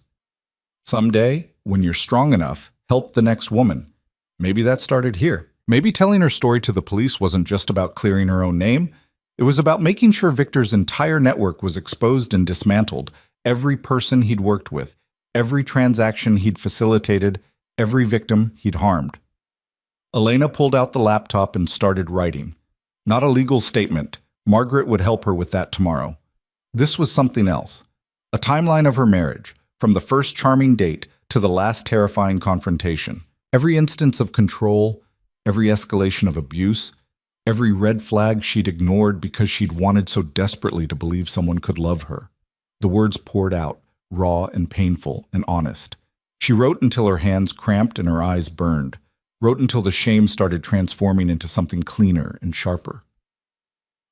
Someday, when you're strong enough, help the next woman. Maybe that started here. Maybe telling her story to the police wasn't just about clearing her own name. It was about making sure Victor's entire network was exposed and dismantled. Every person he'd worked with, every transaction he'd facilitated, every victim he'd harmed. Elena pulled out the laptop and started writing. Not a legal statement. Margaret would help her with that tomorrow. This was something else. A timeline of her marriage, from the first charming date to the last terrifying confrontation. Every instance of control, every escalation of abuse, every red flag she'd ignored because she'd wanted so desperately to believe someone could love her. The words poured out, raw and painful and honest. She wrote until her hands cramped and her eyes burned. Wrote until the shame started transforming into something cleaner and sharper.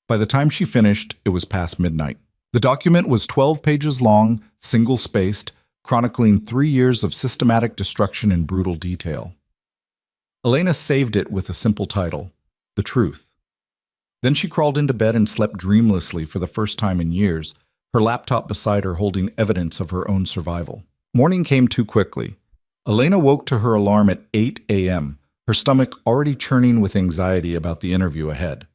By the time she finished, it was past midnight. The document was 12 pages long, single-spaced, chronicling 3 years of systematic destruction in brutal detail. Elena saved it with a simple title, The Truth. Then she crawled into bed and slept dreamlessly for the first time in years, her laptop beside her holding evidence of her own survival. Morning came too quickly. Elena woke to her alarm at 8 a.m., her stomach already churning with anxiety about the interview ahead.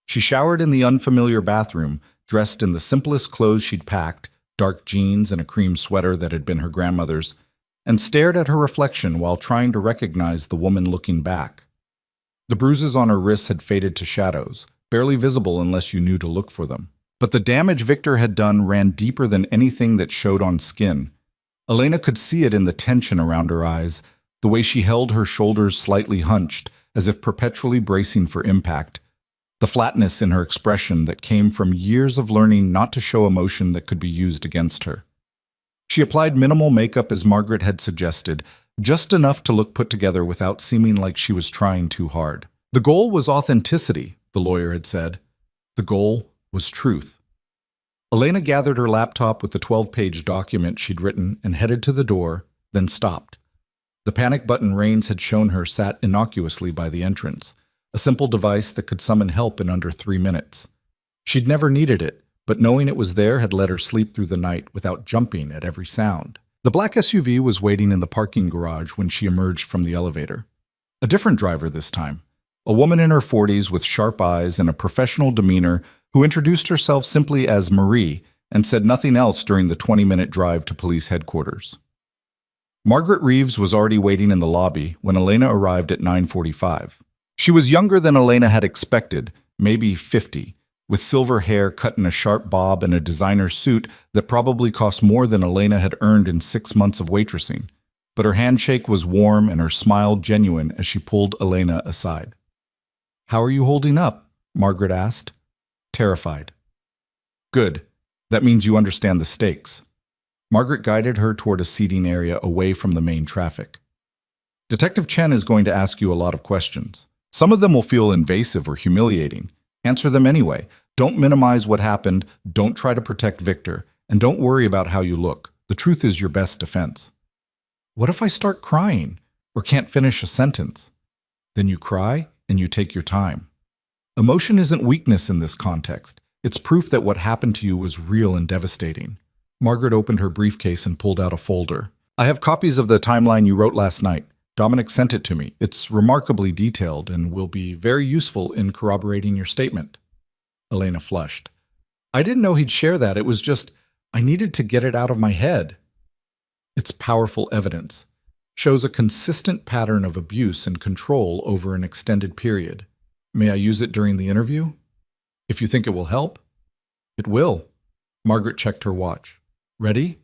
She showered in the unfamiliar bathroom, dressed in the simplest clothes she'd packed, dark jeans and a cream sweater that had been her grandmother's, and stared at her reflection while trying to recognize the woman looking back. The bruises on her wrists had faded to shadows, barely visible unless you knew to look for them. But the damage Victor had done ran deeper than anything that showed on skin. Elena could see it in the tension around her eyes, the way she held her shoulders slightly hunched, as if perpetually bracing for impact, the flatness in her expression that came from years of learning not to show emotion that could be used against her. She applied minimal makeup as Margaret had suggested, just enough to look put together without seeming like she was trying too hard. The goal was authenticity, the lawyer had said. The goal was truth. Elena gathered her laptop with the 12-page document she'd written and headed to the door, then stopped. The panic button Raines had shown her sat innocuously by the entrance, a simple device that could summon help in under 3 minutes. She'd never needed it, but knowing it was there had let her sleep through the night without jumping at every sound. The black SUV was waiting in the parking garage when she emerged from the elevator. A different driver this time, a woman in her 40s with sharp eyes and a professional demeanor who introduced herself simply as Marie and said nothing else during the 20-minute drive to police headquarters. Margaret Reeves was already waiting in the lobby when Elena arrived at 9:45. She was younger than Elena had expected, maybe 50, with silver hair cut in a sharp bob and a designer suit that probably cost more than Elena had earned in 6 months of waitressing. But her handshake was warm and her smile genuine as she pulled Elena aside. "How are you holding up?" Margaret asked. Terrified. Good. That means you understand the stakes. Margaret guided her toward a seating area away from the main traffic. Detective Chen is going to ask you a lot of questions. Some of them will feel invasive or humiliating. Answer them anyway. Don't minimize what happened, don't try to protect Victor, and don't worry about how you look. The truth is your best defense. What if I start crying or can't finish a sentence? Then you cry and you take your time. Emotion isn't weakness in this context. It's proof that what happened to you was real and devastating. Margaret opened her briefcase and pulled out a folder. I have copies of the timeline you wrote last night. Dominic sent it to me. It's remarkably detailed and will be very useful in corroborating your statement. Elena flushed. I didn't know he'd share that. It was just, I needed to get it out of my head. It's powerful evidence. Shows a consistent pattern of abuse and control over an extended period. May I use it during the interview? If you think it will help? It will. Margaret checked her watch. Ready?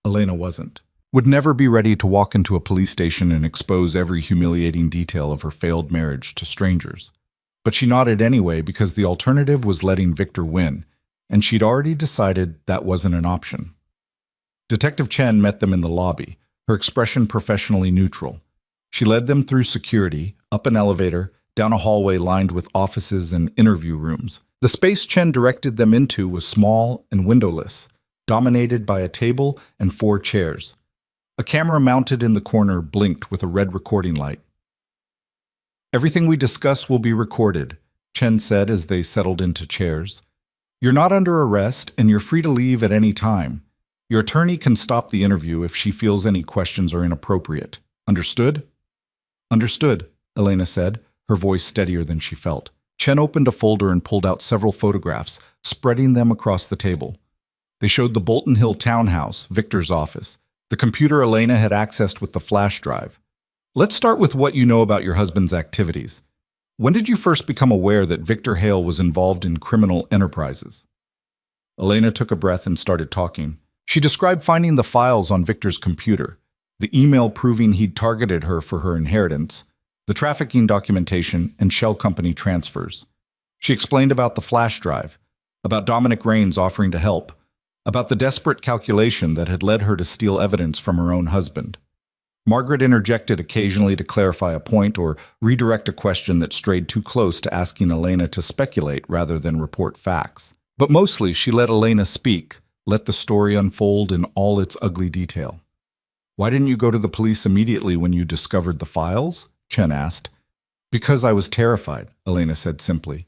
Elena wasn't. Would never be ready to walk into a police station and expose every humiliating detail of her failed marriage to strangers. But she nodded anyway because the alternative was letting Victor win, and she'd already decided that wasn't an option. Detective Chen met them in the lobby, her expression professionally neutral. She led them through security, up an elevator, down a hallway lined with offices and interview rooms. The space Chen directed them into was small and windowless, dominated by a table and 4 chairs. A camera mounted in the corner blinked with a red recording light. Everything we discuss will be recorded, Chen said as they settled into chairs. You're not under arrest and you're free to leave at any time. Your attorney can stop the interview if she feels any questions are inappropriate. Understood? Understood, Elena said, her voice steadier than she felt. Chen opened a folder and pulled out several photographs, spreading them across the table. They showed the Bolton Hill townhouse, Victor's office, the computer Elena had accessed with the flash drive. Let's start with what you know about your husband's activities. When did you first become aware that Victor Hale was involved in criminal enterprises? Elena took a breath and started talking. She described finding the files on Victor's computer, the email proving he'd targeted her for her inheritance, the trafficking documentation, and shell company transfers. She explained about the flash drive, about Dominic Raines offering to help, about the desperate calculation that had led her to steal evidence from her own husband. Margaret interjected occasionally to clarify a point or redirect a question that strayed too close to asking Elena to speculate rather than report facts. But mostly she let Elena speak, let the story unfold in all its ugly detail. Why didn't you go to the police immediately when you discovered the files? Chen asked. Because I was terrified, Elena said simply.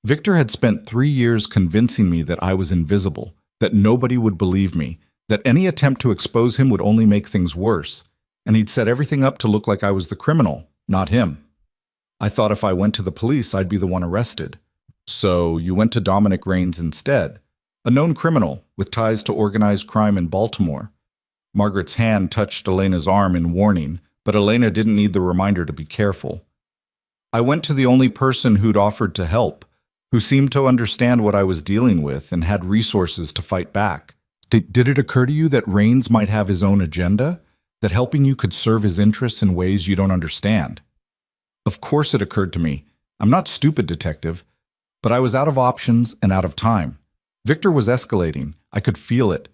Victor had spent 3 years convincing me that I was invisible, that nobody would believe me, that any attempt to expose him would only make things worse, and he'd set everything up to look like I was the criminal, not him. I thought if I went to the police, I'd be the one arrested. So you went to Dominic Raines instead, a known criminal with ties to organized crime in Baltimore. Margaret's hand touched Elena's arm in warning, but Elena didn't need the reminder to be careful. I went to the only person who'd offered to help, who seemed to understand what I was dealing with and had resources to fight back. Did it occur to you that Raines might have his own agenda? That helping you could serve his interests in ways you don't understand? Of course it occurred to me. I'm not stupid, detective. But I was out of options and out of time. Victor was escalating. I could feel it.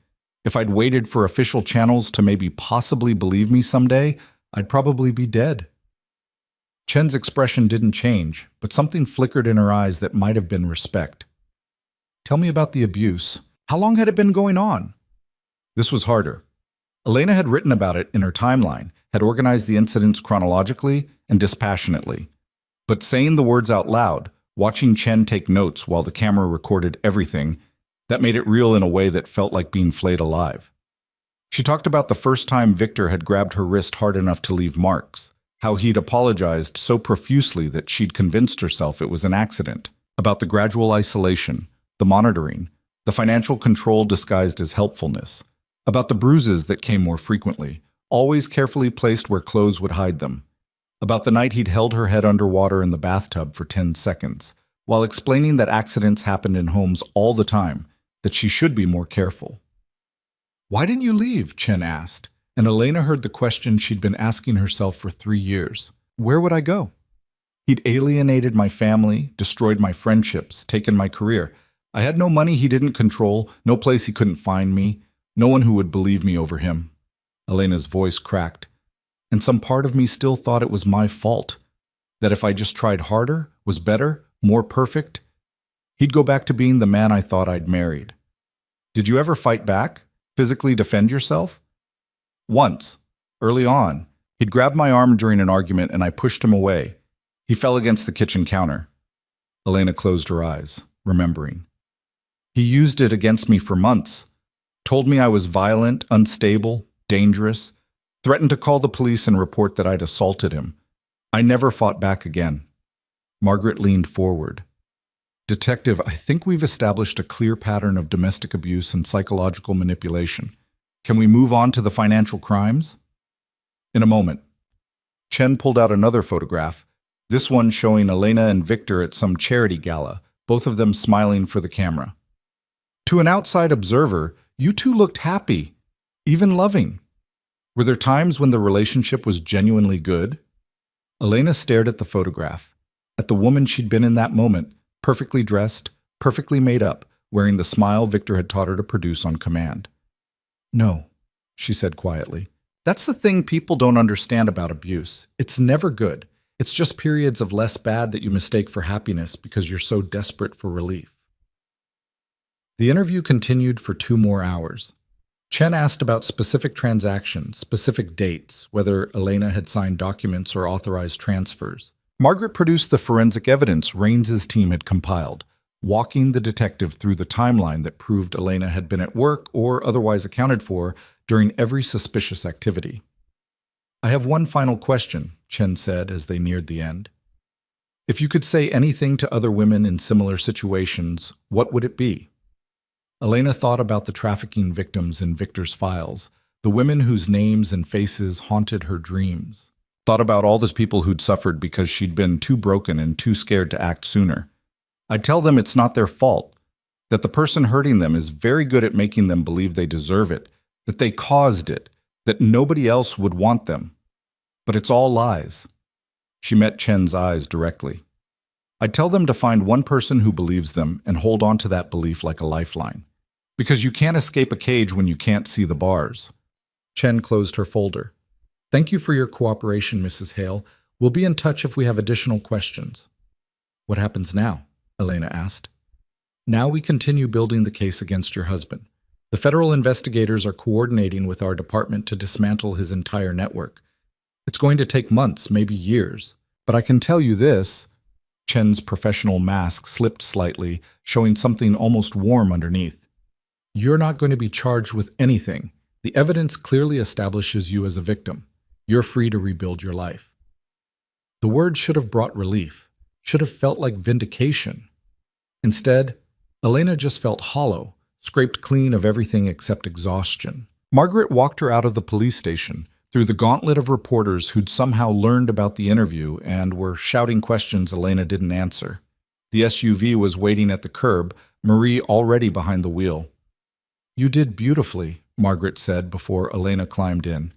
If I'd waited for official channels to maybe possibly believe me someday, I'd probably be dead. Chen's expression didn't change, but something flickered in her eyes that might have been respect. Tell me about the abuse. How long had it been going on? This was harder. Elena had written about it in her timeline, had organized the incidents chronologically and dispassionately. But saying the words out loud, watching Chen take notes while the camera recorded everything, that made it real in a way that felt like being flayed alive. She talked about the first time Victor had grabbed her wrist hard enough to leave marks, how he'd apologized so profusely that she'd convinced herself it was an accident, about the gradual isolation, the monitoring, the financial control disguised as helpfulness, about the bruises that came more frequently, always carefully placed where clothes would hide them, about the night he'd held her head underwater in the bathtub for 10 seconds, while explaining that accidents happened in homes all the time, that she should be more careful. Why didn't you leave? Chen asked, and Elena heard the question she'd been asking herself for 3 years. Where would I go? He'd alienated my family, destroyed my friendships, taken my career. I had no money he didn't control, no place he couldn't find me, no one who would believe me over him. Elena's voice cracked, and some part of me still thought it was my fault, that if I just tried harder, was better, more perfect, he'd go back to being the man I thought I'd married. Did you ever fight back? Physically defend yourself? Once, early on, he'd grabbed my arm during an argument and I pushed him away. He fell against the kitchen counter. Elena closed her eyes, remembering. He used it against me for months, told me I was violent, unstable, dangerous, threatened to call the police and report that I'd assaulted him. I never fought back again. Margaret leaned forward. Detective, I think we've established a clear pattern of domestic abuse and psychological manipulation. Can we move on to the financial crimes? In a moment. Chen pulled out another photograph, this one showing Elena and Victor at some charity gala, both of them smiling for the camera. To an outside observer, you two looked happy, even loving. Were there times when the relationship was genuinely good? Elena stared at the photograph, at the woman she'd been in that moment, perfectly dressed, perfectly made up, wearing the smile Victor had taught her to produce on command. No, she said quietly. That's the thing people don't understand about abuse. It's never good. It's just periods of less bad that you mistake for happiness because you're so desperate for relief. The interview continued for 2 more hours. Chen asked about specific transactions, specific dates, whether Elena had signed documents or authorized transfers. Margaret produced the forensic evidence Raines's team had compiled, walking the detective through the timeline that proved Elena had been at work or otherwise accounted for during every suspicious activity. I have one final question, Chen said as they neared the end. If you could say anything to other women in similar situations, what would it be? Elena thought about the trafficking victims in Victor's files, the women whose names and faces haunted her dreams. Thought about all those people who'd suffered because she'd been too broken and too scared to act sooner. I'd tell them it's not their fault, that the person hurting them is very good at making them believe they deserve it, that they caused it, that nobody else would want them. But it's all lies. She met Chen's eyes directly. I'd tell them to find one person who believes them and hold on to that belief like a lifeline. Because you can't escape a cage when you can't see the bars. Chen closed her folder. Thank you for your cooperation, Mrs. Hale. We'll be in touch if we have additional questions. What happens now? Elena asked. Now we continue building the case against your husband. The federal investigators are coordinating with our department to dismantle his entire network. It's going to take months, maybe years. But I can tell you this. Chen's professional mask slipped slightly, showing something almost warm underneath. You're not going to be charged with anything. The evidence clearly establishes you as a victim. You're free to rebuild your life. The word should have brought relief, should have felt like vindication. Instead, Elena just felt hollow, scraped clean of everything except exhaustion. Margaret walked her out of the police station, through the gauntlet of reporters who'd somehow learned about the interview and were shouting questions Elena didn't answer. The SUV was waiting at the curb, Marie already behind the wheel. You did beautifully, Margaret said before Elena climbed in.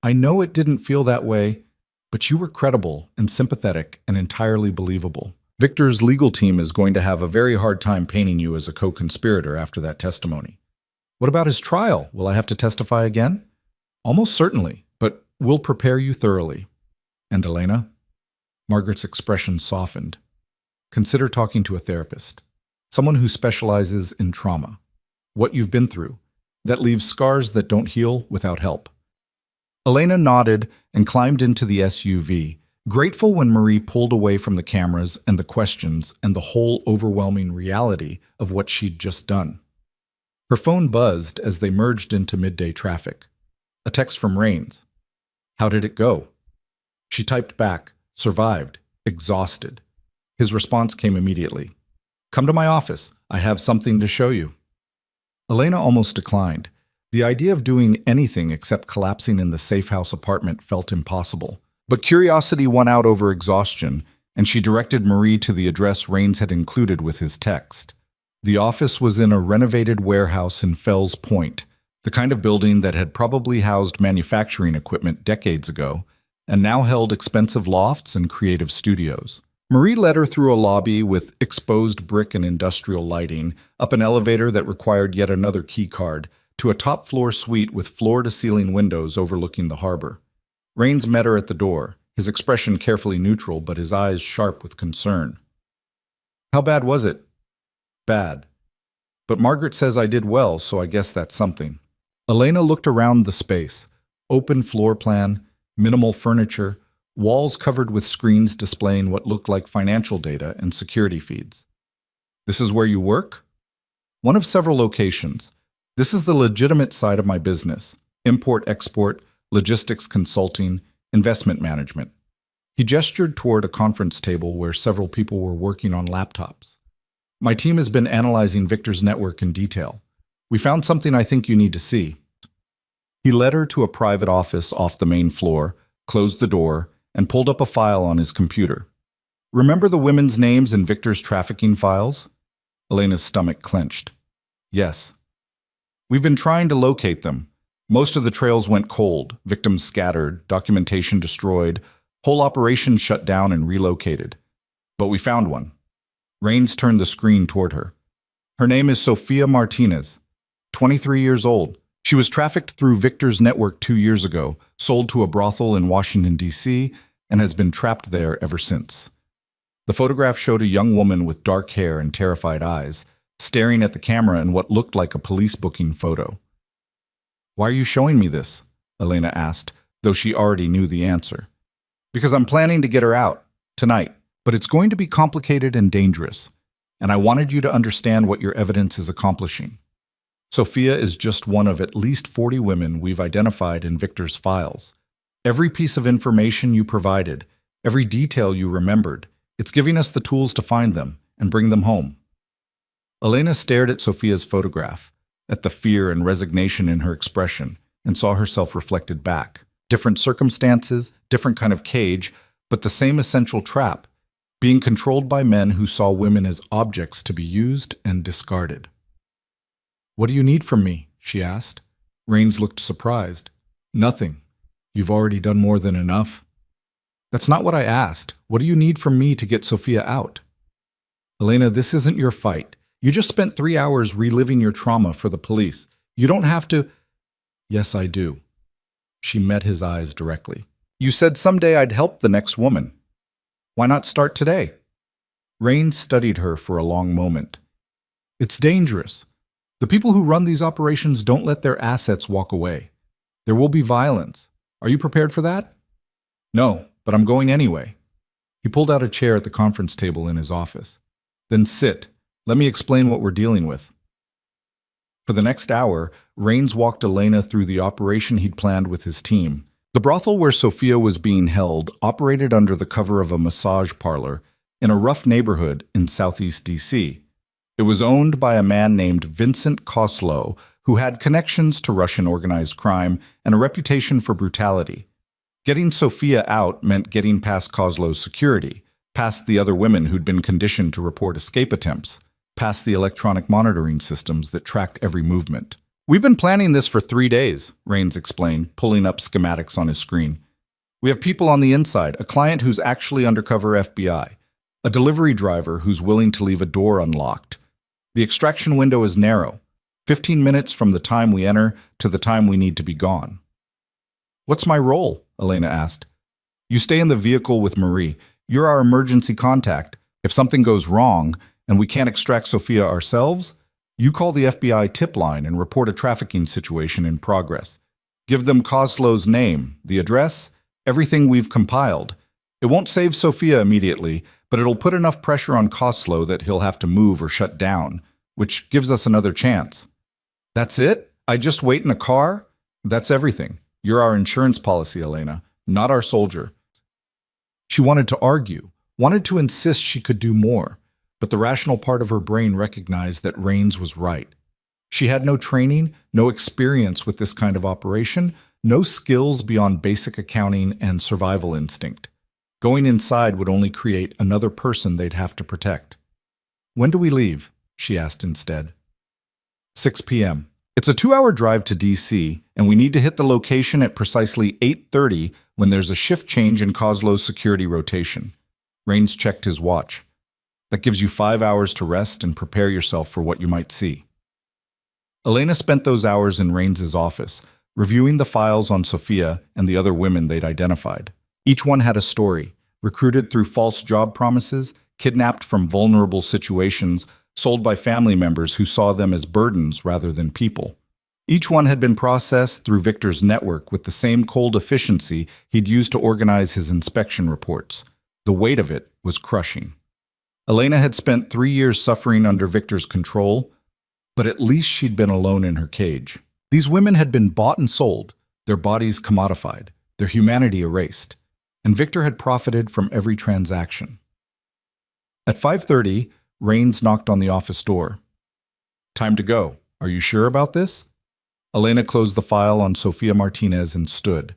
I know it didn't feel that way, but you were credible and sympathetic and entirely believable. Victor's legal team is going to have a very hard time painting you as a co-conspirator after that testimony. What about his trial? Will I have to testify again? Almost certainly, but we'll prepare you thoroughly. And Elena? Margaret's expression softened. Consider talking to a therapist, someone who specializes in trauma. What you've been through, that leaves scars that don't heal without help. Elena nodded and climbed into the SUV, grateful when Marie pulled away from the cameras and the questions and the whole overwhelming reality of what she'd just done. Her phone buzzed as they merged into midday traffic. A text from Raines. How did it go? She typed back, survived, exhausted. His response came immediately. Come to my office. I have something to show you. Elena almost declined. The idea of doing anything except collapsing in the safe house apartment felt impossible. But curiosity won out over exhaustion, and she directed Marie to the address Raines had included with his text. The office was in a renovated warehouse in Fells Point, the kind of building that had probably housed manufacturing equipment decades ago, and now held expensive lofts and creative studios. Marie led her through a lobby with exposed brick and industrial lighting, up an elevator that required yet another key card, to a top-floor suite with floor-to-ceiling windows overlooking the harbor. Rains met her at the door, his expression carefully neutral but his eyes sharp with concern. "How bad was it?" "Bad. But Margaret says I did well, so I guess that's something." Elena looked around the space. Open floor plan, minimal furniture, walls covered with screens displaying what looked like financial data and security feeds. "This is where you work?" "One of several locations. This is the legitimate side of my business: import-export, logistics consulting, investment management." He gestured toward a conference table where several people were working on laptops. "My team has been analyzing Victor's network in detail. We found something I think you need to see." He led her to a private office off the main floor, closed the door, and pulled up a file on his computer. "Remember the women's names in Victor's trafficking files?" Elena's stomach clenched. "Yes." "We've been trying to locate them. Most of the trails went cold, victims scattered, documentation destroyed, whole operation shut down and relocated. But we found one." Rains turned the screen toward her. "Her name is Sofia Martinez, 23 years old. She was trafficked through Victor's network 2 years ago, sold to a brothel in Washington, D.C., and has been trapped there ever since." The photograph showed a young woman with dark hair and terrified eyes, staring at the camera in what looked like a police booking photo. "Why are you showing me this?" Elena asked, though she already knew the answer. "Because I'm planning to get her out, tonight, but it's going to be complicated and dangerous, and I wanted you to understand what your evidence is accomplishing. Sofia is just one of at least 40 women we've identified in Victor's files. Every piece of information you provided, every detail you remembered, it's giving us the tools to find them and bring them home." Elena stared at Sofia's photograph, at the fear and resignation in her expression, and saw herself reflected back. Different circumstances, different kind of cage, but the same essential trap, being controlled by men who saw women as objects to be used and discarded. "What do you need from me?" she asked. Rains looked surprised. "Nothing. You've already done more than enough." "That's not what I asked. What do you need from me to get Sofia out?" "Elena, this isn't your fight. You just spent 3 hours reliving your trauma for the police. You don't have to—" "Yes, I do." She met his eyes directly. "You said someday I'd help the next woman. Why not start today?" Rains studied her for a long moment. "It's dangerous. The people who run these operations don't let their assets walk away. There will be violence. Are you prepared for that?" "No, but I'm going anyway." He pulled out a chair at the conference table in his office. "Then sit. Let me explain what we're dealing with." For the next hour, Rains walked Elena through the operation he'd planned with his team. The brothel where Sofia was being held operated under the cover of a massage parlor in a rough neighborhood in southeast D.C. It was owned by a man named Vincent Koslow, who had connections to Russian organized crime and a reputation for brutality. Getting Sofia out meant getting past Koslow's security, past the other women who'd been conditioned to report escape attempts, past the electronic monitoring systems that tracked every movement. "We've been planning this for 3 days, Rains explained, pulling up schematics on his screen. "We have people on the inside, a client who's actually undercover FBI, a delivery driver who's willing to leave a door unlocked. The extraction window is narrow, 15 minutes from the time we enter to the time we need to be gone." "What's my role?" Elena asked. "You stay in the vehicle with Marie. You're our emergency contact. If something goes wrong and we can't extract Sofia ourselves, you call the FBI tip line and report a trafficking situation in progress. Give them Koslow's name, the address, everything we've compiled. It won't save Sofia immediately, but it'll put enough pressure on Koslow that he'll have to move or shut down, which gives us another chance." "That's it? I just wait in a car?" "That's everything. You're our insurance policy, Elena, not our soldier." She wanted to argue, wanted to insist she could do more, but the rational part of her brain recognized that Rains was right. She had no training, no experience with this kind of operation, no skills beyond basic accounting and survival instinct. Going inside would only create another person they'd have to protect. "When do we leave?" she asked instead. 6 p.m. It's a 2-hour drive to DC, and we need to hit the location at precisely 8:30 when there's a shift change in Coslow's security rotation. Rains checked his watch. That gives you 5 hours to rest and prepare yourself for what you might see. Elena spent those hours in Rains's office, reviewing the files on Sophia and the other women they'd identified. Each one had a story, recruited through false job promises, kidnapped from vulnerable situations, sold by family members who saw them as burdens rather than people. Each one had been processed through Victor's network with the same cold efficiency he'd used to organize his inspection reports. The weight of it was crushing. Elena had spent 3 years suffering under Victor's control, but at least she'd been alone in her cage. These women had been bought and sold, their bodies commodified, their humanity erased, and Victor had profited from every transaction. At 5:30, Rains knocked on the office door. "Time to go. Are you sure about this?" Elena closed the file on Sofia Martinez and stood.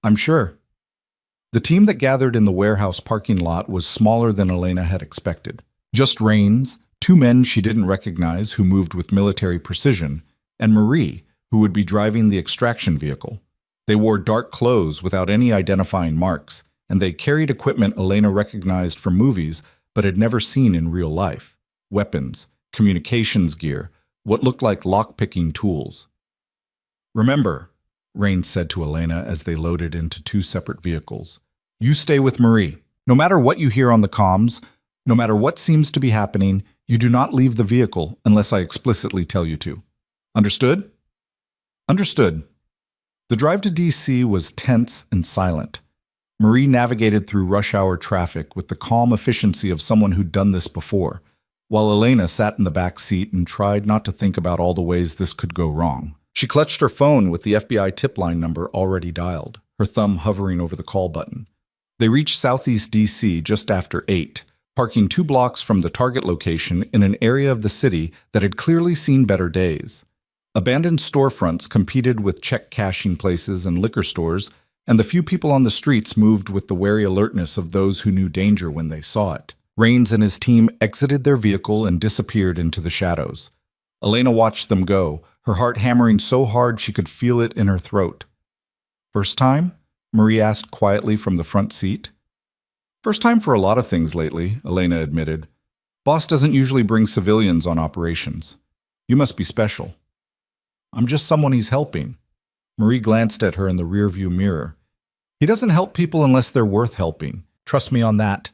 "I'm sure." The team that gathered in the warehouse parking lot was smaller than Elena had expected. Just Rains, 2 men she didn't recognize who moved with military precision, and Marie, who would be driving the extraction vehicle. They wore dark clothes without any identifying marks, and they carried equipment Elena recognized from movies but had never seen in real life. Weapons, communications gear, what looked like lock-picking tools. "Remember," Rains said to Elena as they loaded into 2 separate vehicles, "you stay with Marie. No matter what you hear on the comms, no matter what seems to be happening, you do not leave the vehicle unless I explicitly tell you to. Understood?" "Understood." The drive to DC was tense and silent. Marie navigated through rush-hour traffic with the calm efficiency of someone who'd done this before, while Elena sat in the back seat and tried not to think about all the ways this could go wrong. She clutched her phone with the FBI tip line number already dialed, her thumb hovering over the call button. They reached Southeast DC just after 8, parking 2 blocks from the target location in an area of the city that had clearly seen better days. Abandoned storefronts competed with check-cashing places and liquor stores, and the few people on the streets moved with the wary alertness of those who knew danger when they saw it. Rains and his team exited their vehicle and disappeared into the shadows. Elena watched them go, her heart hammering so hard she could feel it in her throat. "First time?" Marie asked quietly from the front seat. "First time for a lot of things lately," Elena admitted. "Boss doesn't usually bring civilians on operations. You must be special." "I'm just someone he's helping." Marie glanced at her in the rearview mirror. "He doesn't help people unless they're worth helping. Trust me on that."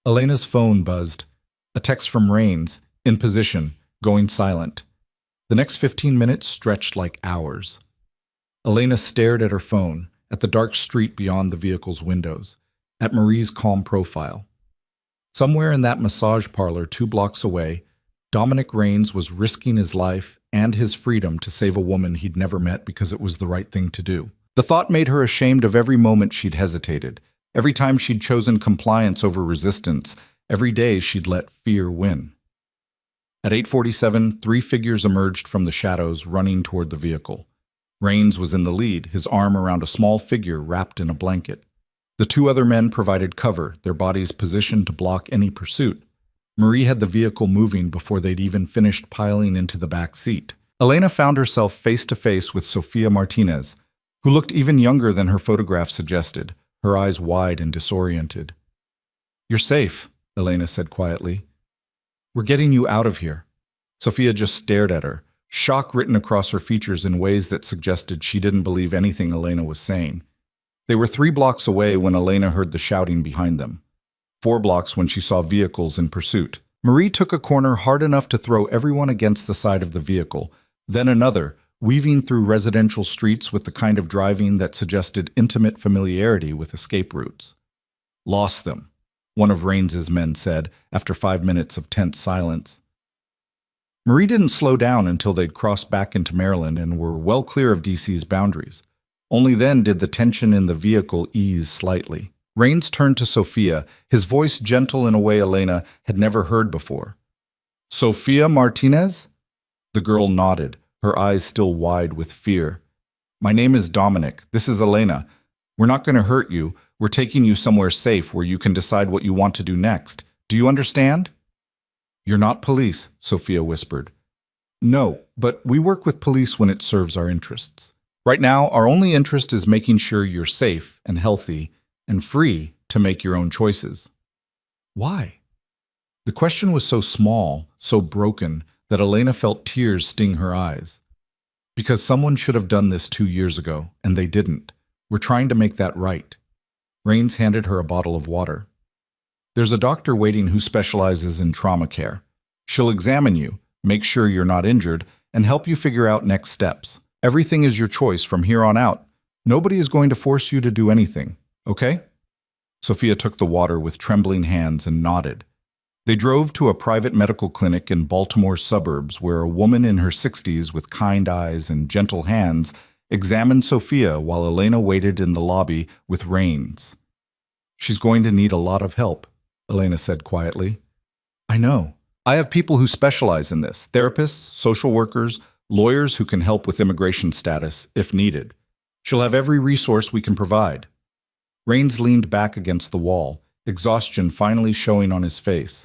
Elena's phone buzzed. A text from Rains, in position, going silent. The next 15 minutes stretched like hours. Elena stared at her phone, at the dark street beyond the vehicle's windows, at Marie's calm profile. Somewhere in that massage parlor 2 blocks away, Dominic Rains was risking his life and his freedom to save a woman he'd never met because it was the right thing to do. The thought made her ashamed of every moment she'd hesitated, every time she'd chosen compliance over resistance, every day she'd let fear win. At 8:47, 3 figures emerged from the shadows, running toward the vehicle. Rains was in the lead, his arm around a small figure wrapped in a blanket. The 2 other men provided cover, their bodies positioned to block any pursuit. Marie had the vehicle moving before they'd even finished piling into the back seat. Elena found herself face-to-face with Sofia Martinez, who looked even younger than her photograph suggested, her eyes wide and disoriented. "You're safe," Elena said quietly. "We're getting you out of here." Sofia just stared at her, shock written across her features in ways that suggested she didn't believe anything Elena was saying. They were 3 blocks away when Elena heard the shouting behind them. 4 blocks when she saw vehicles in pursuit. Marie took a corner hard enough to throw everyone against the side of the vehicle, then another, weaving through residential streets with the kind of driving that suggested intimate familiarity with escape routes. "Lost them," one of Rains's men said, after 5 minutes of tense silence. Marie didn't slow down until they'd crossed back into Maryland and were well clear of DC's boundaries. Only then did the tension in the vehicle ease slightly. Rains turned to Sofia, his voice gentle in a way Elena had never heard before. "Sofia Martinez?" The girl nodded, her eyes still wide with fear. "My name is Dominic. This is Elena. We're not going to hurt you. We're taking you somewhere safe where you can decide what you want to do next. Do you understand?" "You're not police," Sofia whispered. No, but we work with police when it serves our interests. Right now, our only interest is making sure you're safe and healthy and free to make your own choices. Why? The question was so small, so broken, that Elena felt tears sting her eyes. Because someone should have done this 2 years ago, and they didn't. We're trying to make that right. Rains handed her a bottle of water. There's a doctor waiting who specializes in trauma care. She'll examine you, make sure you're not injured, and help you figure out next steps. Everything is your choice from here on out. Nobody is going to force you to do anything, okay? Sophia took the water with trembling hands and nodded. They drove to a private medical clinic in Baltimore's suburbs where a woman in her 60s with kind eyes and gentle hands examined Sophia while Elena waited in the lobby with Rains. She's going to need a lot of help, Elena said quietly. I know. I have people who specialize in this, therapists, social workers, lawyers who can help with immigration status if needed. She'll have every resource we can provide. Rains leaned back against the wall, exhaustion finally showing on his face.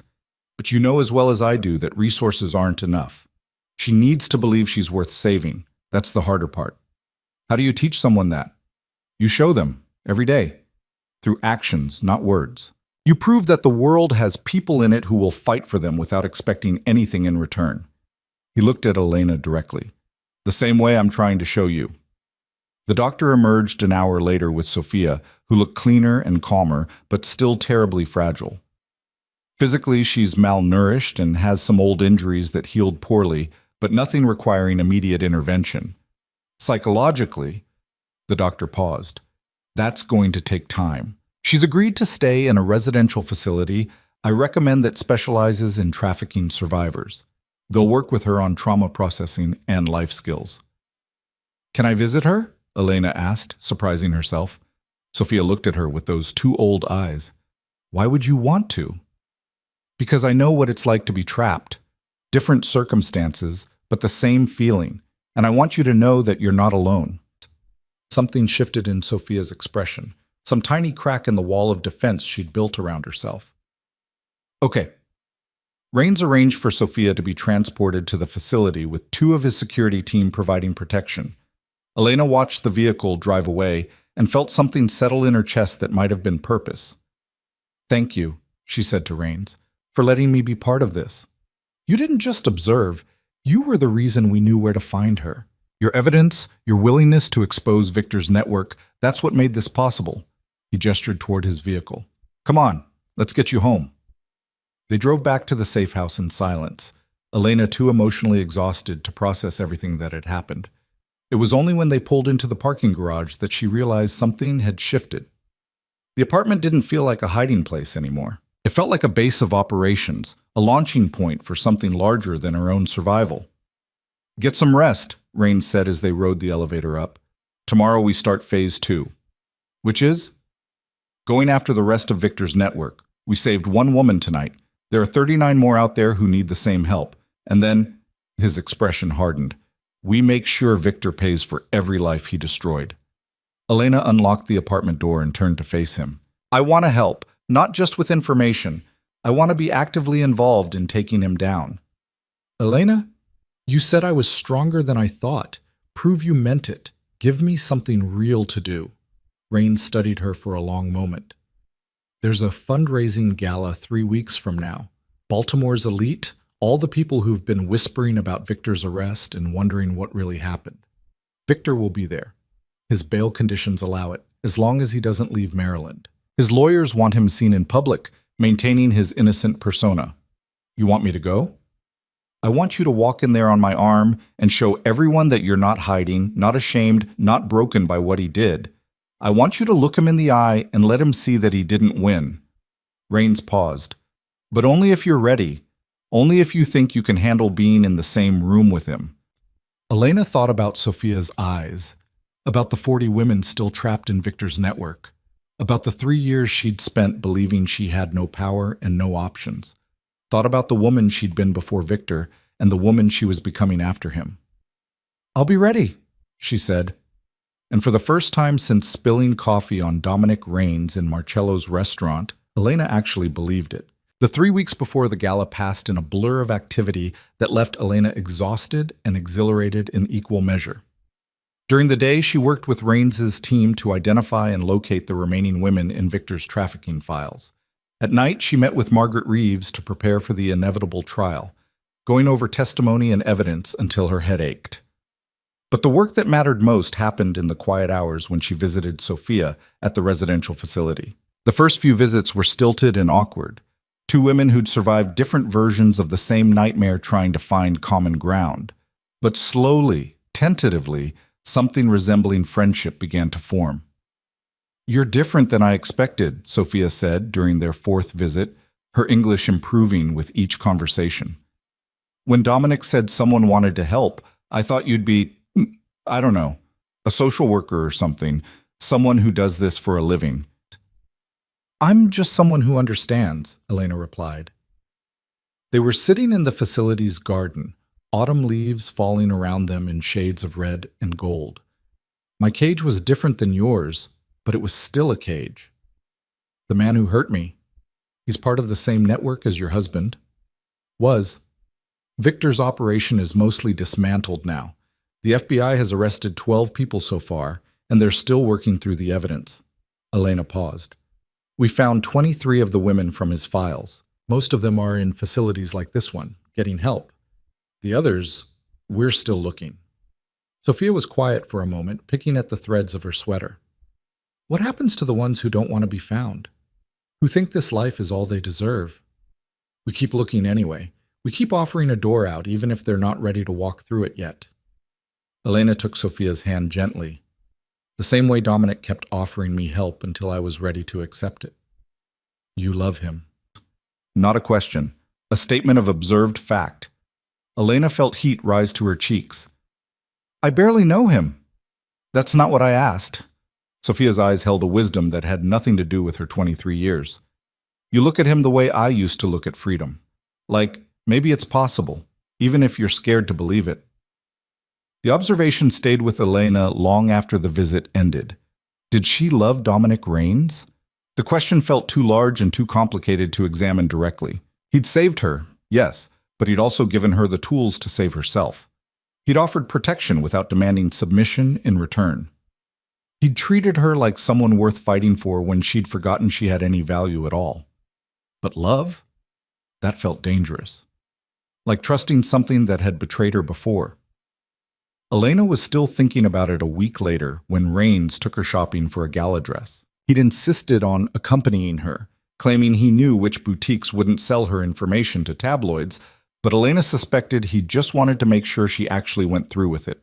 But you know as well as I do that resources aren't enough. She needs to believe she's worth saving. That's the harder part. How do you teach someone that? You show them, every day. Through actions, not words. You prove that the world has people in it who will fight for them without expecting anything in return. He looked at Elena directly. The same way I'm trying to show you. The doctor emerged an hour later with Sophia, who looked cleaner and calmer, but still terribly fragile. Physically, she's malnourished and has some old injuries that healed poorly, but nothing requiring immediate intervention. Psychologically, the doctor paused. That's going to take time. She's agreed to stay in a residential facility I recommend that specializes in trafficking survivors. They'll work with her on trauma processing and life skills. Can I visit her? Elena asked, surprising herself. Sophia looked at her with those two old eyes. Why would you want to? Because I know what it's like to be trapped. Different circumstances, but the same feeling. And I want you to know that you're not alone. Something shifted in Sophia's expression, some tiny crack in the wall of defense she'd built around herself. Okay. Rains arranged for Sophia to be transported to the facility with 2 of his security team providing protection. Elena watched the vehicle drive away and felt something settle in her chest that might have been purpose. Thank you, she said to Rains, for letting me be part of this. You didn't just observe. You were the reason we knew where to find her. Your evidence, your willingness to expose Victor's network, that's what made this possible. He gestured toward his vehicle. Come on, let's get you home. They drove back to the safe house in silence, Elena too emotionally exhausted to process everything that had happened. It was only when they pulled into the parking garage that she realized something had shifted. The apartment didn't feel like a hiding place anymore. It felt like a base of operations, a launching point for something larger than her own survival. Get some rest, Rains said as they rode the elevator up. Tomorrow we start phase 2. Which is? Going after the rest of Victor's network. We saved 1 woman tonight. There are 39 more out there who need the same help. And then, his expression hardened, we make sure Victor pays for every life he destroyed. Elena unlocked the apartment door and turned to face him. I want to help, not just with information. I want to be actively involved in taking him down. Elena? You said I was stronger than I thought. Prove you meant it. Give me something real to do. Rains studied her for a long moment. There's a fundraising gala 3 weeks from now. Baltimore's elite, all the people who've been whispering about Victor's arrest and wondering what really happened. Victor will be there. His bail conditions allow it, as long as he doesn't leave Maryland. His lawyers want him seen in public, maintaining his innocent persona. You want me to go? I want you to walk in there on my arm and show everyone that you're not hiding, not ashamed, not broken by what he did. I want you to look him in the eye and let him see that he didn't win. Rains paused. But only if you're ready. Only if you think you can handle being in the same room with him. Elena thought about Sophia's eyes, about the 40 women still trapped in Victor's network, about the 3 years she'd spent believing she had no power and no options. Thought about the woman she'd been before Victor and the woman she was becoming after him. I'll be ready, she said. And for the first time since spilling coffee on Dominic Rains in Marcello's restaurant, Elena actually believed it. The 3 weeks before the gala passed in a blur of activity that left Elena exhausted and exhilarated in equal measure. During the day, she worked with Raines's team to identify and locate the remaining women in Victor's trafficking files. At night, she met with Margaret Reeves to prepare for the inevitable trial, going over testimony and evidence until her head ached. But the work that mattered most happened in the quiet hours when she visited Sophia at the residential facility. The first few visits were stilted and awkward. Two women who'd survived different versions of the same nightmare trying to find common ground. But slowly, tentatively, something resembling friendship began to form. "You're different than I expected," Sophia said during their fourth visit, her English improving with each conversation. "When Dominic said someone wanted to help, I thought you'd be, I don't know, a social worker or something, someone who does this for a living." "I'm just someone who understands," Elena replied. They were sitting in the facility's garden, autumn leaves falling around them in shades of red and gold. "My cage was different than yours, but it was still a cage. The man who hurt me, he's part of the same network as your husband." "Was. Victor's operation is mostly dismantled now. The FBI has arrested 12 people so far, and they're still working through the evidence." Elena paused. "We found 23 of the women from his files. Most of them are in facilities like this one, getting help. The others, we're still looking." Sophia was quiet for a moment, picking at the threads of her sweater. "What happens to the ones who don't want to be found? Who think this life is all they deserve? We keep looking anyway. We keep offering a door out, even if they're not ready to walk through it yet." Elena took Sophia's hand gently, the same way Dominic kept offering me help until I was ready to accept it. "You love him." Not a question, a statement of observed fact. Elena felt heat rise to her cheeks. "I barely know him." "That's not what I asked." Sophia's eyes held a wisdom that had nothing to do with her 23 years. "You look at him the way I used to look at freedom. Like, maybe it's possible, even if you're scared to believe it." The observation stayed with Elena long after the visit ended. Did she love Dominic Raines? The question felt too large and too complicated to examine directly. He'd saved her, yes, but he'd also given her the tools to save herself. He'd offered protection without demanding submission in return. He'd treated her like someone worth fighting for when she'd forgotten she had any value at all. But love? That felt dangerous. Like trusting something that had betrayed her before. Elena was still thinking about it a week later when Raines took her shopping for a gala dress. He'd insisted on accompanying her, claiming he knew which boutiques wouldn't sell her information to tabloids, but Elena suspected he just wanted to make sure she actually went through with it.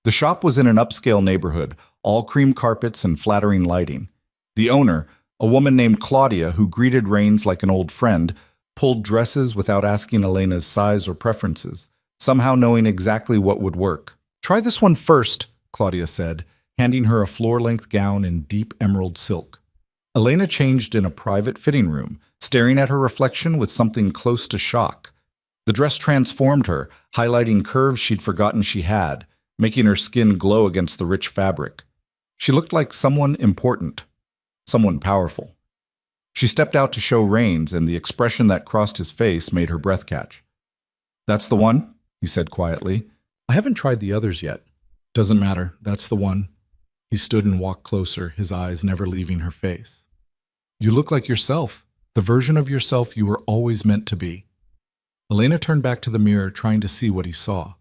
The shop was in an upscale neighborhood, all cream carpets and flattering lighting. The owner, a woman named Claudia who greeted Raines like an old friend, pulled dresses without asking Elena's size or preferences, somehow knowing exactly what would work. "Try this one first," Claudia said, handing her a floor-length gown in deep emerald silk. Elena changed in a private fitting room, staring at her reflection with something close to shock. The dress transformed her, highlighting curves she'd forgotten she had, making her skin glow against the rich fabric. She looked like someone important, someone powerful. She stepped out to show Raines, and the expression that crossed his face made her breath catch. "That's the one?" he said quietly. "I haven't tried the others yet." "Doesn't matter, that's the one." He stood and walked closer, his eyes never leaving her face. "You look like yourself, the version of yourself you were always meant to be." Elena turned back to the mirror, trying to see what he saw.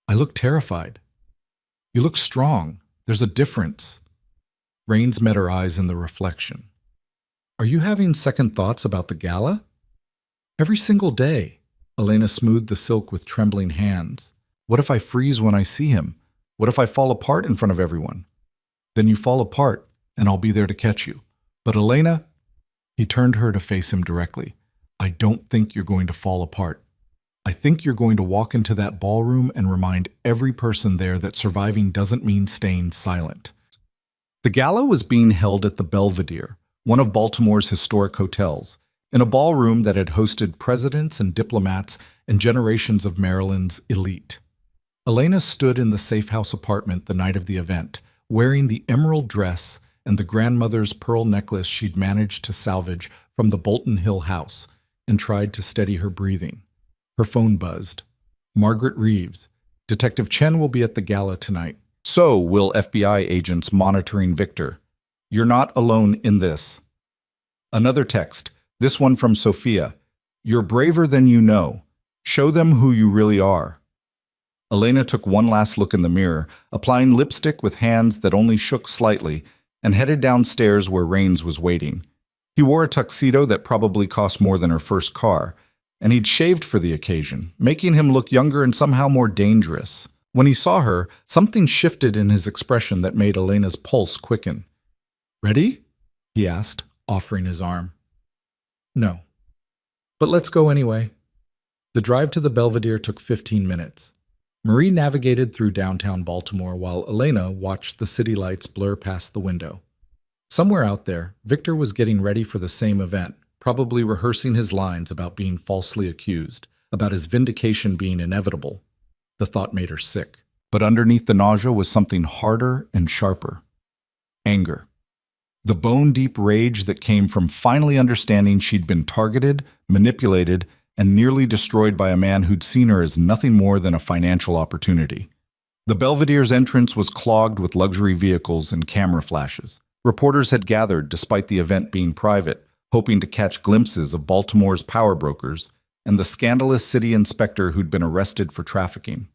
"I look terrified." "You look strong. There's a difference." Raines met her eyes in the reflection. "Are you having second thoughts about the gala?" "Every single day." Elena smoothed the silk with trembling hands. "What if I freeze when I see him? What if I fall apart in front of everyone?" "Then you fall apart, and I'll be there to catch you." "But Elena," he turned her to face him directly, "I don't think you're going to fall apart. I think you're going to walk into that ballroom and remind every person there that surviving doesn't mean staying silent." The gala was being held at the Belvedere, one of Baltimore's historic hotels, in a ballroom that had hosted presidents and diplomats and generations of Maryland's elite. Elena stood in the safe house apartment the night of the event, wearing the emerald dress and the grandmother's pearl necklace she'd managed to salvage from the Bolton Hill house, and tried to steady her breathing. Her phone buzzed. Margaret Reeves. Detective Chen will be at the gala tonight. So will FBI agents monitoring Victor. You're not alone in this. Another text, this one from Sophia. You're braver than you know. Show them who you really are. Elena took one last look in the mirror, applying lipstick with hands that only shook slightly, and headed downstairs where Rains was waiting. He wore a tuxedo that probably cost more than her first car, and he'd shaved for the occasion, making him look younger and somehow more dangerous. When he saw her, something shifted in his expression that made Elena's pulse quicken. Ready? He asked, offering his arm. No. But let's go anyway. The drive to the Belvedere took 15 minutes. Marie navigated through downtown Baltimore while Elena watched the city lights blur past the window. Somewhere out there, Victor was getting ready for the same event, probably rehearsing his lines about being falsely accused, about his vindication being inevitable. The thought made her sick. But underneath the nausea was something harder and sharper. Anger. The bone-deep rage that came from finally understanding she'd been targeted, manipulated, and nearly destroyed by a man who'd seen her as nothing more than a financial opportunity. The Belvedere's entrance was clogged with luxury vehicles and camera flashes. Reporters had gathered, despite the event being private, hoping to catch glimpses of Baltimore's power brokers and the scandalous city inspector who'd been arrested for trafficking.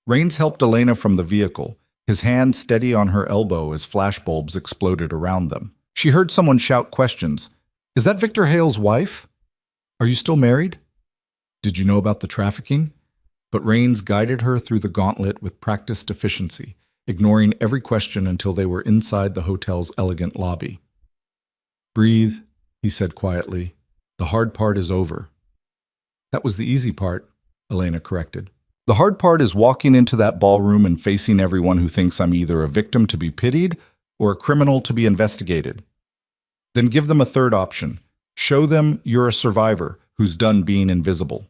Rains helped Elena from the vehicle, his hand steady on her elbow as flashbulbs exploded around them. She heard someone shout questions. Is that Victor Hale's wife? Are you still married? Did you know about the trafficking? But Rains guided her through the gauntlet with practiced efficiency, ignoring every question until they were inside the hotel's elegant lobby. Breathe, he said quietly. The hard part is over. That was the easy part, Elena corrected. The hard part is walking into that ballroom and facing everyone who thinks I'm either a victim to be pitied or a criminal to be investigated. Then give them a third option. Show them you're a survivor who's done being invisible.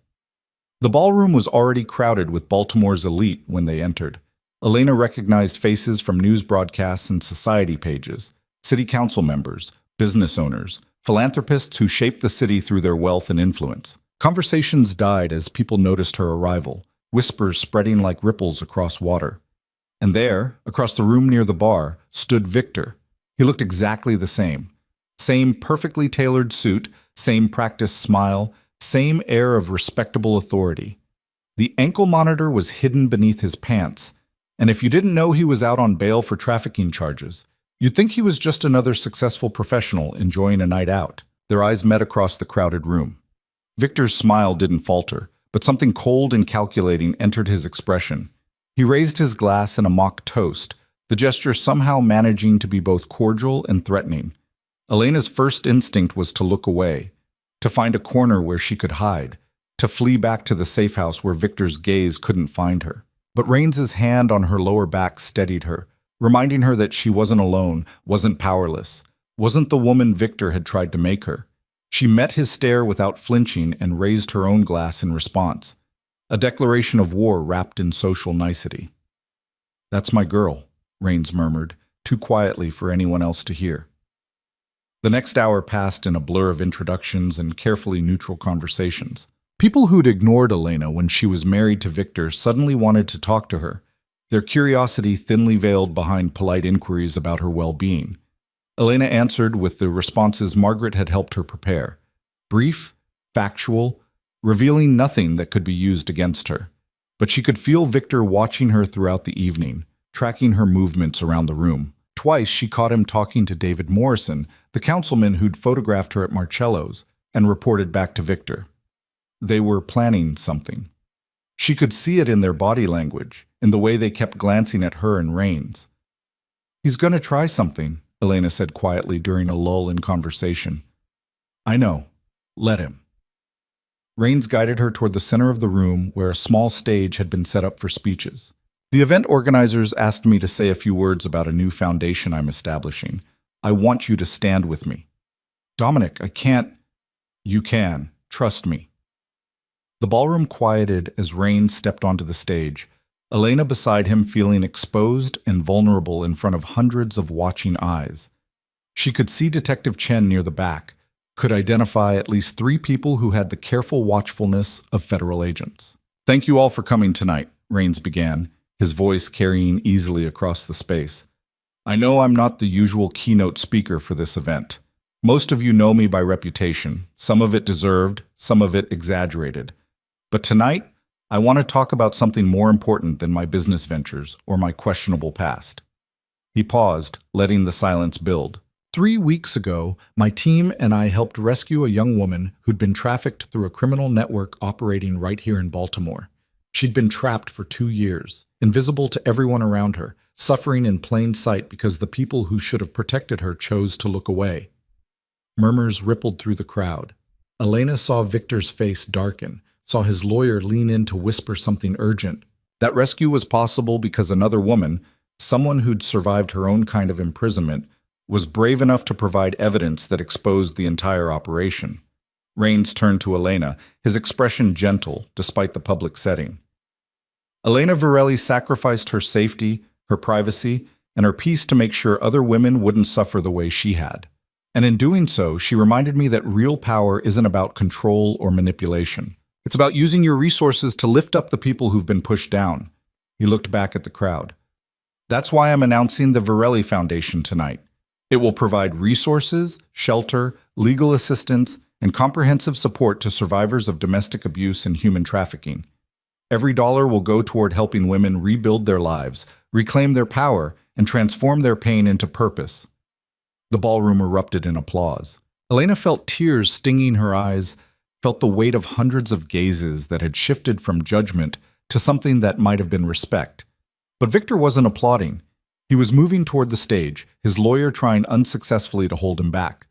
The ballroom was already crowded with Baltimore's elite when they entered. Elena recognized faces from news broadcasts and society pages, city council members, business owners, philanthropists who shaped the city through their wealth and influence. Conversations died as people noticed her arrival, whispers spreading like ripples across water. And there, across the room near the bar, stood Victor. He looked exactly the same. Same perfectly tailored suit, same practiced smile, same air of respectable authority. The ankle monitor was hidden beneath his pants, and if you didn't know he was out on bail for trafficking charges, you'd think he was just another successful professional enjoying a night out. Their eyes met across the crowded room. Victor's smile didn't falter, but something cold and calculating entered his expression. He raised his glass in a mock toast, the gesture somehow managing to be both cordial and threatening. Elena's first instinct was to look away, to find a corner where she could hide, to flee back to the safe house where Victor's gaze couldn't find her. But Rains's hand on her lower back steadied her, reminding her that she wasn't alone, wasn't powerless, wasn't the woman Victor had tried to make her. She met his stare without flinching and raised her own glass in response, a declaration of war wrapped in social nicety. "That's my girl," Rains murmured, too quietly for anyone else to hear. The next hour passed in a blur of introductions and carefully neutral conversations. People who'd ignored Elena when she was married to Victor suddenly wanted to talk to her, their curiosity thinly veiled behind polite inquiries about her well-being. Elena answered with the responses Margaret had helped her prepare. Brief, factual, revealing nothing that could be used against her. But she could feel Victor watching her throughout the evening, tracking her movements around the room. Twice she caught him talking to David Morrison, the councilman who'd photographed her at Marcello's, and reported back to Victor. They were planning something. She could see it in their body language, in the way they kept glancing at her and Rains. "He's going to try something," Elena said quietly during a lull in conversation. "I know. Let him." Rains guided her toward the center of the room where a small stage had been set up for speeches. "The event organizers asked me to say a few words about a new foundation I'm establishing. I want you to stand with me." "Dominic, I can't." "You can. Trust me." The ballroom quieted as Rains stepped onto the stage, Elena beside him feeling exposed and vulnerable in front of hundreds of watching eyes. She could see Detective Chen near the back, could identify at least 3 people who had the careful watchfulness of federal agents. "Thank you all for coming tonight," Rains began, his voice carrying easily across the space. "I know I'm not the usual keynote speaker for this event. Most of you know me by reputation, some of it deserved, some of it exaggerated. But tonight, I want to talk about something more important than my business ventures or my questionable past." He paused, letting the silence build. 3 weeks ago, my team and I helped rescue a young woman who'd been trafficked through a criminal network operating right here in Baltimore. She'd been trapped for 2 years, invisible to everyone around her, suffering in plain sight because the people who should have protected her chose to look away. Murmurs rippled through the crowd. Elena saw Victor's face darken, saw his lawyer lean in to whisper something urgent. That rescue was possible because another woman, someone who'd survived her own kind of imprisonment, was brave enough to provide evidence that exposed the entire operation. Rains turned to Elena, his expression gentle despite the public setting. Elena Varelli sacrificed her safety, her privacy, and her peace to make sure other women wouldn't suffer the way she had. And in doing so, she reminded me that real power isn't about control or manipulation. It's about using your resources to lift up the people who've been pushed down. He looked back at the crowd. That's why I'm announcing the Varelli Foundation tonight. It will provide resources, shelter, legal assistance, and comprehensive support to survivors of domestic abuse and human trafficking. Every dollar will go toward helping women rebuild their lives, reclaim their power, and transform their pain into purpose. The ballroom erupted in applause. Elena felt tears stinging her eyes, felt the weight of hundreds of gazes that had shifted from judgment to something that might have been respect. But Victor wasn't applauding. He was moving toward the stage, his lawyer trying unsuccessfully to hold him back.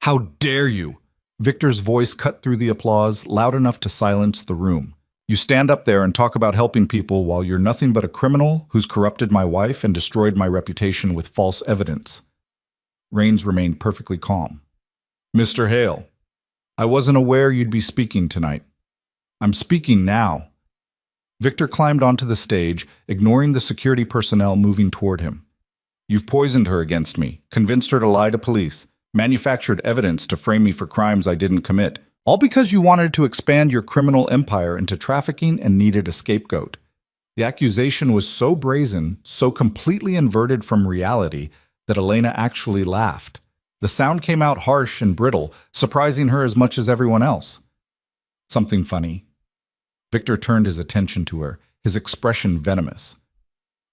"How dare you!" Victor's voice cut through the applause, loud enough to silence the room. "You stand up there and talk about helping people while you're nothing but a criminal who's corrupted my wife and destroyed my reputation with false evidence." Rains remained perfectly calm. "Mr. Hale, I wasn't aware you'd be speaking tonight. I'm speaking now." Victor climbed onto the stage, ignoring the security personnel moving toward him. "You've poisoned her against me, convinced her to lie to police, manufactured evidence to frame me for crimes I didn't commit, all because you wanted to expand your criminal empire into trafficking and needed a scapegoat." The accusation was so brazen, so completely inverted from reality, that Elena actually laughed. The sound came out harsh and brittle, surprising her as much as everyone else. "Something funny." Victor turned his attention to her, his expression venomous.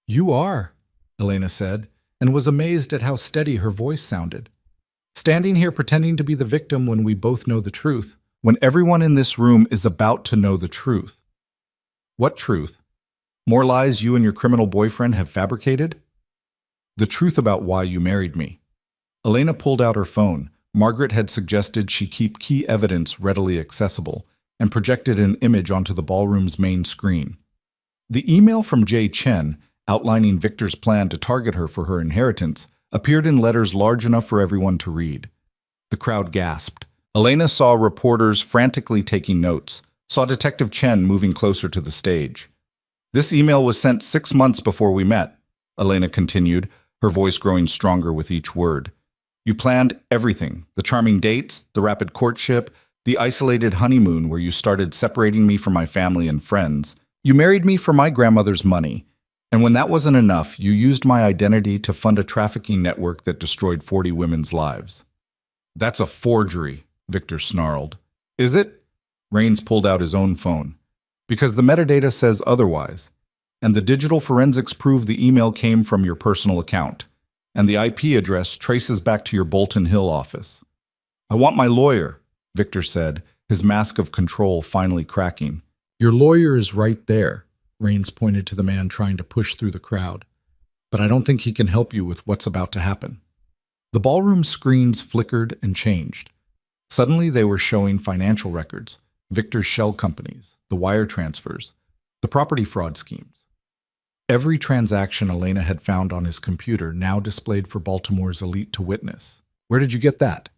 "You are," Elena said, and was amazed at how steady her voice sounded. "Standing here pretending to be the victim when we both know the truth, when everyone in this room is about to know the truth." "What truth? More lies you and your criminal boyfriend have fabricated?" "The truth about why you married me." Elena pulled out her phone. Margaret had suggested she keep key evidence readily accessible, and projected an image onto the ballroom's main screen. The email from Jay Chen, outlining Victor's plan to target her for her inheritance, appeared in letters large enough for everyone to read. The crowd gasped. Elena saw reporters frantically taking notes, saw Detective Chen moving closer to the stage. "This email was sent 6 months before we met," Elena continued, her voice growing stronger with each word. "You planned everything, the charming dates, the rapid courtship, the isolated honeymoon where you started separating me from my family and friends. You married me for my grandmother's money. And when that wasn't enough, you used my identity to fund a trafficking network that destroyed 40 women's lives." "That's a forgery," Victor snarled. "Is it?" Rains pulled out his own phone. "Because the metadata says otherwise. And the digital forensics prove the email came from your personal account. And the IP address traces back to your Bolton Hill office." "I want my lawyer," Victor said, his mask of control finally cracking. "Your lawyer is right there," Rains pointed to the man trying to push through the crowd. "But I don't think he can help you with what's about to happen." The ballroom screens flickered and changed. Suddenly they were showing financial records, Victor's shell companies, the wire transfers, the property fraud schemes. Every transaction Elena had found on his computer now displayed for Baltimore's elite to witness. "Where did you get that?"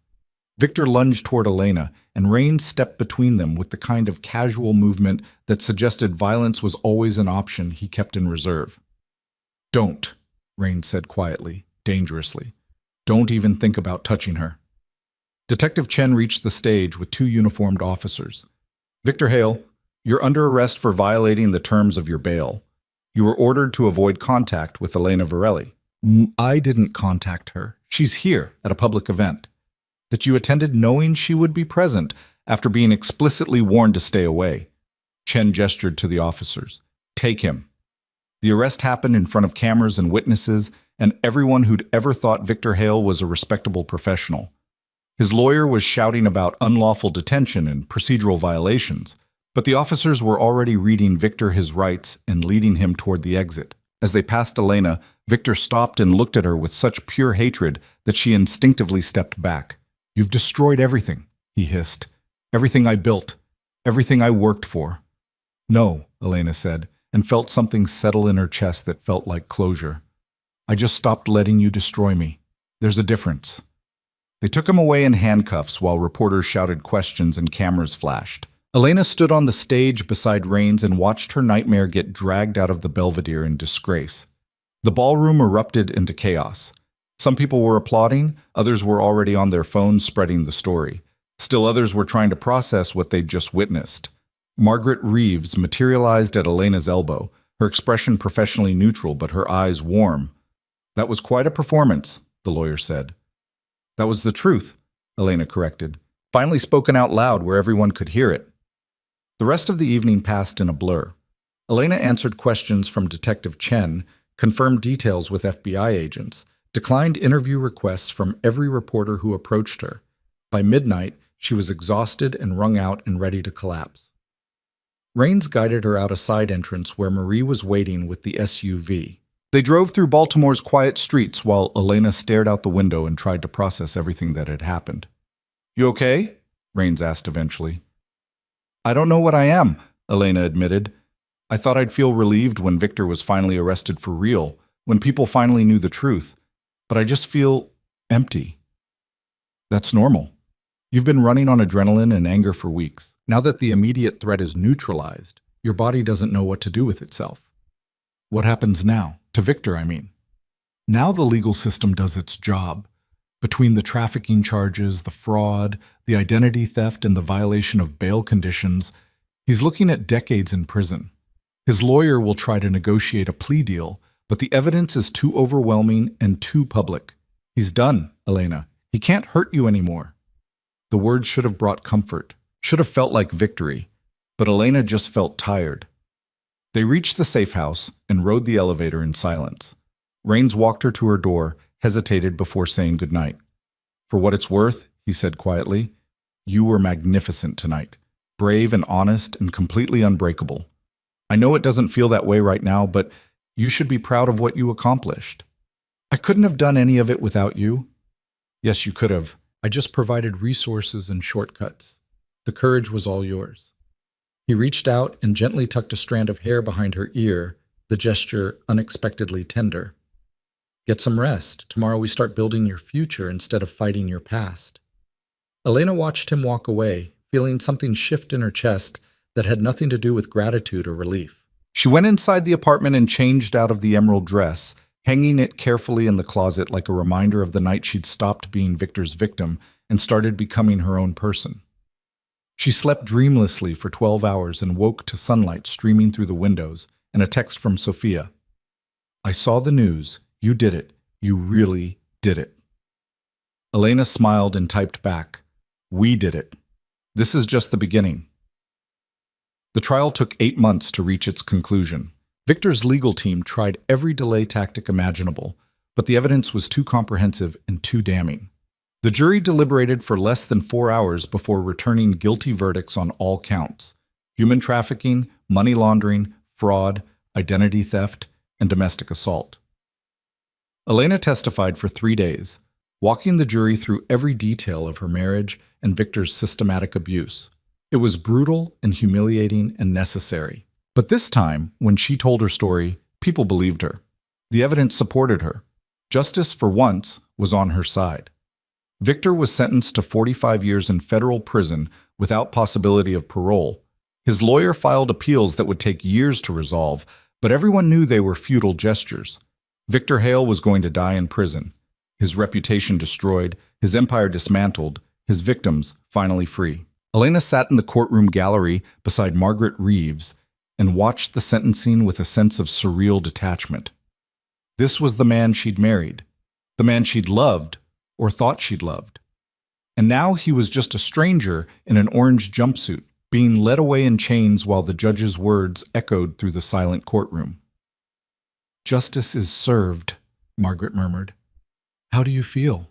Victor lunged toward Elena, and Rains stepped between them with the kind of casual movement that suggested violence was always an option he kept in reserve. "Don't," Rains said quietly, dangerously. "Don't even think about touching her." Detective Chen reached the stage with two uniformed officers. Victor Hale, you're under arrest for violating the terms of your bail. You were ordered to avoid contact with Elena Varelli. I didn't contact her. She's here at a public event. That you attended knowing she would be present after being explicitly warned to stay away. Chen gestured to the officers. Take him. The arrest happened in front of cameras and witnesses, and everyone who'd ever thought Victor Hale was a respectable professional. His lawyer was shouting about unlawful detention and procedural violations, but the officers were already reading Victor his rights and leading him toward the exit. As they passed Elena, Victor stopped and looked at her with such pure hatred that she instinctively stepped back. You've destroyed everything, he hissed. Everything I built. Everything I worked for. No, Elena said, and felt something settle in her chest that felt like closure. I just stopped letting you destroy me. There's a difference. They took him away in handcuffs while reporters shouted questions and cameras flashed. Elena stood on the stage beside Rains and watched her nightmare get dragged out of the Belvedere in disgrace. The ballroom erupted into chaos. Some people were applauding, others were already on their phones spreading the story. Still others were trying to process what they'd just witnessed. Margaret Reeves materialized at Elena's elbow, her expression professionally neutral but her eyes warm. That was quite a performance, the lawyer said. That was the truth, Elena corrected, finally spoken out loud where everyone could hear it. The rest of the evening passed in a blur. Elena answered questions from Detective Chen, confirmed details with FBI agents, declined interview requests from every reporter who approached her. By midnight, she was exhausted and wrung out and ready to collapse. Rains guided her out a side entrance where Marie was waiting with the SUV. They drove through Baltimore's quiet streets while Elena stared out the window and tried to process everything that had happened. You okay? Rains asked eventually. I don't know what I am, Elena admitted. I thought I'd feel relieved when Victor was finally arrested for real, when people finally knew the truth. But I just feel empty. That's normal. You've been running on adrenaline and anger for weeks. Now that the immediate threat is neutralized, your body doesn't know what to do with itself. What happens now? To Victor, I mean. Now the legal system does its job. Between the trafficking charges, the fraud, the identity theft, and the violation of bail conditions, he's looking at decades in prison. His lawyer will try to negotiate a plea deal, but the evidence is too overwhelming and too public. He's done, Elena. He can't hurt you anymore. The words should have brought comfort, should have felt like victory, but Elena just felt tired. They reached the safe house and rode the elevator in silence. Rains walked her to her door, hesitated before saying goodnight. For what it's worth, he said quietly, you were magnificent tonight, brave and honest and completely unbreakable. I know it doesn't feel that way right now, but you should be proud of what you accomplished. I couldn't have done any of it without you. Yes, you could have. I just provided resources and shortcuts. The courage was all yours. He reached out and gently tucked a strand of hair behind her ear, the gesture unexpectedly tender. Get some rest. Tomorrow we start building your future instead of fighting your past. Elena watched him walk away, feeling something shift in her chest that had nothing to do with gratitude or relief. She went inside the apartment and changed out of the emerald dress, hanging it carefully in the closet like a reminder of the night she'd stopped being Victor's victim and started becoming her own person. She slept dreamlessly for 12 hours and woke to sunlight streaming through the windows and a text from Sophia. I saw the news. You did it. You really did it. Elena smiled and typed back, we did it. This is just the beginning. The trial took 8 months to reach its conclusion. Victor's legal team tried every delay tactic imaginable, but the evidence was too comprehensive and too damning. The jury deliberated for less than 4 hours before returning guilty verdicts on all counts: human trafficking, money laundering, fraud, identity theft, and domestic assault. Elena testified for 3 days, walking the jury through every detail of her marriage and Victor's systematic abuse. It was brutal and humiliating and necessary. But this time, when she told her story, people believed her. The evidence supported her. Justice, for once, was on her side. Victor was sentenced to 45 years in federal prison without possibility of parole. His lawyer filed appeals that would take years to resolve, but everyone knew they were futile gestures. Victor Hale was going to die in prison, his reputation destroyed, his empire dismantled, his victims finally free. Elena sat in the courtroom gallery beside Margaret Reeves and watched the sentencing with a sense of surreal detachment. This was the man she'd married, the man she'd loved or thought she'd loved. And now he was just a stranger in an orange jumpsuit, being led away in chains while the judge's words echoed through the silent courtroom. "Justice is served," Margaret murmured. "How do you feel?"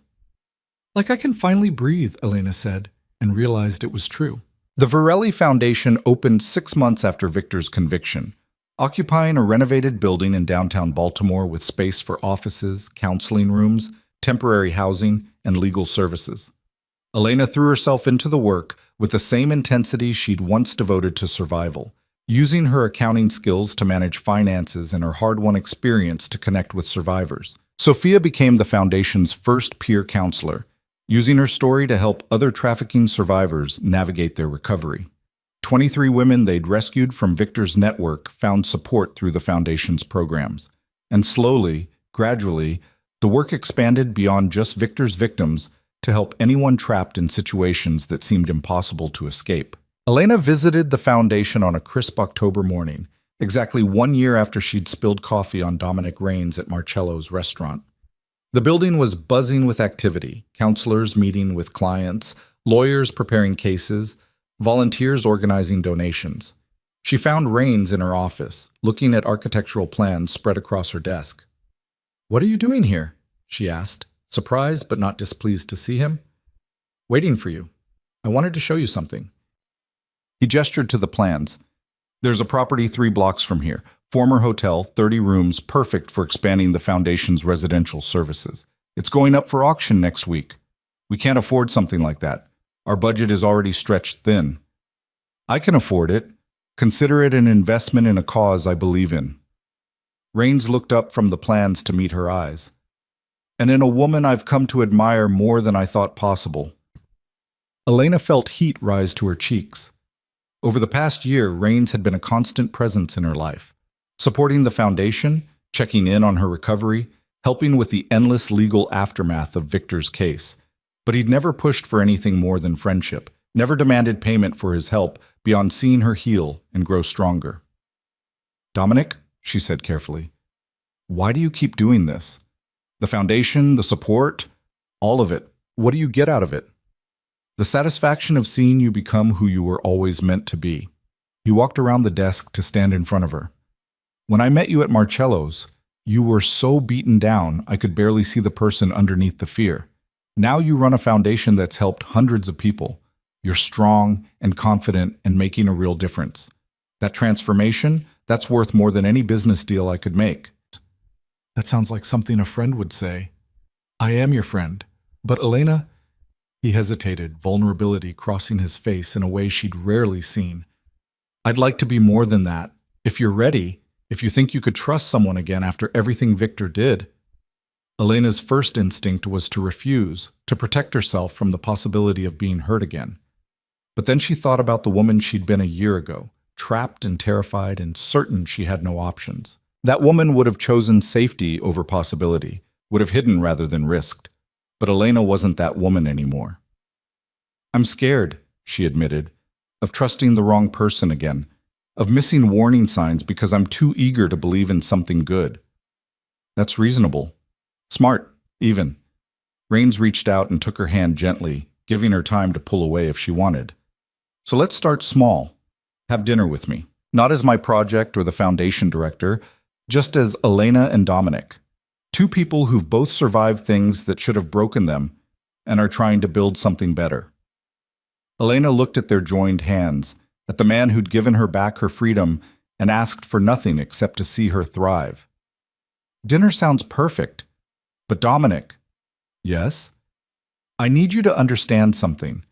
"Like I can finally breathe," Elena said, and realized it was true. The Varelli Foundation opened 6 months after Victor's conviction, occupying a renovated building in downtown Baltimore with space for offices, counseling rooms, temporary housing, and legal services. Elena threw herself into the work with the same intensity she'd once devoted to survival, using her accounting skills to manage finances and her hard-won experience to connect with survivors. Sophia became the Foundation's first peer counselor, using her story to help other trafficking survivors navigate their recovery. 23 women they'd rescued from Victor's network found support through the Foundation's programs. And slowly, gradually, the work expanded beyond just Victor's victims to help anyone trapped in situations that seemed impossible to escape. Elena visited the Foundation on a crisp October morning, exactly 1 year after she'd spilled coffee on Dominic Raines at Marcello's restaurant. The building was buzzing with activity, counselors meeting with clients, lawyers preparing cases, volunteers organizing donations. She found Raines in her office, looking at architectural plans spread across her desk. "What are you doing here?" she asked, surprised but not displeased to see him. "Waiting for you. I wanted to show you something." He gestured to the plans. "There's a property 3 blocks from here. Former hotel, 30 rooms, perfect for expanding the Foundation's residential services. It's going up for auction next week. We can't afford something like that. Our budget is already stretched thin." "I can afford it. Consider it an investment in a cause I believe in." Raines looked up from the plans to meet her eyes. "And in a woman I've come to admire more than I thought possible." Elena felt heat rise to her cheeks. Over the past year, Raines had been a constant presence in her life, supporting the Foundation, checking in on her recovery, helping with the endless legal aftermath of Victor's case. But he'd never pushed for anything more than friendship, never demanded payment for his help beyond seeing her heal and grow stronger. "Dominic," she said carefully, "why do you keep doing this? The Foundation, the support, all of it. What do you get out of it?" "The satisfaction of seeing you become who you were always meant to be." He walked around the desk to stand in front of her. "When I met you at Marcello's, you were so beaten down I could barely see the person underneath the fear. Now you run a foundation that's helped hundreds of people. You're strong and confident and making a real difference. That transformation, that's worth more than any business deal I could make." "That sounds like something a friend would say." "I am your friend. But Elena..." He hesitated, vulnerability crossing his face in a way she'd rarely seen. "I'd like to be more than that. If you're ready, if you think you could trust someone again after everything Victor did." Elena's first instinct was to refuse, to protect herself from the possibility of being hurt again. But then she thought about the woman she'd been a year ago, trapped and terrified and certain she had no options. That woman would have chosen safety over possibility, would have hidden rather than risked. But Elena wasn't that woman anymore. "I'm scared," she admitted, "of trusting the wrong person again, of missing warning signs because I'm too eager to believe in something good." "That's reasonable. Smart, even." Raines reached out and took her hand gently, giving her time to pull away if she wanted. "So let's start small. Have dinner with me. Not as my project or the Foundation director, just as Elena and Dominic. 2 people who've both survived things that should have broken them and are trying to build something better." Elena looked at their joined hands, at the man who'd given her back her freedom and asked for nothing except to see her thrive. "Dinner sounds perfect. But Dominic..." "Yes?" "I need you to understand something.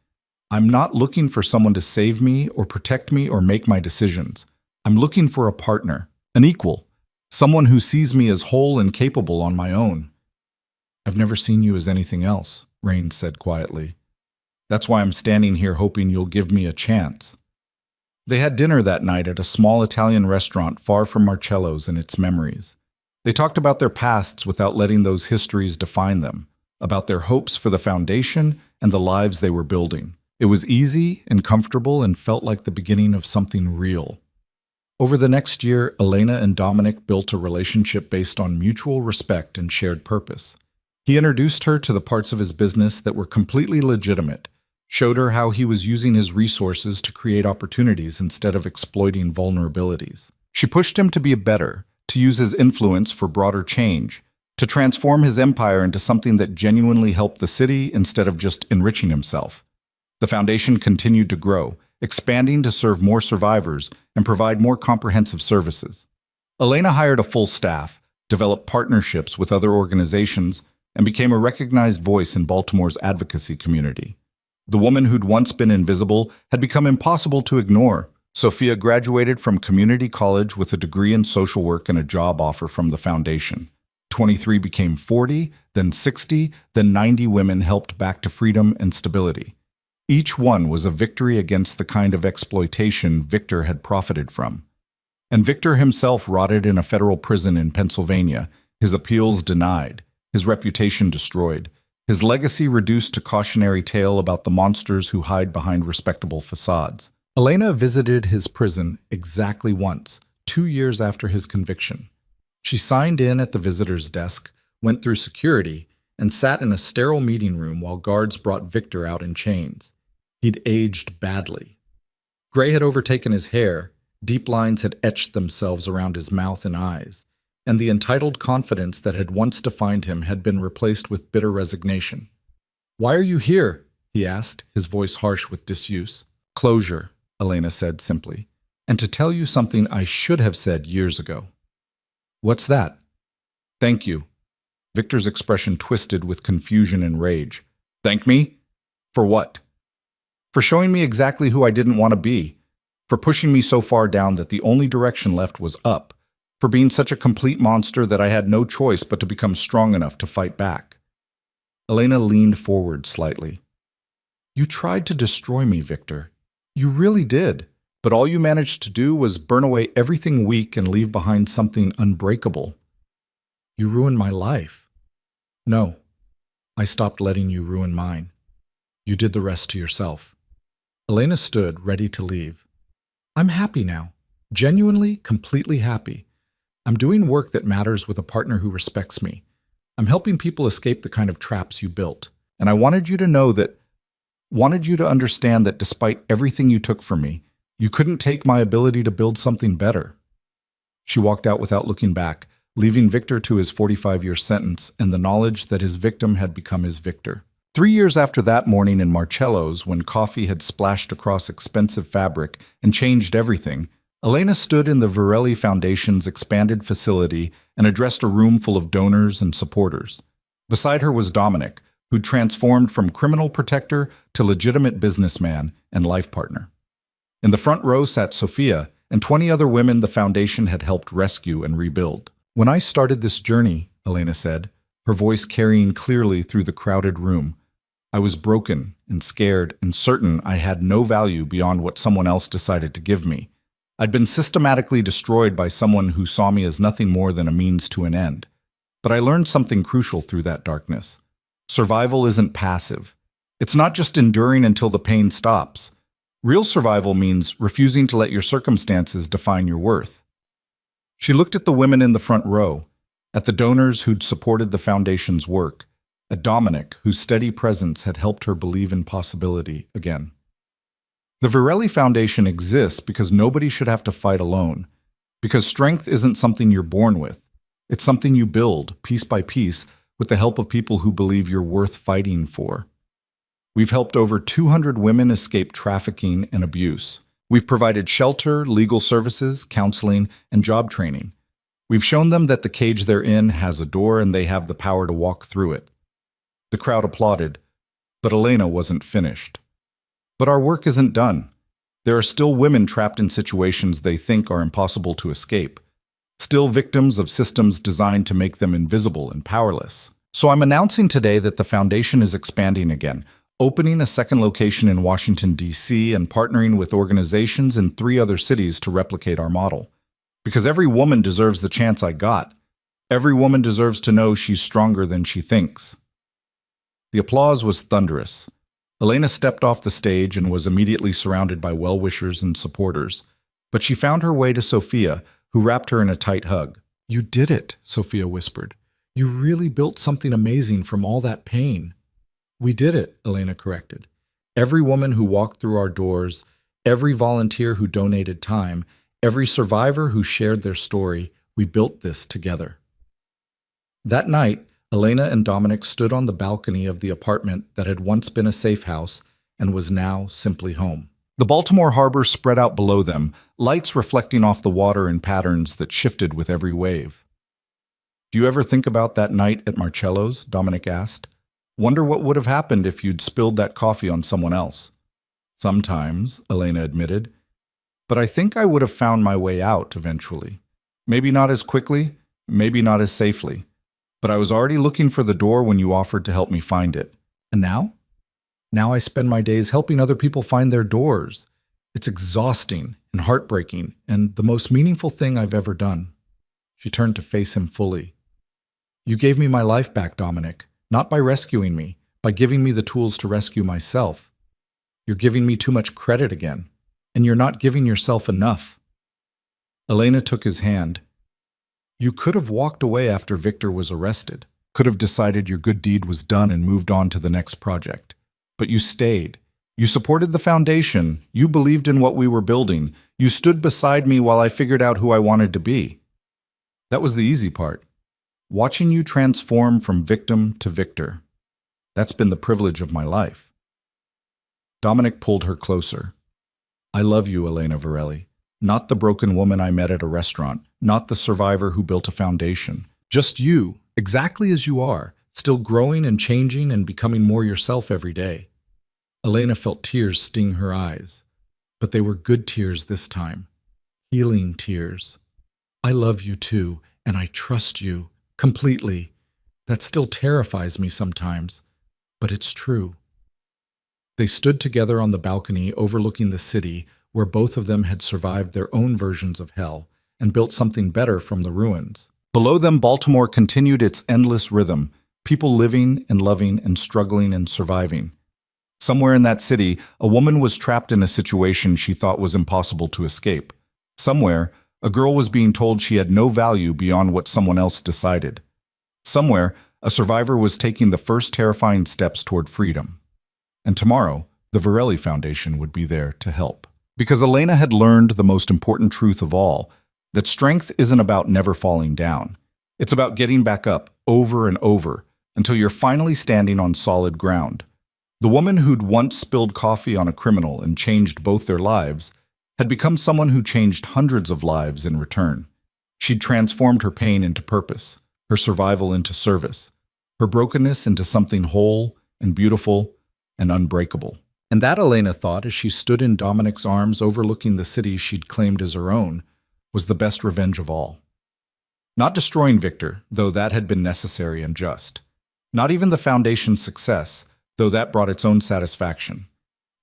I'm not looking for someone to save me or protect me or make my decisions. I'm looking for a partner, an equal. Someone who sees me as whole and capable on my own." "I've never seen you as anything else," Raines said quietly. "That's why I'm standing here hoping you'll give me a chance." They had dinner that night at a small Italian restaurant far from Marcello's and its memories. They talked about their pasts without letting those histories define them. about their hopes for the foundation and the lives they were building. It was easy and comfortable and felt like the beginning of something real. Over the next year, Elena and Dominic built a relationship based on mutual respect and shared purpose. He introduced her to the parts of his business that were completely legitimate, showed her how he was using his resources to create opportunities instead of exploiting vulnerabilities. She pushed him to be better, to use his influence for broader change, to transform his empire into something that genuinely helped the city instead of just enriching himself. The foundation continued to grow, expanding to serve more survivors and provide more comprehensive services. Elena hired a full staff, developed partnerships with other organizations, and became a recognized voice in Baltimore's advocacy community. The woman who'd once been invisible had become impossible to ignore. Sophia graduated from community college with a degree in social work and a job offer from the foundation. 23 became 40, then 60, then 90 women helped back to freedom and stability. Each one was a victory against the kind of exploitation Victor had profited from. And Victor himself rotted in a federal prison in Pennsylvania, his appeals denied, his reputation destroyed, his legacy reduced to cautionary tale about the monsters who hide behind respectable facades. Elena visited his prison exactly once, 2 years after his conviction. She signed in at the visitor's desk, went through security, and sat in a sterile meeting room while guards brought Victor out in chains. He'd aged badly. Gray had overtaken his hair, deep lines had etched themselves around his mouth and eyes, and the entitled confidence that had once defined him had been replaced with bitter resignation. "Why are you here?" he asked, his voice harsh with disuse. "Closure," Elena said simply, "and to tell you something I should have said years ago." "What's that?" "Thank you." Victor's expression twisted with confusion and rage. "Thank me? For what?" "For showing me exactly who I didn't want to be. For pushing me so far down that the only direction left was up. For being such a complete monster that I had no choice but to become strong enough to fight back." Elena leaned forward slightly. "You tried to destroy me, Victor. You really did. But all you managed to do was burn away everything weak and leave behind something unbreakable. You ruined my life." "No. I stopped letting you ruin mine. You did the rest to yourself." Elena stood, ready to leave. "I'm happy now. Genuinely, completely happy. I'm doing work that matters with a partner who respects me. I'm helping people escape the kind of traps you built. And I wanted you to understand that despite everything you took from me, you couldn't take my ability to build something better." She walked out without looking back, leaving Victor to his 45-year sentence and the knowledge that his victim had become his victor. 3 years after that morning in Marcello's, when coffee had splashed across expensive fabric and changed everything, Elena stood in the Varelli Foundation's expanded facility and addressed a room full of donors and supporters. Beside her was Dominic, who'd transformed from criminal protector to legitimate businessman and life partner. In the front row sat Sophia and 20 other women the foundation had helped rescue and rebuild. "When I started this journey," Elena said, her voice carrying clearly through the crowded room, "I was broken and scared and certain I had no value beyond what someone else decided to give me. I'd been systematically destroyed by someone who saw me as nothing more than a means to an end. But I learned something crucial through that darkness. Survival isn't passive. It's not just enduring until the pain stops. Real survival means refusing to let your circumstances define your worth." She looked at the women in the front row, at the donors who'd supported the foundation's work, at Dominic, whose steady presence had helped her believe in possibility again. The Varelli Foundation exists because nobody should have to fight alone, because strength isn't something you're born with. It's something you build, piece by piece, with the help of people who believe you're worth fighting for. We've helped over 200 women escape trafficking and abuse. We've provided shelter, legal services, counseling, and job training. We've shown them that the cage they're in has a door and they have the power to walk through it. The crowd applauded, but Elena wasn't finished. "But our work isn't done. There are still women trapped in situations they think are impossible to escape, still victims of systems designed to make them invisible and powerless. So I'm announcing today that the foundation is expanding again, opening a second location in Washington, D.C., and partnering with organizations in 3 other cities to replicate our model. Because every woman deserves the chance I got. Every woman deserves to know she's stronger than she thinks." The applause was thunderous. Elena stepped off the stage and was immediately surrounded by well-wishers and supporters. But she found her way to Sophia, who wrapped her in a tight hug. "You did it," Sophia whispered. "You really built something amazing from all that pain." "We did it," Elena corrected. "Every woman who walked through our doors, every volunteer who donated time, every survivor who shared their story, we built this together." That night, Elena and Dominic stood on the balcony of the apartment that had once been a safe house and was now simply home. The Baltimore harbor spread out below them, lights reflecting off the water in patterns that shifted with every wave. "Do you ever think about that night at Marcello's?" Dominic asked. "Wonder what would have happened if you'd spilled that coffee on someone else?" "Sometimes," Elena admitted. "But I think I would have found my way out eventually. Maybe not as quickly, maybe not as safely. But I was already looking for the door when you offered to help me find it. And now? Now I spend my days helping other people find their doors. It's exhausting and heartbreaking and the most meaningful thing I've ever done." She turned to face him fully. "You gave me my life back, Dominic, not by rescuing me, by giving me the tools to rescue myself. You're giving me too much credit again, and you're not giving yourself enough." Elena took his hand. "You could have walked away after Victor was arrested, could have decided your good deed was done and moved on to the next project. But you stayed. You supported the foundation. You believed in what we were building. You stood beside me while I figured out who I wanted to be. That was the easy part. Watching you transform from victim to victor. That's been the privilege of my life." Dominic pulled her closer. "I love you, Elena Varelli. Not the broken woman I met at a restaurant, not the survivor who built a foundation. Just you, exactly as you are, still growing and changing and becoming more yourself every day." Elena felt tears sting her eyes, but they were good tears this time. Healing tears. "I love you too, and I trust you, completely. That still terrifies me sometimes, but it's true." They stood together on the balcony overlooking the city, where both of them had survived their own versions of hell and built something better from the ruins. Below them, Baltimore continued its endless rhythm, people living and loving and struggling and surviving. Somewhere in that city, a woman was trapped in a situation she thought was impossible to escape. Somewhere, a girl was being told she had no value beyond what someone else decided. Somewhere, a survivor was taking the first terrifying steps toward freedom. And tomorrow, the Varelli Foundation would be there to help. Because Elena had learned the most important truth of all, that strength isn't about never falling down. It's about getting back up over and over until you're finally standing on solid ground. The woman who'd once spilled coffee on a criminal and changed both their lives had become someone who changed hundreds of lives in return. She'd transformed her pain into purpose, her survival into service, her brokenness into something whole and beautiful and unbreakable. And that, Elena thought, as she stood in Dominic's arms overlooking the city she'd claimed as her own, was the best revenge of all. Not destroying Victor, though that had been necessary and just. Not even the Foundation's success, though that brought its own satisfaction.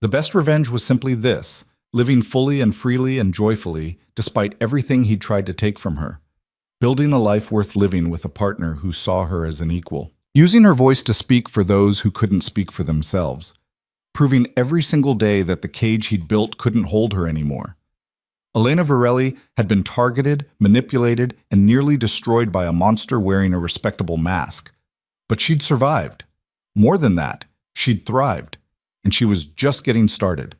The best revenge was simply this, living fully and freely and joyfully, despite everything he'd tried to take from her. Building a life worth living with a partner who saw her as an equal. Using her voice to speak for those who couldn't speak for themselves. Proving every single day that the cage he'd built couldn't hold her anymore. Elena Varelli had been targeted, manipulated, and nearly destroyed by a monster wearing a respectable mask. But she'd survived. More than that, she'd thrived. And she was just getting started.